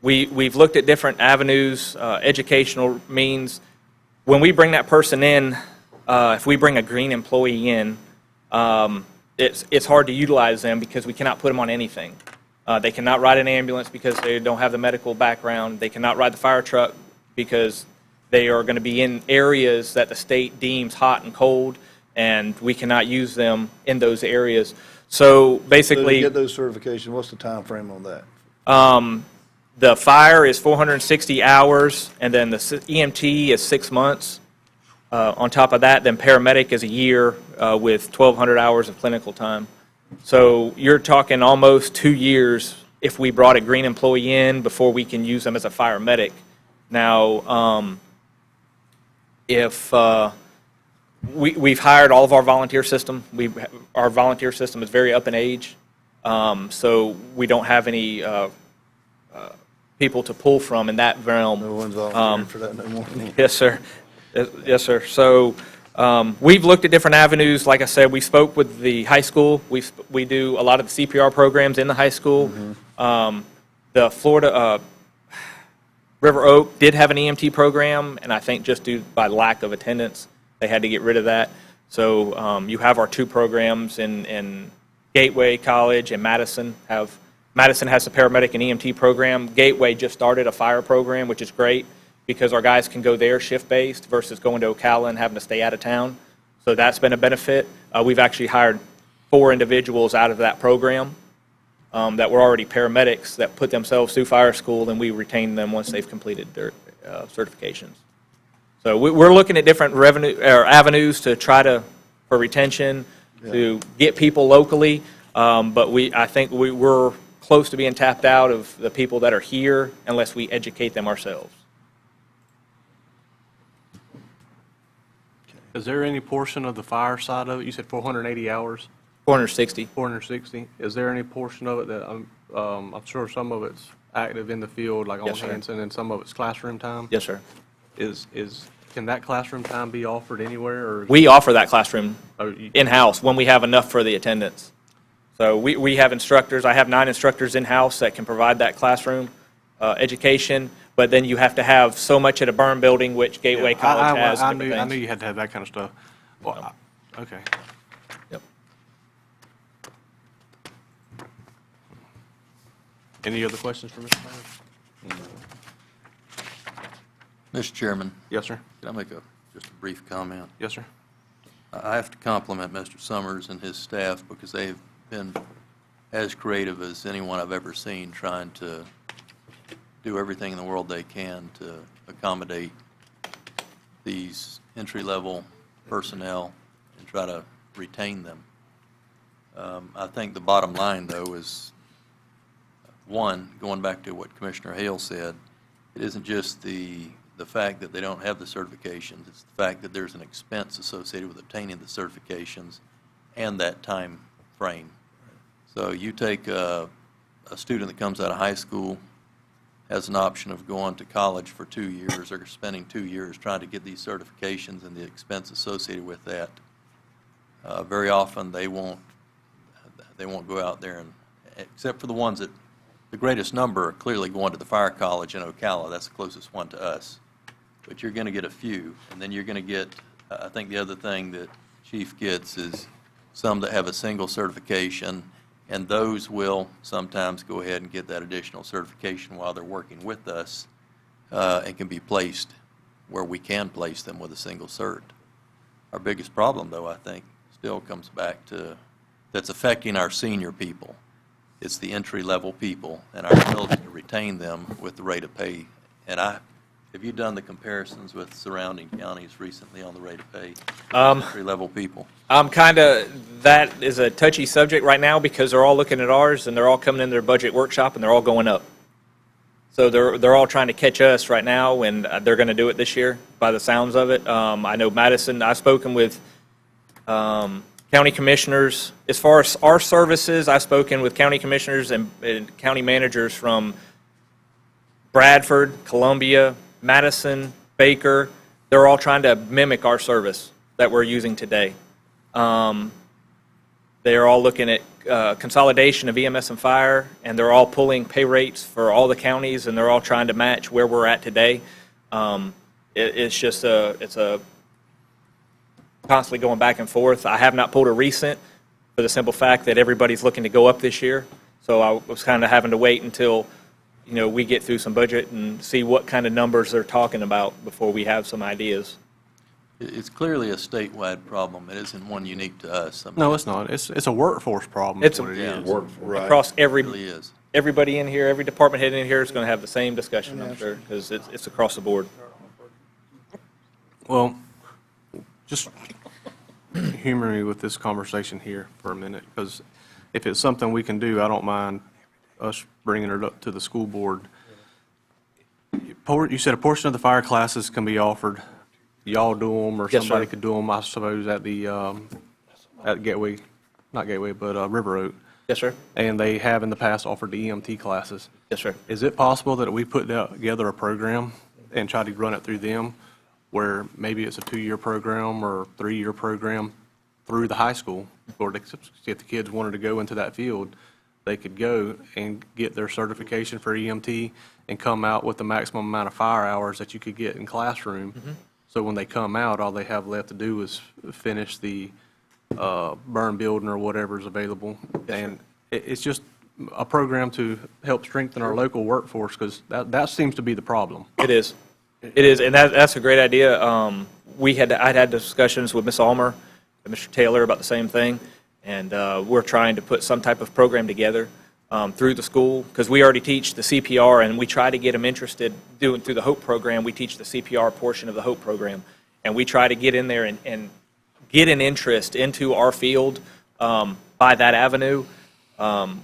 Speaker 5: We've looked at different avenues, educational means. When we bring that person in, if we bring a green employee in, it's hard to utilize them because we cannot put them on anything. They cannot ride an ambulance because they don't have the medical background. They cannot ride the fire truck because they are going to be in areas that the state deems hot and cold, and we cannot use them in those areas. So basically,
Speaker 10: So to get those certifications, what's the time frame on that?
Speaker 5: the fire is 460 hours, and then the EMT is 6 months. On top of that, then paramedic is a year with 1,200 hours of clinical time. So you're talking almost 2 years if we brought a green employee in before we can use them as a fire medic. Now, we've hired all of our volunteer system. Our volunteer system is very up in age, so we don't have any people to pull from in that realm.
Speaker 10: No one's volunteering for that no more.
Speaker 5: Yes, sir. Yes, sir. So we've looked at different avenues. Like I said, we spoke with the high school. We do a lot of the CPR programs in the high school. The Florida River Oak did have an EMT program, and I think just due by lack of attendance, they had to get rid of that. So you have our 2 programs in Gateway College and Madison. Madison has a paramedic and EMT program. Gateway just started a fire program, which is great because our guys can go there shift-based versus going to Ocala and having to stay out of town. So that's been a benefit. We've actually hired 4 individuals out of that program that were already paramedics that put themselves through fire school, and we retain them once they've completed their certifications. So we're looking at different avenues to try for retention, to get people locally, but I think we're close to being tapped out of the people that are here unless we educate them ourselves.
Speaker 1: is there any portion of the fire side of it? You said 480 hours?
Speaker 5: 460.
Speaker 1: 460. Is there any portion of it that, I'm sure some of it's active in the field, like on
Speaker 5: Yes, sir.
Speaker 1: Hanson, and some of it's classroom time?
Speaker 5: Yes, sir.
Speaker 1: Can that classroom time be offered anywhere, or?
Speaker 5: We offer that classroom
Speaker 1: Oh,
Speaker 5: in-house when we have enough for the attendance. So we have instructors. I have 9 instructors in-house that can provide that classroom education, but then you have to have so much at a burn building, which Gateway College has.
Speaker 1: I
Speaker 5: different
Speaker 1: knew
Speaker 5: things.
Speaker 1: you had to have that kind of stuff. Well, okay.
Speaker 5: Yep.
Speaker 1: Any other questions for Mr. Myers?
Speaker 11: Mr. Chairman,
Speaker 1: Yes, sir.
Speaker 11: can I make just a brief comment?
Speaker 1: Yes, sir.
Speaker 11: I have to compliment Mr. Summers and his staff because they've been as creative as anyone I've ever seen, trying to do everything in the world they can to accommodate these entry-level personnel and try to retain them. I think the bottom line, though, is, one, going back to what Commissioner Hale said, it isn't just the fact that they don't have the certifications, it's the fact that there's an expense associated with obtaining the certifications and that time frame. So you take a student that comes out of high school, has an option of going to college for 2 years or spending 2 years trying to get these certifications and the expense associated with that. Very often they won't go out there, and except for the ones that, the greatest number are clearly going to the fire college in Ocala. That's the closest one to us. But you're going to get a few, and then you're going to get, I think the other thing that Chief gets is some that have a single certification, and those will sometimes go ahead and get that additional certification while they're working with us, and can be placed where we can place them with a single cert. Our biggest problem, though, I think, still comes back to, that's affecting our senior people. It's the entry-level people and our ability to retain them with the rate of pay. And have you done the comparisons with surrounding counties recently on the rate of pay? Entry-level people.
Speaker 5: That is a touchy subject right now because they're all looking at ours and they're all coming in their budget workshop and they're all going up. So they're all trying to catch us right now, and they're going to do it this year by the sounds of it. I know Madison, I've spoken with county commissioners. As far as our services, I've spoken with county commissioners and county managers from Bradford, Columbia, Madison, Baker. They're all trying to mimic our service that we're using today. They're all looking at consolidation of EMS and fire, and they're all pulling pay rates for all the counties, and they're all trying to match where we're at today. It's a constantly going back and forth. I have not pulled a recent for the simple fact that everybody's looking to go up this year. So I was kind of having to wait until, we get through some budget and see what kind of numbers they're talking about before we have some ideas.
Speaker 11: It's clearly a statewide problem. It isn't one unique to us.
Speaker 1: No, it's not. It's a workforce problem.
Speaker 5: It's
Speaker 1: what it
Speaker 11: yeah.
Speaker 1: is.
Speaker 5: Across
Speaker 11: It really is.
Speaker 5: everybody in here, every department head in here is going to have the same discussion, I'm sure, because it's across the board.
Speaker 1: Well, just humor me with this conversation here for a minute, because if it's something we can do, I don't mind us bringing it up to the school board. You said a portion of the fire classes can be offered. Y'all do them, or
Speaker 5: Yes, sir.
Speaker 1: somebody could do them, I suppose, at the, at Gateway, not Gateway, but River Oak.
Speaker 5: Yes, sir.
Speaker 1: And they have in the past offered the EMT classes.
Speaker 5: Yes, sir.
Speaker 1: Is it possible that we put together a program and try to run it through them, where maybe it's a 2-year program or 3-year program through the high school, or if the kids wanted to go into that field, they could go and get their certification for EMT and come out with the maximum amount of fire hours that you could get in classroom.
Speaker 5: Mm-hmm.
Speaker 1: So when they come out, all they have left to do is finish the burn building or whatever's available. And it's just a program to help strengthen our local workforce, because that seems to be the problem.
Speaker 5: It is. It is, and that's a great idea. I'd had discussions with Ms. Almer and Mr. Taylor about the same thing, and we're trying to put some type of program together through the school, because we already teach the CPR, and we try to get them interested through the HOPE program. We teach the CPR portion of the HOPE program, and we try to get in there and get an interest into our field by that avenue.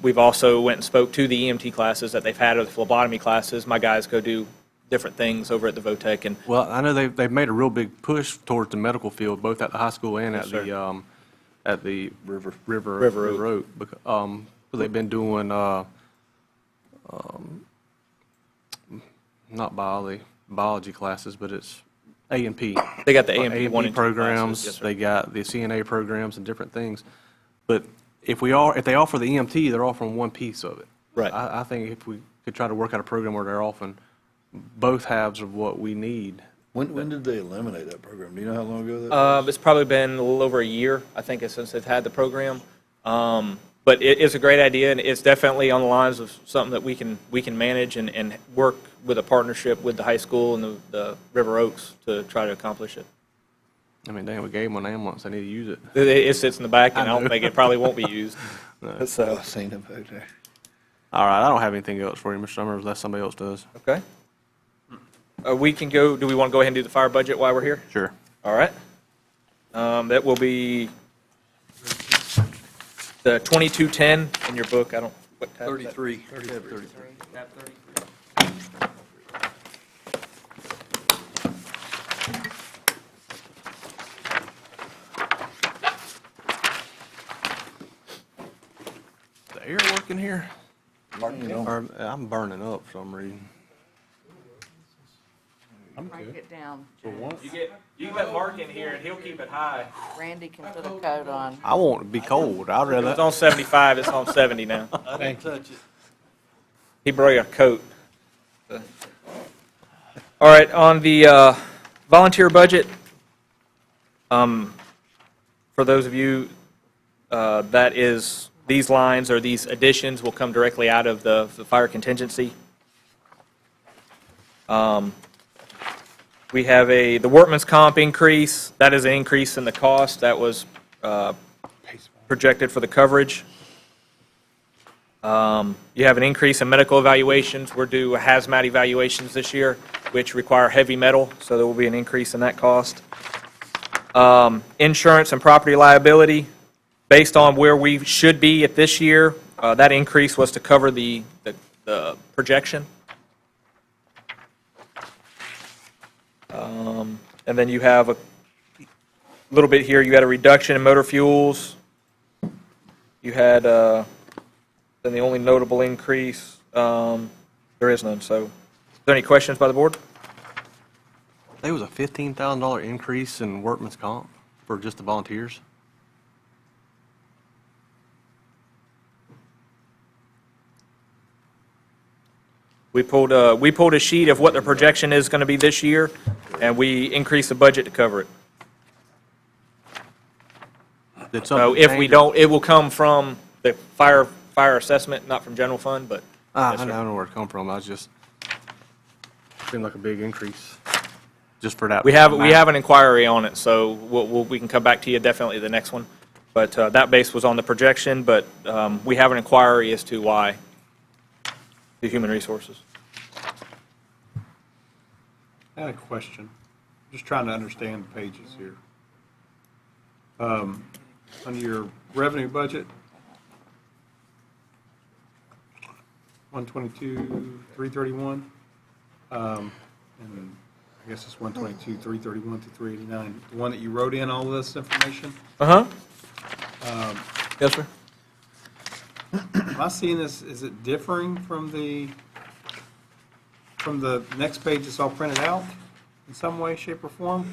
Speaker 5: We've also went and spoke to the EMT classes that they've had, or the phlebotomy classes. My guys go do different things over at the VOTEC. And
Speaker 1: Well, I know they've made a real big push towards the medical field, both at the high school and
Speaker 5: Yes,
Speaker 1: at the River
Speaker 5: Oak.
Speaker 1: Oak. They've been doing, not biology classes, but it's A&P.
Speaker 5: They got the A&P 1 and 2
Speaker 1: programs,
Speaker 5: classes, yes, sir.
Speaker 1: they got the CNA programs and different things. But if they offer the EMT, they're offering one piece of it.
Speaker 5: Right.
Speaker 1: I think if we could try to work out a program where they're offering both halves of what we need.
Speaker 10: When did they eliminate that program? Do you know how long ago that was?
Speaker 5: It's probably been a little over a year, I think, since they've had the program. But it is a great idea, and it's definitely on the lines of something that we can manage and work with a partnership with the high school and the River Oaks to try to accomplish it.
Speaker 1: I mean, dang, we gave them an ambulance. They need to use it.
Speaker 5: It sits in the back, and I
Speaker 1: I
Speaker 5: don't
Speaker 1: know.
Speaker 5: think it probably won't be used.
Speaker 1: No.
Speaker 5: So,
Speaker 10: I've seen them out there.
Speaker 1: All right, I don't have anything else for you, Mr. Summers, unless somebody else does.
Speaker 5: okay. We can go, do we want to go ahead and do the fire budget while we're here?
Speaker 1: Sure.
Speaker 5: All right. That will be the 2210 in your book. I don't, what tab is that?
Speaker 11: 33.
Speaker 5: Tab 33.
Speaker 1: The air working here? Or, I'm burning up for some reason.
Speaker 12: Crank it down.
Speaker 5: You can let Mark in here, and he'll keep it high.
Speaker 12: Randy can put a coat on.
Speaker 1: I want it to be cold. I'd
Speaker 5: It was
Speaker 1: rather.
Speaker 5: on 75, it's on 70 now.
Speaker 11: I didn't touch it.
Speaker 5: He brought a coat. All right, on the volunteer budget, for those of you, that is, these lines or these additions will come directly out of the fire contingency. We have the workman's comp increase. That is an increase in the cost. That was projected for the coverage. You have an increase in medical evaluations. We're due hazmat evaluations this year, which require heavy metal, so there will be an increase in that cost. Insurance and property liability, based on where we should be at this year, that increase was to cover the projection. And then you have a little bit here, you had a reduction in motor fuels. You had, then the only notable increase, there is none, so. Is there any questions by the board?
Speaker 1: There was a $15,000 increase in workman's comp for just the volunteers.
Speaker 5: We pulled a sheet of what the projection is going to be this year, and we increased the budget to cover it.
Speaker 1: Did
Speaker 5: So
Speaker 1: something
Speaker 5: if we
Speaker 1: change?
Speaker 5: don't, it will come from the fire assessment, not from general fund, but.
Speaker 1: I
Speaker 5: yes, sir.
Speaker 1: know where it come from. I was just, seemed like a big increase, just for that.
Speaker 5: We have
Speaker 1: amount.
Speaker 5: an inquiry on it, so we can come back to you definitely the next one. But that base was on the projection, but we have an inquiry as to why, the human resources.
Speaker 9: I had a question. Just trying to understand the pages here. Under your revenue budget, 122,331, and I guess it's 122,331 to 389. The one that you wrote in all this information?
Speaker 5: Uh-huh. Yes, sir.
Speaker 9: Am I seeing this, is it differing from the next page that's all printed out in some way, shape, or form?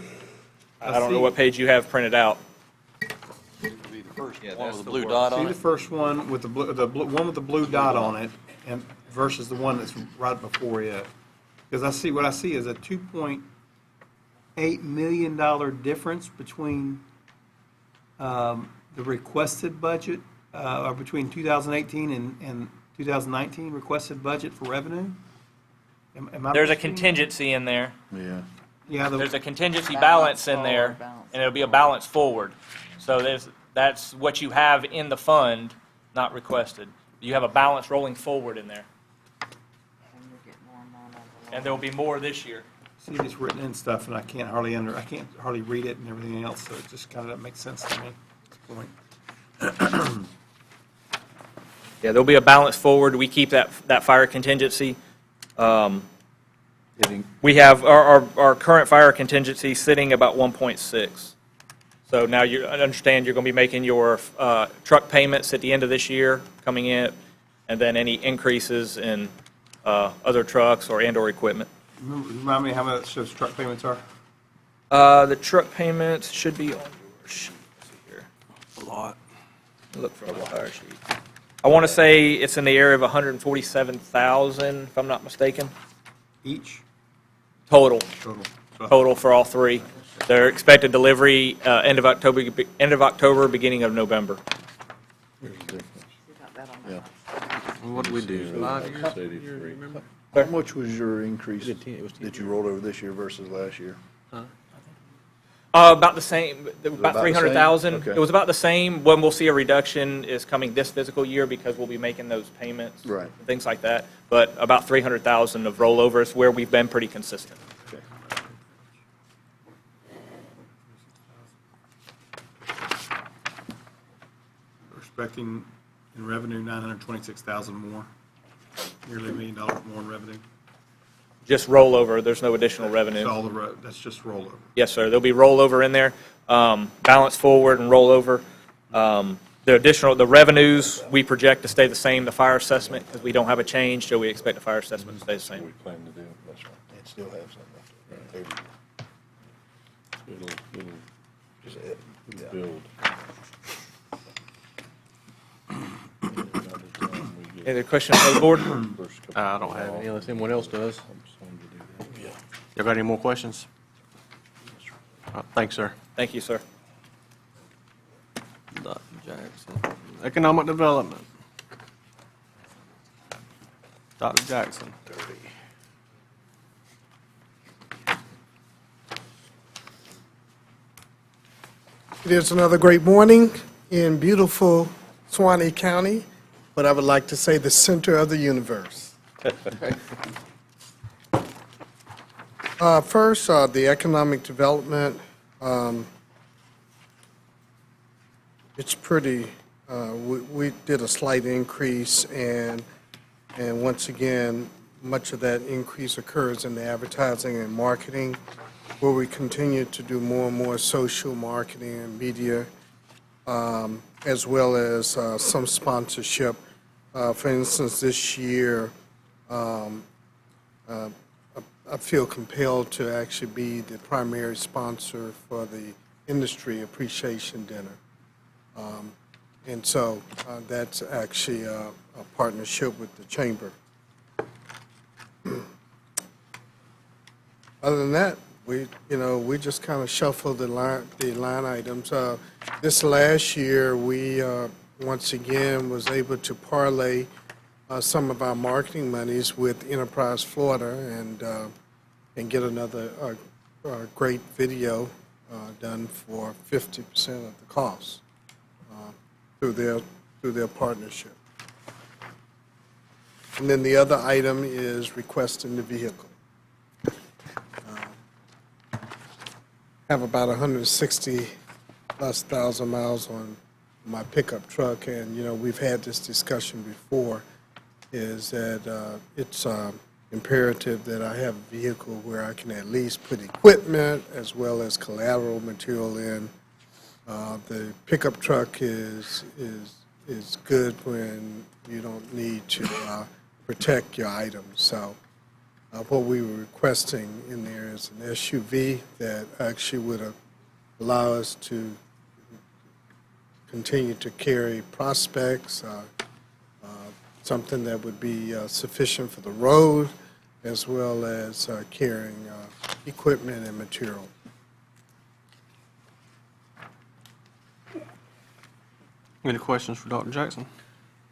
Speaker 5: I don't know what page you have printed out.
Speaker 11: It'd be the first
Speaker 13: Yeah,
Speaker 11: one
Speaker 13: that's
Speaker 11: with the
Speaker 13: the
Speaker 11: blue
Speaker 13: work.
Speaker 11: dot
Speaker 9: See
Speaker 11: on
Speaker 9: the
Speaker 11: it?
Speaker 9: first one with the one with the blue dot on it, and versus the one that's right before it. Because what I see is a $2.8 million difference between the requested budget, or between 2018 and 2019 requested budget for revenue. Am I
Speaker 5: There's a
Speaker 9: missing-
Speaker 5: contingency in there.
Speaker 10: Yeah.
Speaker 9: Yeah,
Speaker 5: There's a contingency
Speaker 12: Balance
Speaker 5: balance in there,
Speaker 12: forward, balance
Speaker 5: and it'll be a balance forward. So that's what you have in the fund, not requested. You have a balance rolling forward in there,
Speaker 12: And you're getting more and more out of the
Speaker 5: and there will be more this year.
Speaker 9: see this written in stuff, and I can't hardly read it and everything else, so it just kind of doesn't make sense to me at this point.
Speaker 5: Yeah, there'll be a balance forward. We keep that fire contingency. We have our current fire contingency sitting about 1.6. So now I understand you're going to be making your truck payments at the end of this year coming in, and then any increases in other trucks or equipment.
Speaker 9: Remind me how much those truck payments are?
Speaker 5: The truck payments should be on your sheet. Let's see here.
Speaker 1: A lot.
Speaker 5: Look for the fire sheet. I want to say it's in the area of 147,000, if I'm not mistaken,
Speaker 9: Each?
Speaker 5: total.
Speaker 9: Total.
Speaker 5: Total for all three. Their expected delivery end of October, beginning of November.
Speaker 10: Here's the difference. Yeah.
Speaker 1: What did we do, 5 years?
Speaker 4: 83.
Speaker 10: How much was your increase that you rolled over this year versus last year?
Speaker 5: About the same,
Speaker 10: about
Speaker 5: about
Speaker 10: the
Speaker 5: 300,000.
Speaker 10: same? Okay.
Speaker 5: It was about the same. When we'll see a reduction is coming this fiscal year because we'll be making those payments.
Speaker 10: Right.
Speaker 5: Things like that. But about 300,000 of rollover is where we've been pretty consistent.
Speaker 10: Okay.
Speaker 9: We're expecting in revenue 926,000 more, nearly $1 million more in revenue.
Speaker 5: Just rollover. There's no additional revenue.
Speaker 9: That's all that's just rollover.
Speaker 5: Yes, sir. There'll be rollover in there, balance forward and rollover. The revenues, we project to stay the same, the fire assessment, because we don't have a change, so we expect the fire assessment to stay the same.
Speaker 4: We plan to do it, that's right.
Speaker 10: And still have some left over.
Speaker 4: It'll
Speaker 10: Just yeah.
Speaker 4: build.
Speaker 5: Any other questions for the board?
Speaker 1: I don't have any unless anyone else does. Y'all got any more questions? Thanks, sir.
Speaker 5: Thank you, sir.
Speaker 1: Dr. Jackson. Economic Development. Dr. Jackson.
Speaker 20: It is another great morning in beautiful Suwannee County, but I would like to say the center of the universe. First, the economic development, it's pretty, we did a slight increase, and once again, much of that increase occurs in the advertising and marketing, where we continue to do more and more social marketing and media, as well as some sponsorship. For instance, this year, I feel compelled to actually be the primary sponsor for the Industry Appreciation Dinner. And so that's actually a partnership with the Chamber. Other than that, we just kind of shuffled the line items. This last year, we once again was able to parlay some of our marketing monies with Enterprise Florida and get another great video done for 50% of the cost through their partnership. And then the other item is requesting the vehicle. Have about 160,000+ miles on my pickup truck, and we've had this discussion before, is that it's imperative that I have a vehicle where I can at least put equipment as well as collateral material in. The pickup truck is good when you don't need to protect your items. So what we were requesting in there is an SUV that actually would allow us to continue to carry prospects, something that would be sufficient for the road, as well as carrying equipment and material.
Speaker 1: Any questions for Dr. Jackson?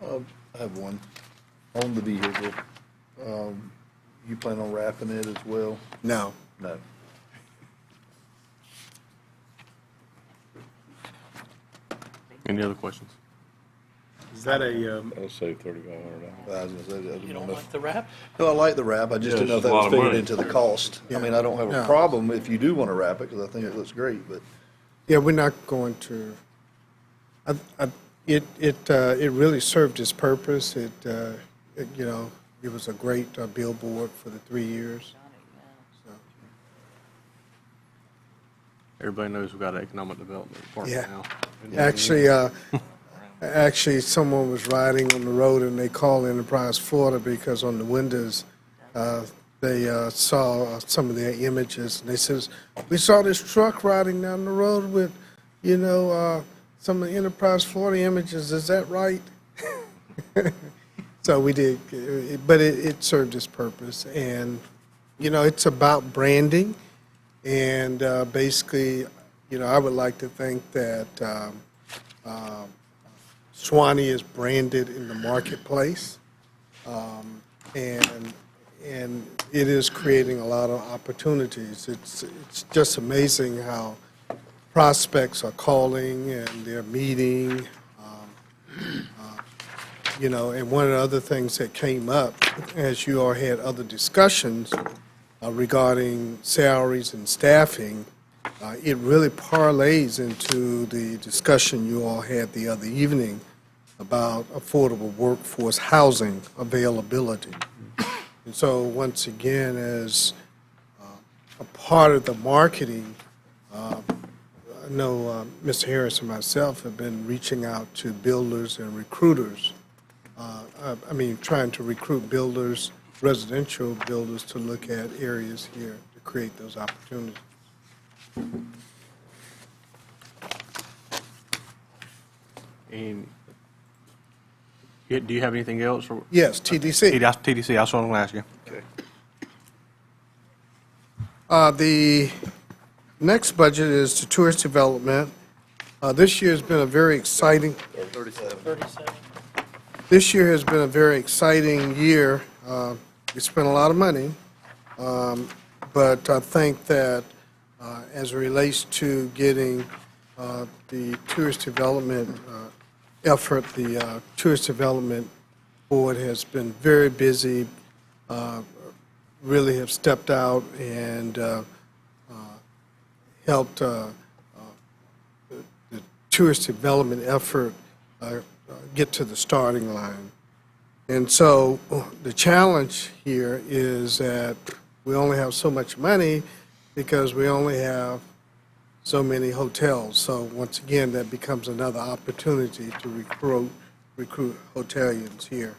Speaker 10: I have one. On the vehicle, you plan on wrapping it as well?
Speaker 20: No.
Speaker 10: No.
Speaker 1: Any other questions?
Speaker 9: Is that a,
Speaker 4: That'll save $3,500.
Speaker 10: I was gonna say, I didn't
Speaker 18: You
Speaker 10: know
Speaker 18: don't
Speaker 10: if-
Speaker 18: like the wrap?
Speaker 10: No, I like the wrap, I just
Speaker 4: Yeah,
Speaker 10: didn't know if
Speaker 4: it's a
Speaker 10: that
Speaker 4: lot
Speaker 10: was
Speaker 4: of
Speaker 10: figured
Speaker 4: money.
Speaker 10: into the cost. I mean, I don't have a
Speaker 20: Yeah.
Speaker 10: problem if you do want to wrap it, because I think it looks great, but
Speaker 20: Yeah, we're not going to. It really served its purpose. It was a great billboard for the 3 years.
Speaker 1: Everybody knows we've got an economic development department
Speaker 20: Yeah.
Speaker 1: now.
Speaker 20: Actually, someone was riding on the road and they called Enterprise Florida because on the windows, they saw some of their images, and they says, "We saw this truck riding down the road with, some of the Enterprise Florida images. Is that right?" So we did, but it served its purpose, and it's about branding, and basically, I would like to think that Suwannee is branded in the marketplace, and it is creating a lot of opportunities. It's just amazing how prospects are calling and they're meeting. And one of the other things that came up, as you all had other discussions regarding salaries and staffing, it really parlays into the discussion you all had the other evening about affordable workforce housing availability. And so once again, as a part of the marketing, I know Mr. Harris and myself have been reaching out to builders and recruiters. Trying to recruit builders, residential builders, to look at areas here to create those opportunities.
Speaker 1: And do you have anything else?
Speaker 20: Yes, TDC.
Speaker 1: TDC, that's what I'm going to ask you.
Speaker 20: The next budget is to tourist development. This year has been a very exciting.
Speaker 18: 37.
Speaker 20: This year has been a very exciting year. We spent a lot of money, but I think that as it relates to getting the tourist development effort, the tourist development board has been very busy, really have stepped out and helped the tourist development effort get to the starting line. And so the challenge here is that we only have so much money because we only have so many hotels. So once again, that becomes another opportunity to recruit hoteliers here.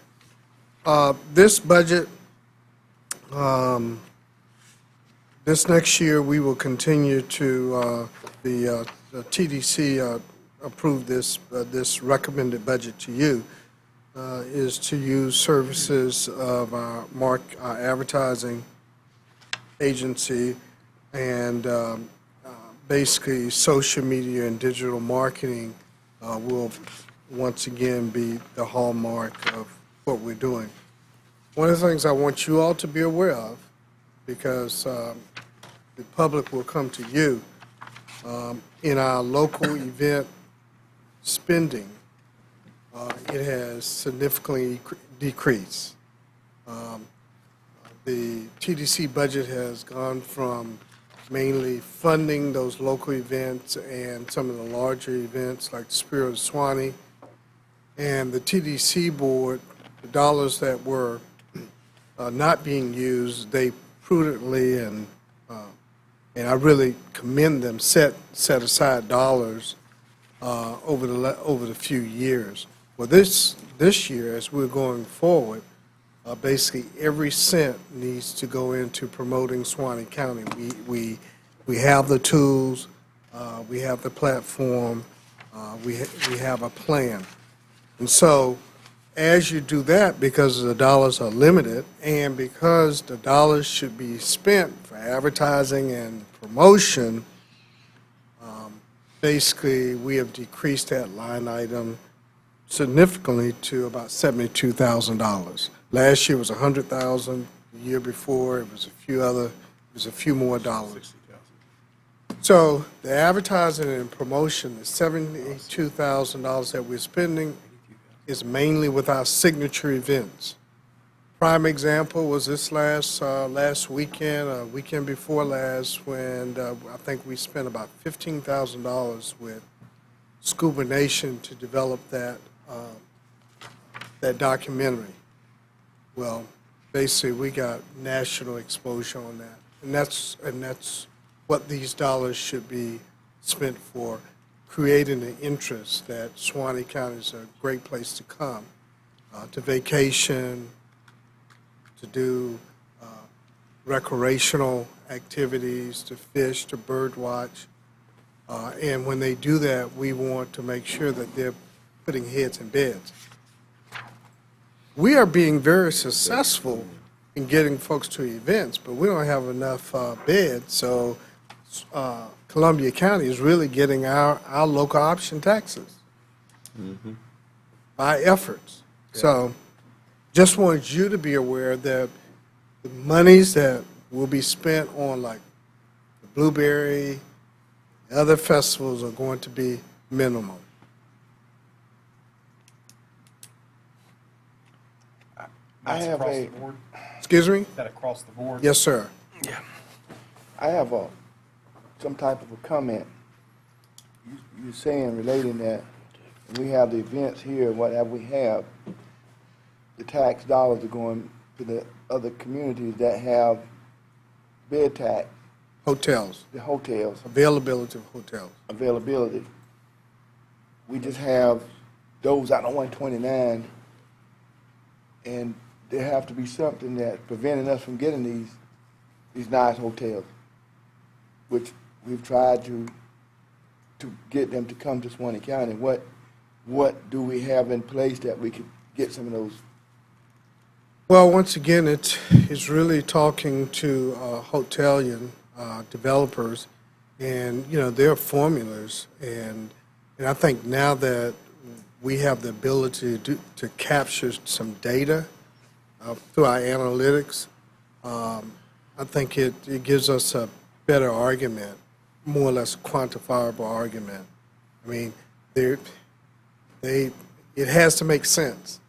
Speaker 20: This budget, this next year, we will continue to, the TDC approved this recommended budget to you, is to use services of our advertising agency and basically social media and digital marketing will once again be the hallmark of what we're doing. One of the things I want you all to be aware of, because the public will come to you, in our local event spending, it has significantly decreased. The TDC budget has gone from mainly funding those local events and some of the larger events like the Spirit of Suwannee. And the TDC board, the dollars that were not being used, they prudently and I really commend them, set aside dollars over the few years. Well, this year, as we're going forward, basically every cent needs to go into promoting Suwannee County. We have the tools, we have the platform, we have a plan. And so as you do that, because the dollars are limited and because the dollars should be spent for advertising and promotion, basically we have decreased that line item significantly to about $72,000. Last year was $100,000. The year before it was a few more dollars. So the advertising and promotion, the $72,000 that we're spending is mainly with our signature events. Prime example was this last weekend, weekend before last, when I think we spent about $15,000 with Scuba Nation to develop that documentary. Well, basically, we got national exposure on that, and that's what these dollars should be spent for, creating the interest that Suwannee County is a great place to come, to vacation, to do recreational activities, to fish, to bird watch. And when they do that, we want to make sure that they're putting heads in beds. We are being very successful in getting folks to events, but we don't have enough beds, so Columbia County is really getting our local option taxes. by efforts. So just wanted you to be aware that the monies that will be spent on like the Blueberry, other festivals are going to be minimal.
Speaker 2: I have
Speaker 9: across
Speaker 2: a,
Speaker 9: the board?
Speaker 20: Excuse me?
Speaker 9: Is that across the board?
Speaker 20: Yes, sir.
Speaker 2: I have some type of a comment. You're saying, relating that, when we have the events here, whatever we have, the tax dollars are going to the other communities that have bed tax,
Speaker 20: Hotels,
Speaker 2: the hotels,
Speaker 20: availability of hotels.
Speaker 2: availability. We just have those out on 129, and there have to be something that's preventing us from getting these nice hotels, which we've tried to get them to come to Suwannee County. What do we have in place that we could get some of those?
Speaker 20: Well, once again, it's really talking to hotelian developers, and, you know, there are formulas, and I think now that we have the ability to capture some data through our analytics, I think it gives us a better argument, more or less quantifiable argument. I mean, it has to make sense.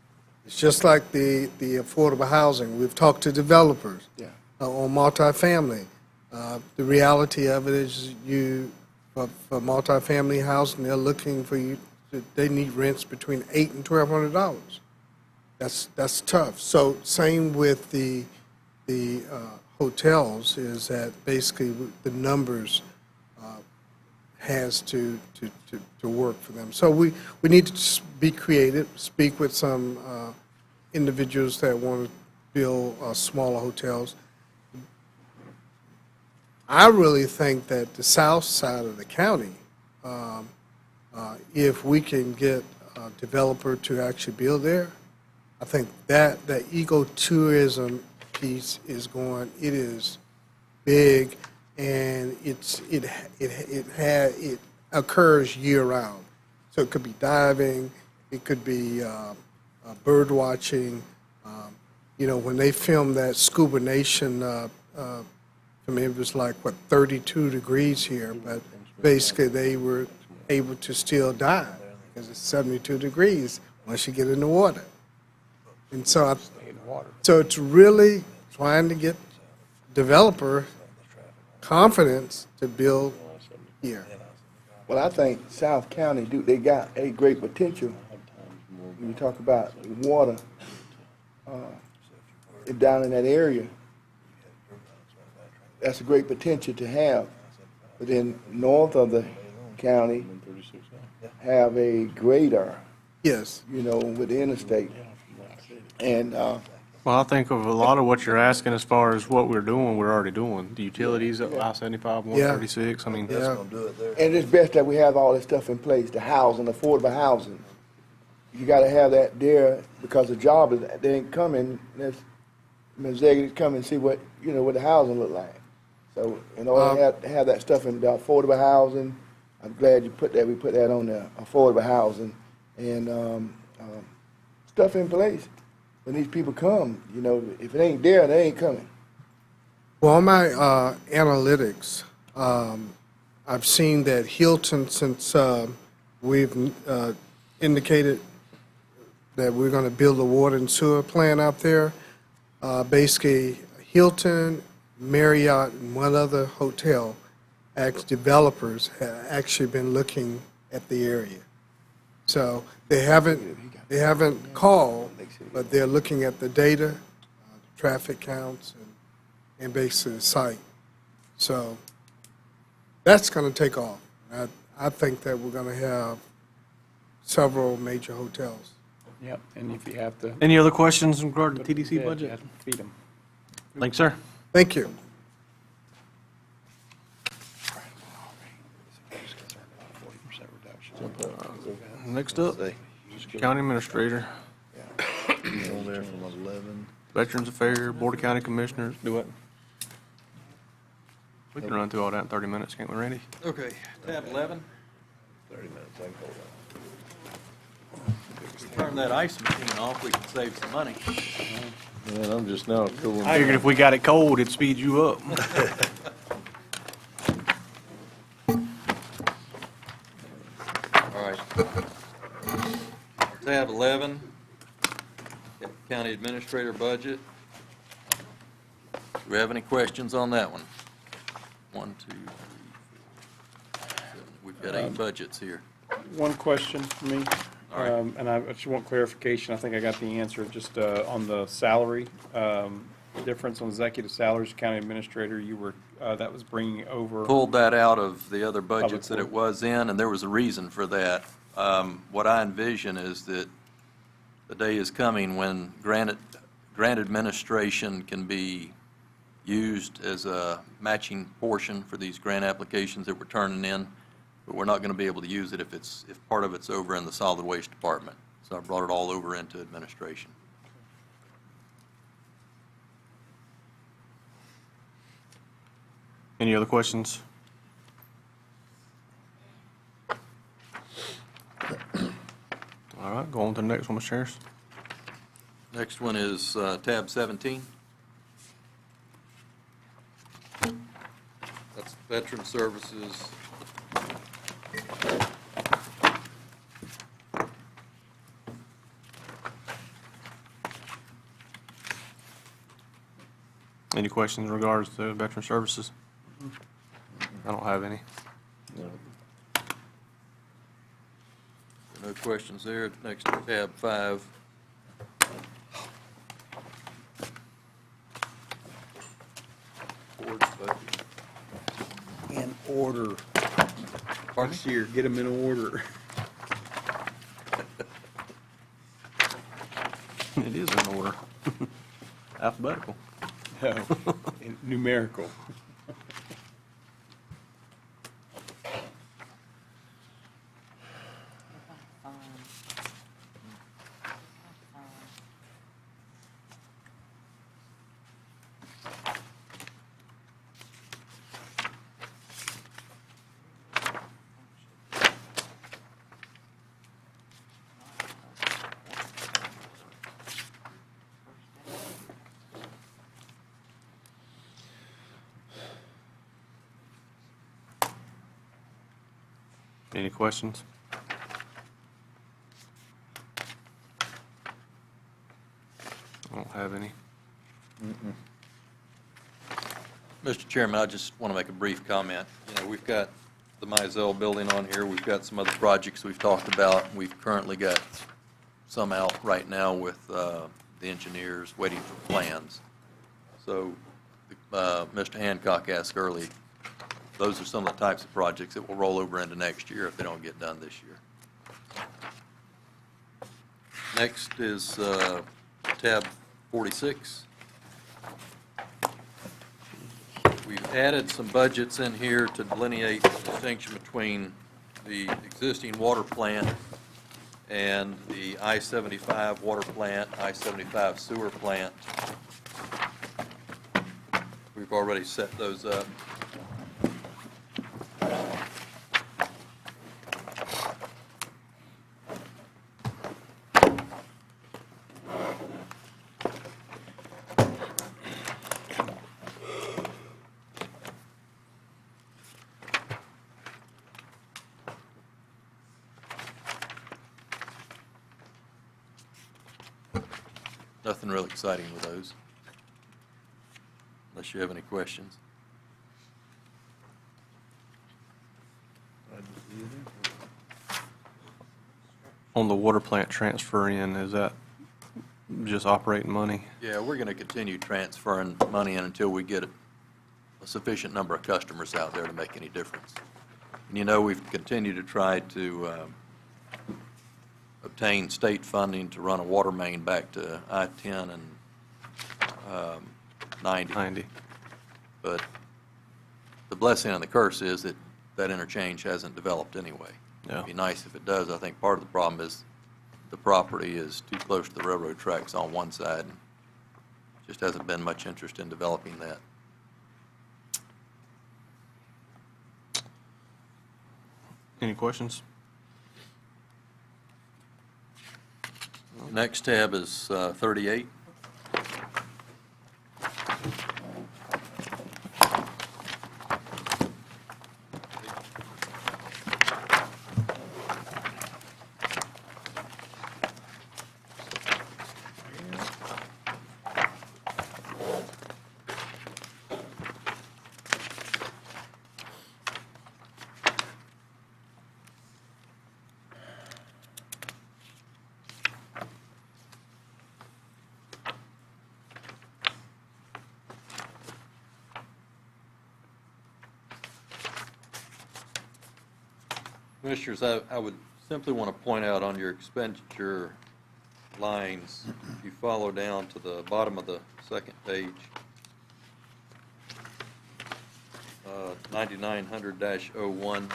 Speaker 20: It's just like the affordable housing. We've talked to developers on multifamily. The reality of it is for multifamily housing, they're looking for you, they need rents between $800 and $1,200. That's tough. So same with the hotels, is that basically the numbers has to work for them. So we need to be creative, speak with some individuals that want to build smaller hotels. I really think that the south side of the county, if we can get a developer to actually build there, I think that ecotourism piece is going, it is big, and it occurs year-round. So it could be diving, it could be bird watching. You know, when they filmed that Scuba Nation, I mean, it was like, 32 degrees here, but basically they were able to still dive because it's 72 degrees once you get in the water. And so so it's really trying to get developer confidence to build here.
Speaker 2: Well, I think South County, they got a great potential. When you talk about water, down in that area, that's a great potential to have. But then north of the county, have a greater,
Speaker 20: yes,
Speaker 2: you know, with the interstate. And
Speaker 1: Well, I think of a lot of what you're asking as far as what we're doing, we're already doing. The utilities at I-75, 136, I mean.
Speaker 2: and it's best that we have all this stuff in place, the housing, affordable housing. You gotta have that there, because the job is, they ain't coming, let's, Ms. Zeggers come and see what, you know, what the housing look like. So in order to have that stuff in the affordable housing, I'm glad we put that on there, affordable housing, and stuff in place. When these people come, you know, if it ain't there, they ain't coming.
Speaker 20: Well, on my analytics, I've seen that Hilton, since we've indicated that we're going to build a water and sewer plant out there, basically Hilton, Marriott, and one other hotel, developers have actually been looking at the area. So they haven't called, but they're looking at the data, the traffic counts, and basically the site. So that's going to take off. I think that we're going to have several major hotels.
Speaker 9: Yep, and if you have to.
Speaker 1: Any other questions in regard to TDC budget?
Speaker 9: You have to feed them.
Speaker 1: Thanks, sir.
Speaker 20: Thank you.
Speaker 1: Next up, County Administrator,
Speaker 10: On there from 11.
Speaker 1: Veterans Affairs, Board of County Commissioners, do what? We can run through all that in 30 minutes, can't we, Randy?
Speaker 11: Okay, tab 11.
Speaker 10: 30 minutes, I can hold that.
Speaker 11: Turn that ice machine off, we can save some money.
Speaker 4: Man, I'm just now cooling.
Speaker 1: I figured if we got it cold, it'd speed you up.
Speaker 11: All right. Tab 11, County Administrator Budget. Do we have any questions on that one? 1, 2, 3, 4, 5, 7. We've got 8 budgets here.
Speaker 9: One question for me,
Speaker 11: All right.
Speaker 9: and I just want clarification. I think I got the answer just on the salary difference on executive salaries, county administrator. You were that was bringing over.
Speaker 11: Pulled that out of the other budgets that
Speaker 9: Public
Speaker 11: it was in, and there was a reason for that. What I envision is that the day is coming when grant administration can be used as a matching portion for these grant applications that we're turning in, but we're not going to be able to use it if part of it's over in the solid waste department. So I brought it all over into administration.
Speaker 1: Any other questions? All right, go on to the next one, Mr. Harris.
Speaker 11: Next one is tab 17. That's Veteran Services.
Speaker 1: Any questions in regards to veteran services? I don't have any.
Speaker 11: No questions there. Next, tab 5. Board's budget.
Speaker 9: In order.
Speaker 11: Pardon me?
Speaker 9: This year, get them in order.
Speaker 1: It is in order. Alphabetical.
Speaker 9: No, in numerical.
Speaker 1: Any questions? I don't have any.
Speaker 11: Mr. Chairman, I just want to make a brief comment. You know, we've got the Mizell building on here. We've got some other projects we've talked about. We've currently got some out right now with the engineers waiting for plans. So Mr. Hancock asked early, those are some of the types of projects that will roll over into next year if they don't get done this year. Next is tab 46. We've added some budgets in here to delineate the distinction between the existing water plant and the I-75 water plant, I-75 sewer plant. We've already set those up. Nothing real exciting with those, unless you have any questions.
Speaker 1: On the water plant transfer in, is that just operating money?
Speaker 11: Yeah, we're going to continue transferring money in until we get a sufficient number of customers out there to make any difference. And you know, we've continued to try to obtain state funding to run a water main back to I-10 and 90. But the blessing and the curse is that that interchange hasn't developed anyway.
Speaker 1: Yeah.
Speaker 11: It'd be nice if it does. I think part of the problem is the property is too close to the railroad tracks on one side. Just hasn't been much interest in developing that.
Speaker 1: Any questions?
Speaker 11: Next tab is 38. Commissioners, I would simply want to point out on your expenditure lines, if you follow down to the bottom of the second page, 9900-01.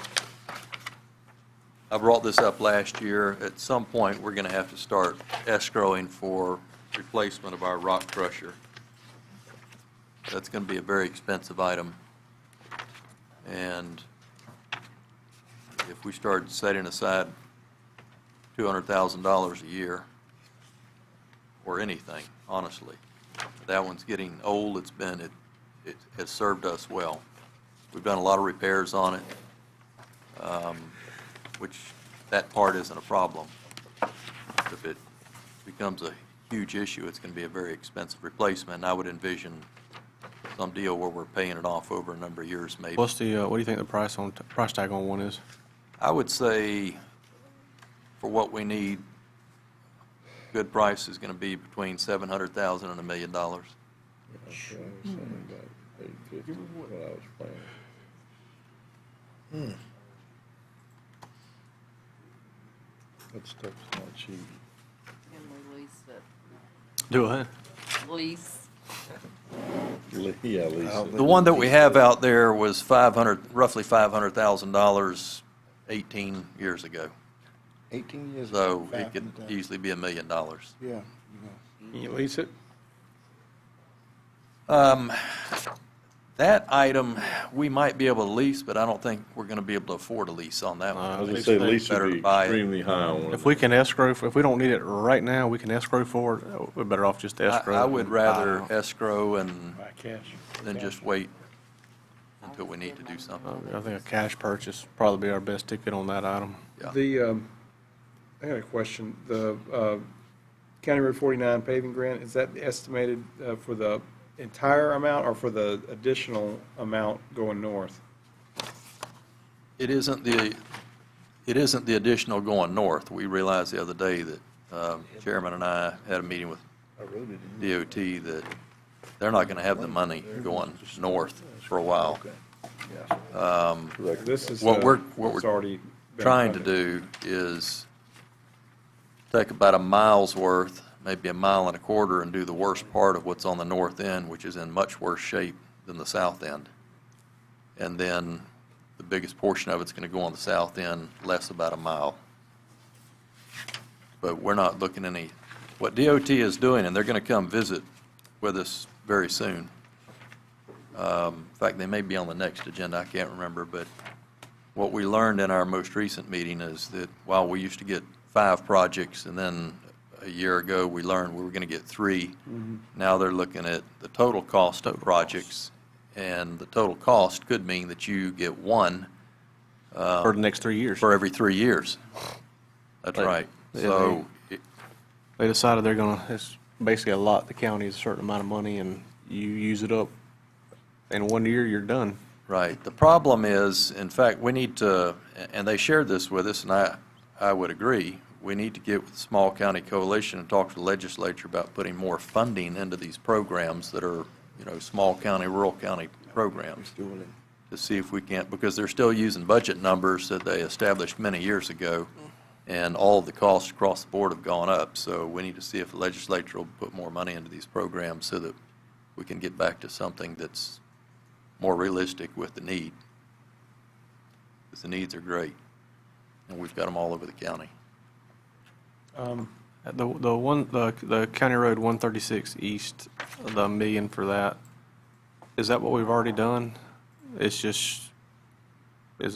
Speaker 11: I brought this up last year. At some point, we're going to have to start escrowing for replacement of our rock crusher. That's going to be a very expensive item. And if we start setting aside $200,000 a year, or anything, honestly, that one's getting old. It has served us well. We've done a lot of repairs on it, which that part isn't a problem. If it becomes a huge issue, it's going to be a very expensive replacement. And I would envision some deal where we're paying it off over a number of years, maybe.
Speaker 1: What's the, what do you think the price tag on one is?
Speaker 11: I would say for what we need, good price is going to be between $700,000 and $1 million.
Speaker 4: That stuff's not cheap.
Speaker 12: And we lease it.
Speaker 1: Do it.
Speaker 12: Lease.
Speaker 4: Yeah, Lisa.
Speaker 11: The one that we have out there was roughly $500,000 18 years ago.
Speaker 2: 18 years
Speaker 11: So
Speaker 2: ago.
Speaker 11: it could easily be $1 million.
Speaker 2: Yeah.
Speaker 9: Can you lease it?
Speaker 11: That item, we might be able to lease, but I don't think we're going to be able to afford a lease on that one.
Speaker 4: I was going to say lease
Speaker 11: Better
Speaker 4: would
Speaker 11: to
Speaker 4: be
Speaker 11: buy it.
Speaker 4: extremely high on one.
Speaker 1: If we can escrow, if we don't need it right now, we can escrow for it. We're better off just escrow.
Speaker 11: I
Speaker 1: it
Speaker 11: would
Speaker 1: and buy it
Speaker 11: rather
Speaker 1: out.
Speaker 11: escrow and
Speaker 9: Buy cash.
Speaker 11: then just wait until we need to do something.
Speaker 1: I think a cash purchase probably be our best ticket on that item.
Speaker 9: The, I got a question. The County Road 49 paving grant, is that estimated for the entire amount or for the additional amount going north?
Speaker 11: It isn't the additional going north. We realized the other day that Chairman and I had a meeting with DOT that they're not going to have the money going north for a while.
Speaker 9: This is
Speaker 11: What we're
Speaker 9: what's already been
Speaker 11: trying to
Speaker 9: funded.
Speaker 11: do is take about a mile's worth, maybe a mile and a quarter, and do the worst part of what's on the north end, which is in much worse shape than the south end. And then the biggest portion of it's going to go on the south end, less about a mile. But we're not looking any, what DOT is doing, and they're going to come visit with us very soon. In fact, they may be on the next agenda, I can't remember, but what we learned in our most recent meeting is that while we used to get 5 projects, and then a year ago, we learned we were going to get 3. Now they're looking at the total cost of projects, and the total cost could mean that you get 1.
Speaker 1: For the next 3 years.
Speaker 11: For every 3 years. That's right. So,
Speaker 1: They decided they're gonna, it's basically allot the county a certain amount of money, and you use it up, in 1 year, you're done.
Speaker 11: right. The problem is, in fact, we need to, and they shared this with us, and I would agree, we need to get with the Small County Coalition and talk to the legislature about putting more funding into these programs that are, small county, rural county programs. To see if we can't, because they're still using budget numbers that they established many years ago, and all of the costs across the board have gone up. So we need to see if the legislature will put more money into these programs so that we can get back to something that's more realistic with the need. Because the needs are great, and we've got them all over the county.
Speaker 1: The County Road 136 East, the $1 million for that, is that what we've already done? It's just,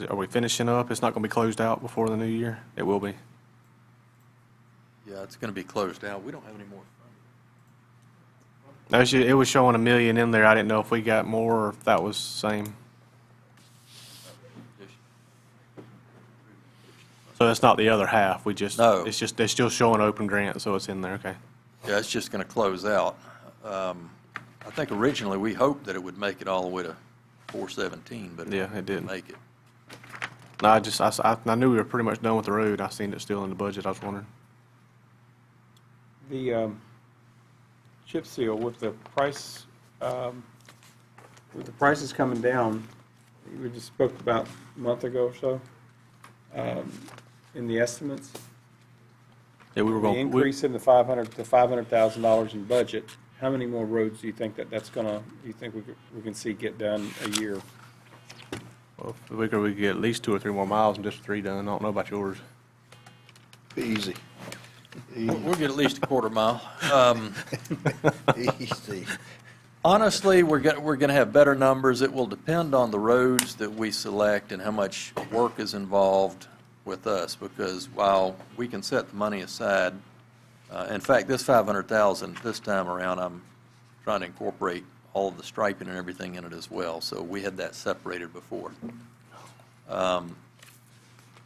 Speaker 1: are we finishing up? It's not going to be closed out before the new year? It will be.
Speaker 11: Yeah, it's going to be closed out. We don't have any more.
Speaker 1: It was showing $1 million in there. I didn't know if we got more or if that was same. So that's not the other half. We just,
Speaker 11: No.
Speaker 1: it's just, they're still showing open grant, so it's in there, okay.
Speaker 11: Yeah, it's just going to close out. I think originally we hoped that it would make it all the way to 417, but
Speaker 1: Yeah, it didn't.
Speaker 11: make it.
Speaker 1: No, I knew we were pretty much done with the road. I seen it still in the budget. I was wondering.
Speaker 9: The chip seal with the price, with the prices coming down, we just spoke about a month ago or so, in the estimates.
Speaker 1: Yeah, we were
Speaker 9: The
Speaker 1: going.
Speaker 9: increase in the $500,000 in budget, how many more roads do you think that's gonna, do you think we can see get done a year?
Speaker 1: Well, if we could get at least 2 or 3 more miles and just 3 done. I don't know about yours.
Speaker 10: Easy.
Speaker 11: We'll get at least a quarter mile.
Speaker 10: Easy.
Speaker 11: Honestly, we're going to have better numbers. It will depend on the roads that we select and how much work is involved with us, because while we can set the money aside, in fact, this $500,000 this time around, I'm trying to incorporate all of the striping and everything in it as well, so we had that separated before.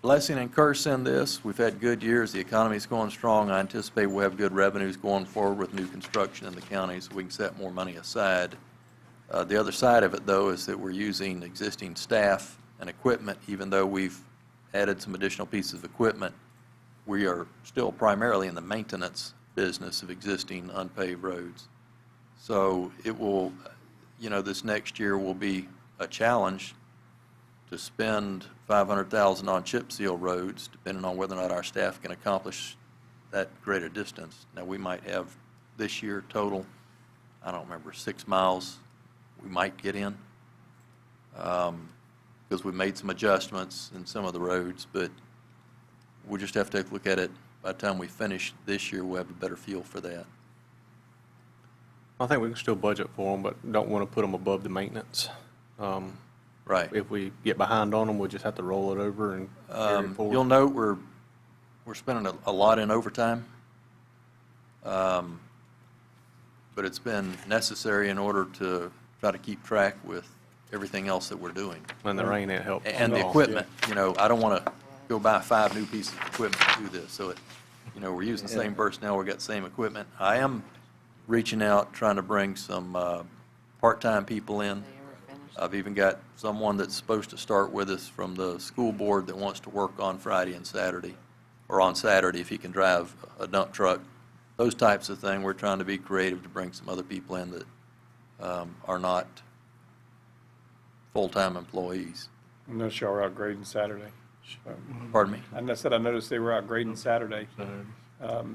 Speaker 11: Blessing and curse in this, we've had good years, the economy's going strong, I anticipate we'll have good revenues going forward with new construction in the county, so we can set more money aside. The other side of it, though, is that we're using existing staff and equipment, even though we've added some additional pieces of equipment, we are still primarily in the maintenance business of existing unpaved roads. So it will, this next year will be a challenge to spend $500,000 on chip seal roads, depending on whether or not our staff can accomplish that greater distance. Now, we might have this year total, I don't remember, 6 miles we might get in, because we made some adjustments in some of the roads, but we'll just have to take a look at it. By the time we finish this year, we'll have a better feel for that.
Speaker 1: I think we can still budget for them, but don't want to put them above the maintenance.
Speaker 11: Right.
Speaker 1: If we get behind on them, we'll just have to roll it over and carry it forward.
Speaker 11: You'll note we're spending a lot in overtime, but it's been necessary in order to try to keep track with everything else that we're doing.
Speaker 1: And the rain ain't helped.
Speaker 11: And the equipment, I don't want to go buy 5 new pieces of equipment to do this. So, we're using the same personnel, we've got the same equipment. I am reaching out, trying to bring some part-time people in. I've even got someone that's supposed to start with us from the school board that wants to work on Friday and Saturday, or on Saturday if he can drive a dump truck. Those types of things. We're trying to be creative to bring some other people in that are not full-time employees.
Speaker 9: I noticed y'all were out grading Saturday.
Speaker 11: Pardon me?
Speaker 9: I said I noticed they were out grading Saturday.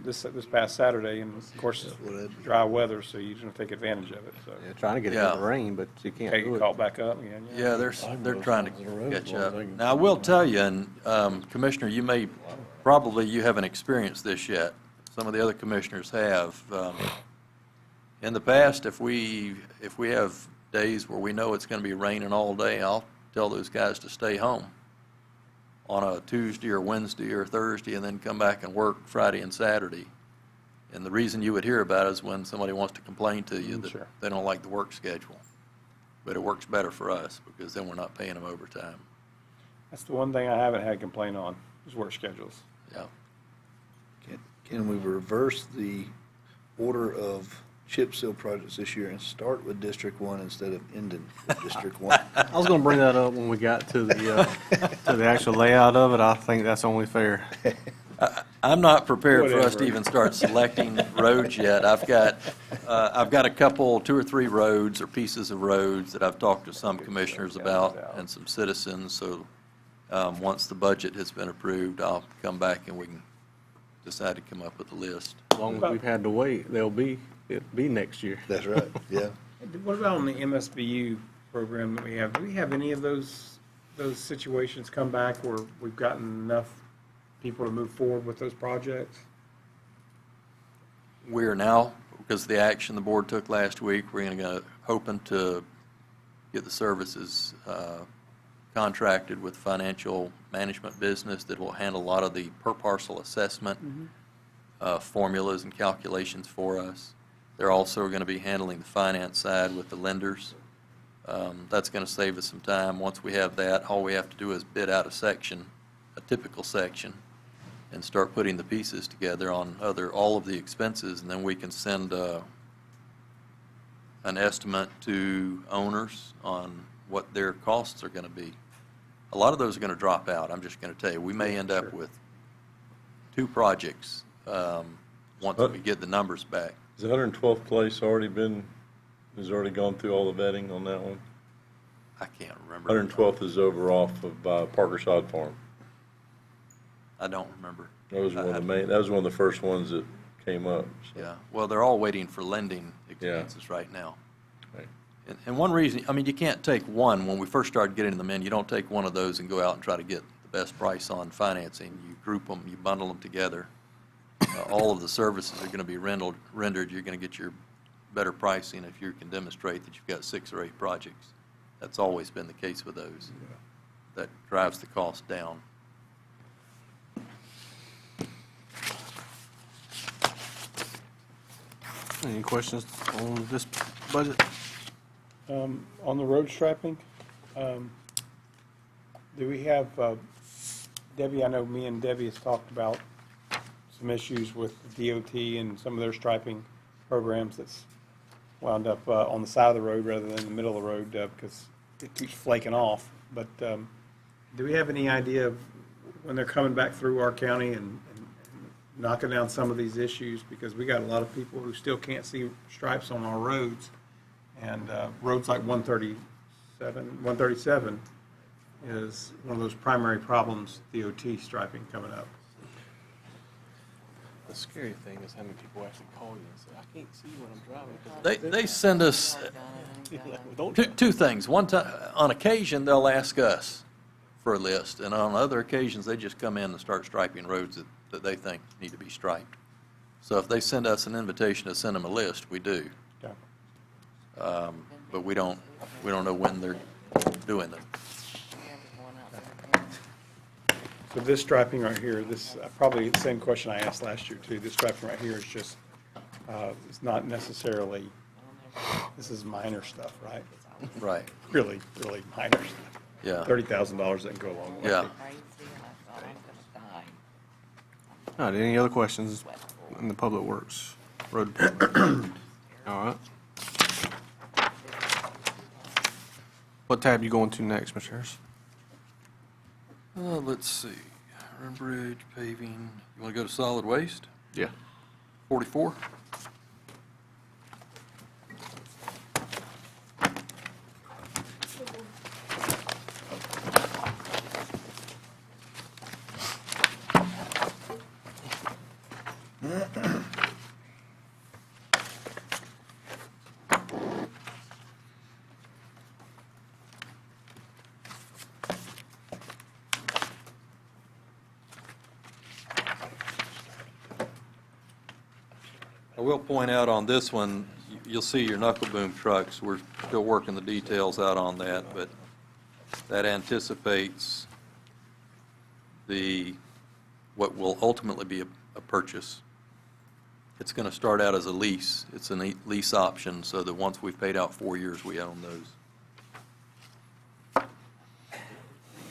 Speaker 9: This past Saturday, and of course, it's dry weather, so you don't take advantage of it, so.
Speaker 1: Yeah, trying to get it in the rain, but you can't
Speaker 9: Take
Speaker 1: do
Speaker 9: it
Speaker 1: it.
Speaker 9: caught back up again.
Speaker 11: Yeah, they're trying to catch up. Now, I will tell you, and Commissioner, you haven't experienced this yet. Some of the other commissioners have. In the past, if we have days where we know it's going to be raining all day, I'll tell those guys to stay home on a Tuesday or Wednesday or Thursday and then come back and work Friday and Saturday. And the reason you would hear about it is when somebody wants to complain to you that they don't like the work schedule. But it works better for us because then we're not paying them overtime.
Speaker 9: That's the one thing I haven't had complaint on, is work schedules.
Speaker 11: Yeah.
Speaker 10: Can we reverse the order of chip seal projects this year and start with District 1 instead of ending with District 1?
Speaker 1: I was going to bring that up when we got to the actual layout of it. I think that's only fair.
Speaker 11: I'm not prepared for us to even start selecting roads yet. I've got a couple, 2 or 3 roads or pieces of roads that I've talked to some commissioners about and some citizens. So once the budget has been approved, I'll come back and we can decide to come up with a list.
Speaker 1: As long as we've had to wait, it'll be next year.
Speaker 10: That's right, yeah.
Speaker 9: What about on the MSBU program that we have? Do we have any of those situations come back where we've gotten enough people to move forward with those projects?
Speaker 11: We are now, because of the action the board took last week, we're going to hoping to get the services contracted with financial management business that will handle a lot of the per parcel assessment formulas and calculations for us. They're also going to be handling the finance side with the lenders. That's going to save us some time. Once we have that, all we have to do is bid out a section, a typical section, and start putting the pieces together on all of the expenses, and then we can send an estimate to owners on what their costs are going to be. A lot of those are going to drop out. I'm just going to tell you, we may end up with 2 projects once we get the numbers back.
Speaker 4: Has the 112th place already gone through all the vetting on that one?
Speaker 11: I can't remember.
Speaker 4: 112th is over off of Parker Sod Farm.
Speaker 11: I don't remember.
Speaker 4: That was one of the first ones that came up. So.
Speaker 11: Yeah, well, they're all waiting for lending expenses right now.
Speaker 4: Right.
Speaker 11: And one reason, I mean, you can't take one, when we first started getting them in, you don't take one of those and go out and try to get the best price on financing. You group them, you bundle them together. All of the services are going to be rendered. You're going to get your better pricing if you can demonstrate that you've got 6 or 8 projects. That's always been the case with those. That drives the cost down.
Speaker 1: Any questions on this budget?
Speaker 9: On the road striping, do we have, Debbie, I know me and Debbie has talked about some issues with the DOT and some of their striping programs that's wound up on the side of the road rather than the middle of the road because it keeps flaking off. But do we have any idea of when they're coming back through our county and knocking down some of these issues? Because we got a lot of people who still can't see stripes on our roads. And roads like 137 is one of those primary problems, DOT striping coming up.
Speaker 17: The scary thing is how many people actually call you and say, I can't see when I'm driving. 'cause
Speaker 11: They send us
Speaker 17: Don't
Speaker 11: two things. One time, on occasion, they'll ask us for a list, and on other occasions, they just come in and start striping roads that they think need to be striped. So if they send us an invitation to send them a list, we do.
Speaker 9: Okay.
Speaker 11: But we don't know when they're doing them.
Speaker 9: So this striping right here, this, probably the same question I asked last year too. This striping right here is just, it's not necessarily, this is minor stuff, right?
Speaker 11: Right.
Speaker 9: Really, really minor stuff.
Speaker 11: Yeah.
Speaker 9: $30,000 doesn't go a long way.
Speaker 11: Yeah.
Speaker 1: All right, any other questions in the Public Works Road Department? All right. What tab you going to next, Mr. Harris?
Speaker 11: Let's see. Road and bridge, paving. You want to go to solid waste?
Speaker 1: Yeah.
Speaker 11: 44? I will point out on this one, you'll see your knuckle boom trucks. We're still working the details out on that, but that anticipates what will ultimately be a purchase. It's going to start out as a lease. It's a lease option, so that once we've paid out 4 years, we own those.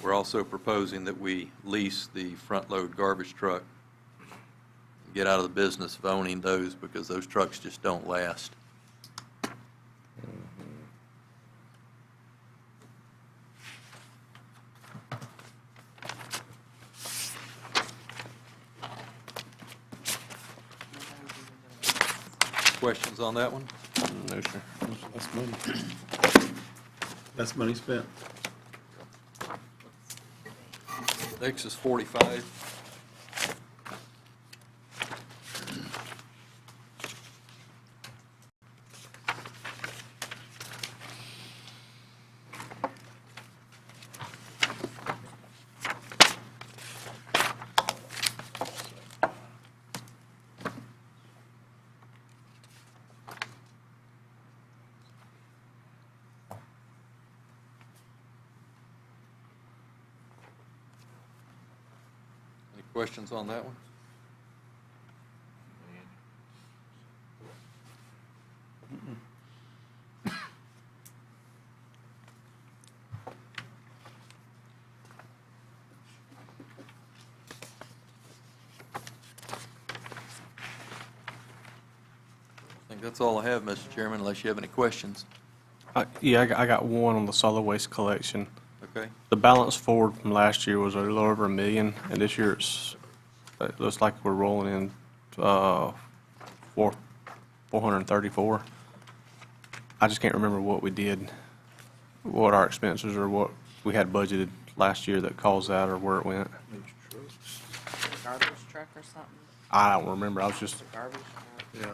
Speaker 11: We're also proposing that we lease the front-load garbage truck, get out of the business of owning those because those trucks just don't last. Questions on that one?
Speaker 1: No, sir.
Speaker 9: Less money. Less money spent.
Speaker 11: Next is 45. Any questions on that one? that's all I have, Mr. Chairman, unless you have any questions.
Speaker 1: Yeah, I got one on the solid waste collection.
Speaker 11: Okay?
Speaker 1: The balance forward from last year was a little over $1 million, and this year it looks like we're rolling in 434. I just can't remember what we did, what our expenses or what we had budgeted last year that caused that or where it went.
Speaker 12: Garbage truck or something?
Speaker 1: I don't remember. I was just,
Speaker 12: Garbage truck?
Speaker 10: Yeah.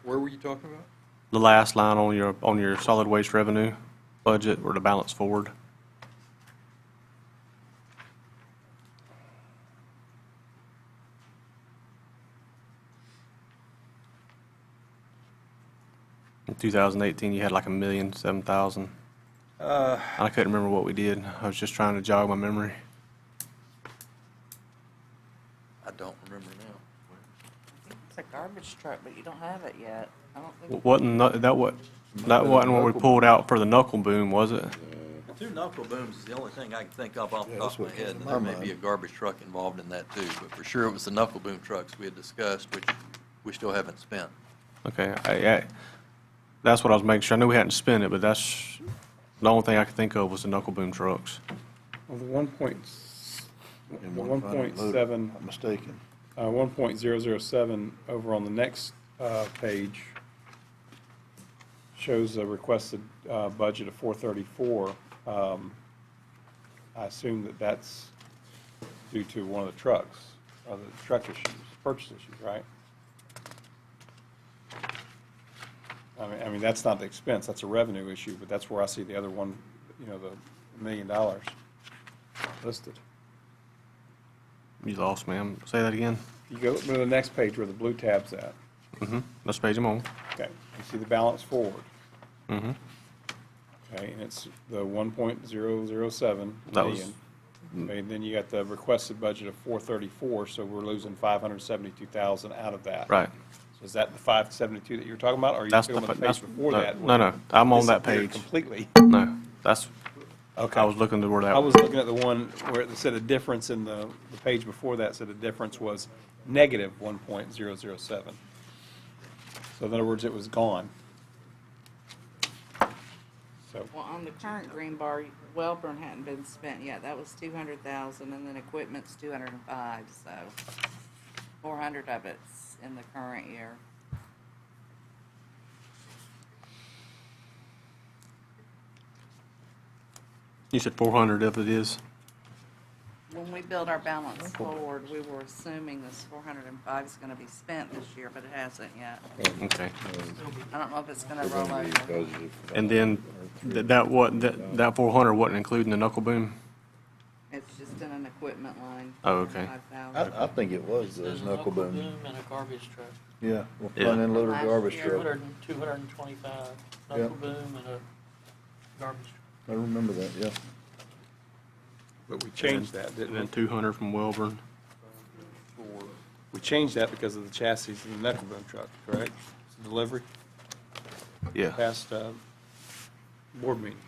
Speaker 11: Where were you talking about?
Speaker 1: the last line on your solid waste revenue budget or the balance forward. In 2018, you had like $1,007,000. I couldn't remember what we did. I was just trying to jog my memory.
Speaker 11: I don't remember now.
Speaker 12: It's a garbage truck, but you don't have it yet. I don't think.
Speaker 1: That wasn't what we pulled out for the knuckle boom, was it?
Speaker 11: The two knuckle booms is the only thing I can think of off the
Speaker 10: Yeah,
Speaker 11: top
Speaker 10: that's
Speaker 11: of my
Speaker 10: what
Speaker 11: head,
Speaker 10: came
Speaker 11: and
Speaker 10: to
Speaker 11: there
Speaker 10: my
Speaker 11: may be a
Speaker 10: mind.
Speaker 11: garbage truck involved in that too, but for sure it was the knuckle boom trucks we had discussed, which we still haven't spent.
Speaker 1: Okay, that's what I was making sure. I knew we hadn't spent it, but that's the only thing I could think of was the knuckle boom trucks.
Speaker 9: Well, the
Speaker 10: And
Speaker 9: the
Speaker 10: one front loader,
Speaker 9: 1.7,
Speaker 10: I'm mistaken.
Speaker 9: 1.007 over on the next page shows a requested budget of 434. I assume that that's due to one of the trucks, or the truck issues, purchase issues, right? I mean, that's not the expense, that's a revenue issue, but that's where I see the other one, the $1 million listed.
Speaker 1: You lost me. Say that again.
Speaker 9: You go to the next page where the blue tab's at.
Speaker 1: Let's page them on.
Speaker 9: Okay, you see the balance forward.
Speaker 1: Mm-hmm.
Speaker 9: Okay, and it's the 1.007
Speaker 1: That was-
Speaker 9: million. Okay, and then you got the requested budget of 434, so we're losing 572,000 out of that.
Speaker 1: Right.
Speaker 9: So is that the 572 that you're talking about, or are you
Speaker 1: That's
Speaker 9: talking
Speaker 1: the
Speaker 9: about the
Speaker 1: that's-
Speaker 9: page before
Speaker 1: no,
Speaker 9: that?
Speaker 1: no, I'm on that
Speaker 9: Disappeared
Speaker 1: page.
Speaker 9: completely.
Speaker 1: No, that's,
Speaker 9: Okay.
Speaker 1: I was looking to where that
Speaker 9: I was looking at the one where it said a difference in the page before that said the difference was negative 1.007. So in other words, it was gone. So,
Speaker 12: Well, on the current green bar, Wellborn hadn't been spent yet. That was 200,000, and then equipment's 205, so 400 of it's in the current year.
Speaker 1: You said 400 if it is.
Speaker 12: When we build our balance forward, we were assuming this 405 is gonna be spent this year, but it hasn't yet.
Speaker 1: Okay.
Speaker 12: I don't know if it's gonna roll over.
Speaker 1: And then that 400 wasn't including the knuckle boom?
Speaker 12: It's just in an equipment line.
Speaker 1: Oh, okay.
Speaker 12: 5,000.
Speaker 10: I think it was the
Speaker 18: There's a
Speaker 10: knuckle boom.
Speaker 18: and a garbage truck.
Speaker 10: Yeah, well,
Speaker 1: Yeah.
Speaker 10: front end loader
Speaker 12: Last
Speaker 10: garbage
Speaker 12: year.
Speaker 10: truck.
Speaker 18: 225,
Speaker 10: Yeah.
Speaker 18: knuckle boom and a garbage truck.
Speaker 10: I remember that, yeah.
Speaker 9: but we changed that,
Speaker 1: And
Speaker 9: didn't
Speaker 1: then
Speaker 9: we?
Speaker 1: 200 from Welborn.
Speaker 9: We changed that because of the chassis and the knuckle boom truck, correct? Delivery,
Speaker 1: Yeah.
Speaker 9: past board meeting.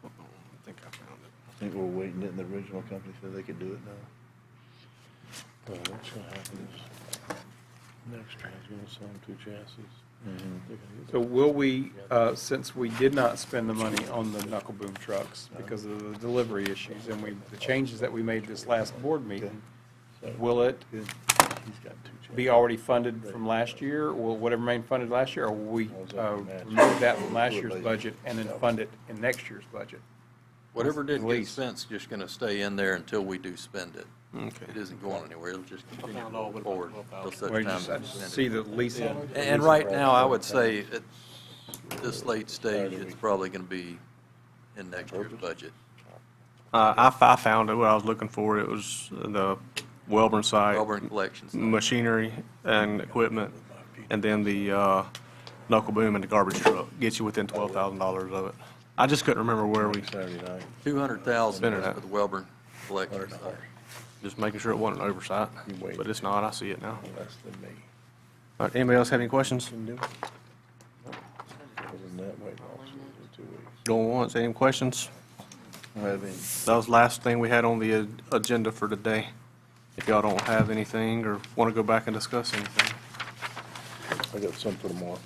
Speaker 1: I think I found it.
Speaker 10: I think we're waiting, and the original company said they could do it now. Well, what's gonna happen is, next year, is gonna sell them 2 chassis.
Speaker 9: So will we, since we did not spend the money on the knuckle boom trucks because of the delivery issues and the changes that we made this last board meeting, will it
Speaker 10: He's got 2 chassis.
Speaker 9: be already funded from last year, or whatever remained funded last year, or will we remove that from last year's budget and then fund it in next year's budget?
Speaker 11: Whatever didn't get
Speaker 9: Lease.
Speaker 11: spent's just gonna stay in there until we do spend it.
Speaker 1: Okay.
Speaker 11: It isn't going anywhere, it'll just continue to go forward until such
Speaker 9: Well,
Speaker 11: time
Speaker 9: I
Speaker 11: as we
Speaker 9: just
Speaker 11: spend
Speaker 9: see
Speaker 11: it.
Speaker 9: the lease on it.
Speaker 11: And right now, I would say at this late stage, it's probably gonna be in next year's budget.
Speaker 1: I found it, what I was looking for. It was the Welborn site.
Speaker 11: Auburn Collections.
Speaker 1: Machinery and equipment, and then the knuckle boom and the garbage truck. Gets you within $12,000 of it. I just couldn't remember where we,
Speaker 10: Saturday night.
Speaker 11: 200,000
Speaker 1: Spend it
Speaker 11: was
Speaker 1: at.
Speaker 11: for the Welborn Collections.
Speaker 1: just making sure it wasn't an oversight,
Speaker 10: wait.
Speaker 1: but it's not. I see it now.
Speaker 10: Less than me.
Speaker 1: All right, anybody else have any questions?
Speaker 10: Can do it. Other than that, wait, also, in 2 weeks.
Speaker 1: Going once, any questions?
Speaker 10: Don't have any.
Speaker 1: That was the last thing we had on the agenda for today. If y'all don't have anything or want to go back and discuss anything.
Speaker 4: I got some for tomorrow.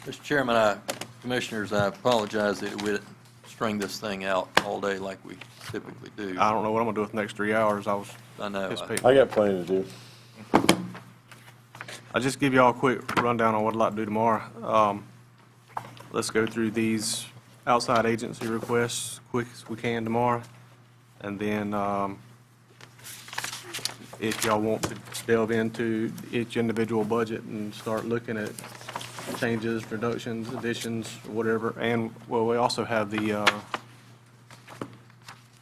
Speaker 11: Mr. Chairman, Commissioners, I apologize that we didn't string this thing out all day like we typically do.
Speaker 1: I don't know what I'm gonna do with the next 3 hours. I
Speaker 11: know.
Speaker 1: anticipating.
Speaker 4: I got plenty to do.
Speaker 1: I'll just give y'all a quick rundown on what I'd like to do tomorrow. Let's go through these outside agency requests quick as we can tomorrow. And then, if y'all want to delve into each individual budget and start looking at changes, reductions, additions, whatever. And, well, we also have the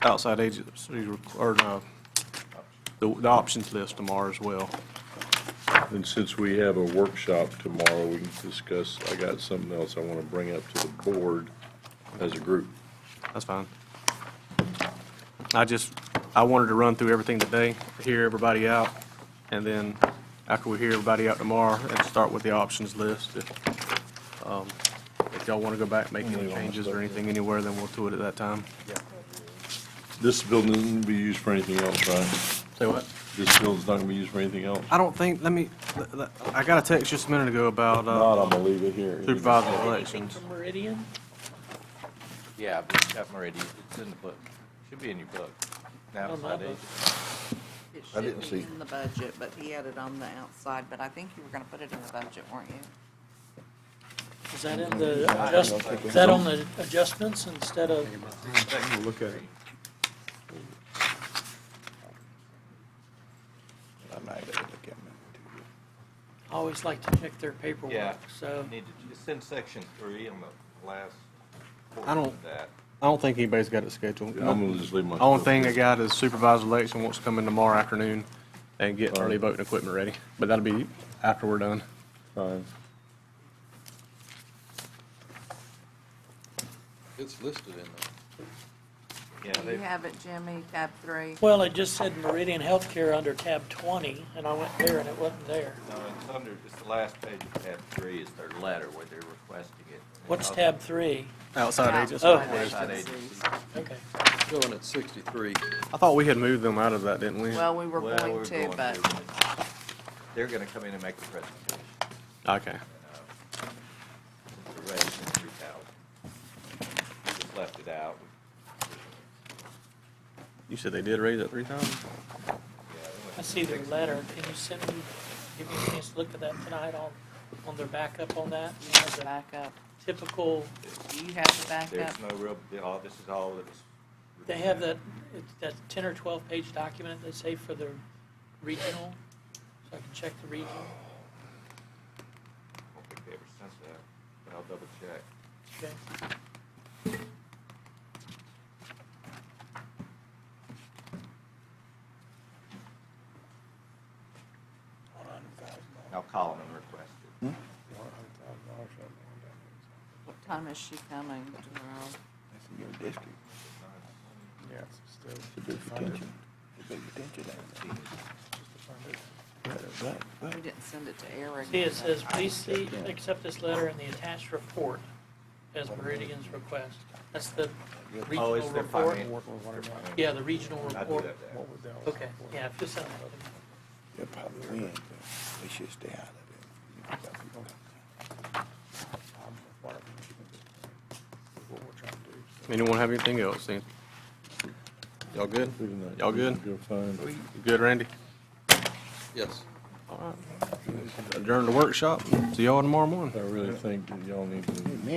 Speaker 1: outside agency, or the options list tomorrow as well.
Speaker 4: And since we have a workshop tomorrow, we can discuss, I got something else I want to bring up to the board as a group.
Speaker 1: That's fine. I wanted to run through everything today, hear everybody out, and then after we hear everybody out tomorrow, and start with the options list. If y'all want to go back, make any changes or anything anywhere, then we'll do it at that time.
Speaker 4: This building isn't be used for anything else, right?
Speaker 1: Say what?
Speaker 4: This building's not going to be used for anything else?
Speaker 1: I don't think, I got a text just a minute ago about
Speaker 4: Not, I'm going to leave it here.
Speaker 1: supervisor elections.
Speaker 18: From Meridian?
Speaker 13: Yeah, we've got Meridian. It's in the book. Should be in your book. Now,
Speaker 18: On my
Speaker 13: outside
Speaker 18: book.
Speaker 12: It
Speaker 10: I didn't
Speaker 12: should be
Speaker 10: see.
Speaker 12: in the budget, but he had it on the outside, but I think you were gonna put it in the budget, weren't you?
Speaker 18: Is that in the is that on the adjustments instead of?
Speaker 10: Look at it. I might have to look at it.
Speaker 18: I always like to check their paperwork,
Speaker 13: Yeah.
Speaker 18: so.
Speaker 13: You need to, it's in section 3 on the last
Speaker 1: I
Speaker 13: portion
Speaker 1: don't,
Speaker 13: of that.
Speaker 1: I don't think anybody's got it scheduled.
Speaker 4: I'm going to just leave my.
Speaker 1: Only thing I got is supervisor election wants to come in tomorrow afternoon and get early voting equipment ready, but that'll be after we're done.
Speaker 4: Fine.
Speaker 11: It's listed in there.
Speaker 13: Yeah,
Speaker 12: Do you have it, Jimmy, tab 3?
Speaker 18: Well, it just said Meridian Healthcare under tab 20, and I went there and it wasn't there.
Speaker 13: No, it's under, it's the last page of tab 3 is their letter where they're requesting it.
Speaker 18: What's tab 3?
Speaker 1: Outside agency.
Speaker 18: Oh.
Speaker 13: Outside agencies.
Speaker 18: Okay.
Speaker 11: Going at 63.
Speaker 1: I thought we had moved them out of that, didn't we?
Speaker 12: Well, we were
Speaker 13: Well,
Speaker 12: going
Speaker 13: we're
Speaker 12: to, but
Speaker 13: They're going to come in and make a presentation.
Speaker 1: Okay.
Speaker 13: The raise in 3,000. Just left it out.
Speaker 1: You said they did raise it 3,000?
Speaker 18: I see their letter. Can you send me, give me a chance to look at that tonight on their backup on that?
Speaker 12: you have the backup.
Speaker 18: Typical,
Speaker 12: Do you have the backup?
Speaker 13: There's no real, this is all that was.
Speaker 18: they have that 10 or 12 page document they say for the regional, so I can check the regional.
Speaker 13: I don't think they ever sent that, but I'll double check.
Speaker 18: Okay.
Speaker 13: I'll call them and request it.
Speaker 12: What time is she coming tomorrow?
Speaker 10: That's in your district. Yeah, it's still. It's a big potential. It's a big potential down there.
Speaker 12: We didn't send it to Eric.
Speaker 18: See, it says, please see, accept this letter and the attached report as Meridian's request. That's the
Speaker 13: Oh,
Speaker 18: regional
Speaker 13: it's their
Speaker 18: report. Yeah, the regional
Speaker 13: I'll do
Speaker 18: report.
Speaker 13: that there.
Speaker 18: Okay, yeah, if you send that to me.
Speaker 10: They'll probably win, but they should stay out of it.
Speaker 1: Anyone have anything else? Y'all good? Y'all good?
Speaker 4: You're fine.
Speaker 1: You good, Randy?
Speaker 11: Yes.
Speaker 1: All right. Adjourn the workshop. See y'all tomorrow morning.
Speaker 4: I really think that y'all need to
Speaker 10: Man.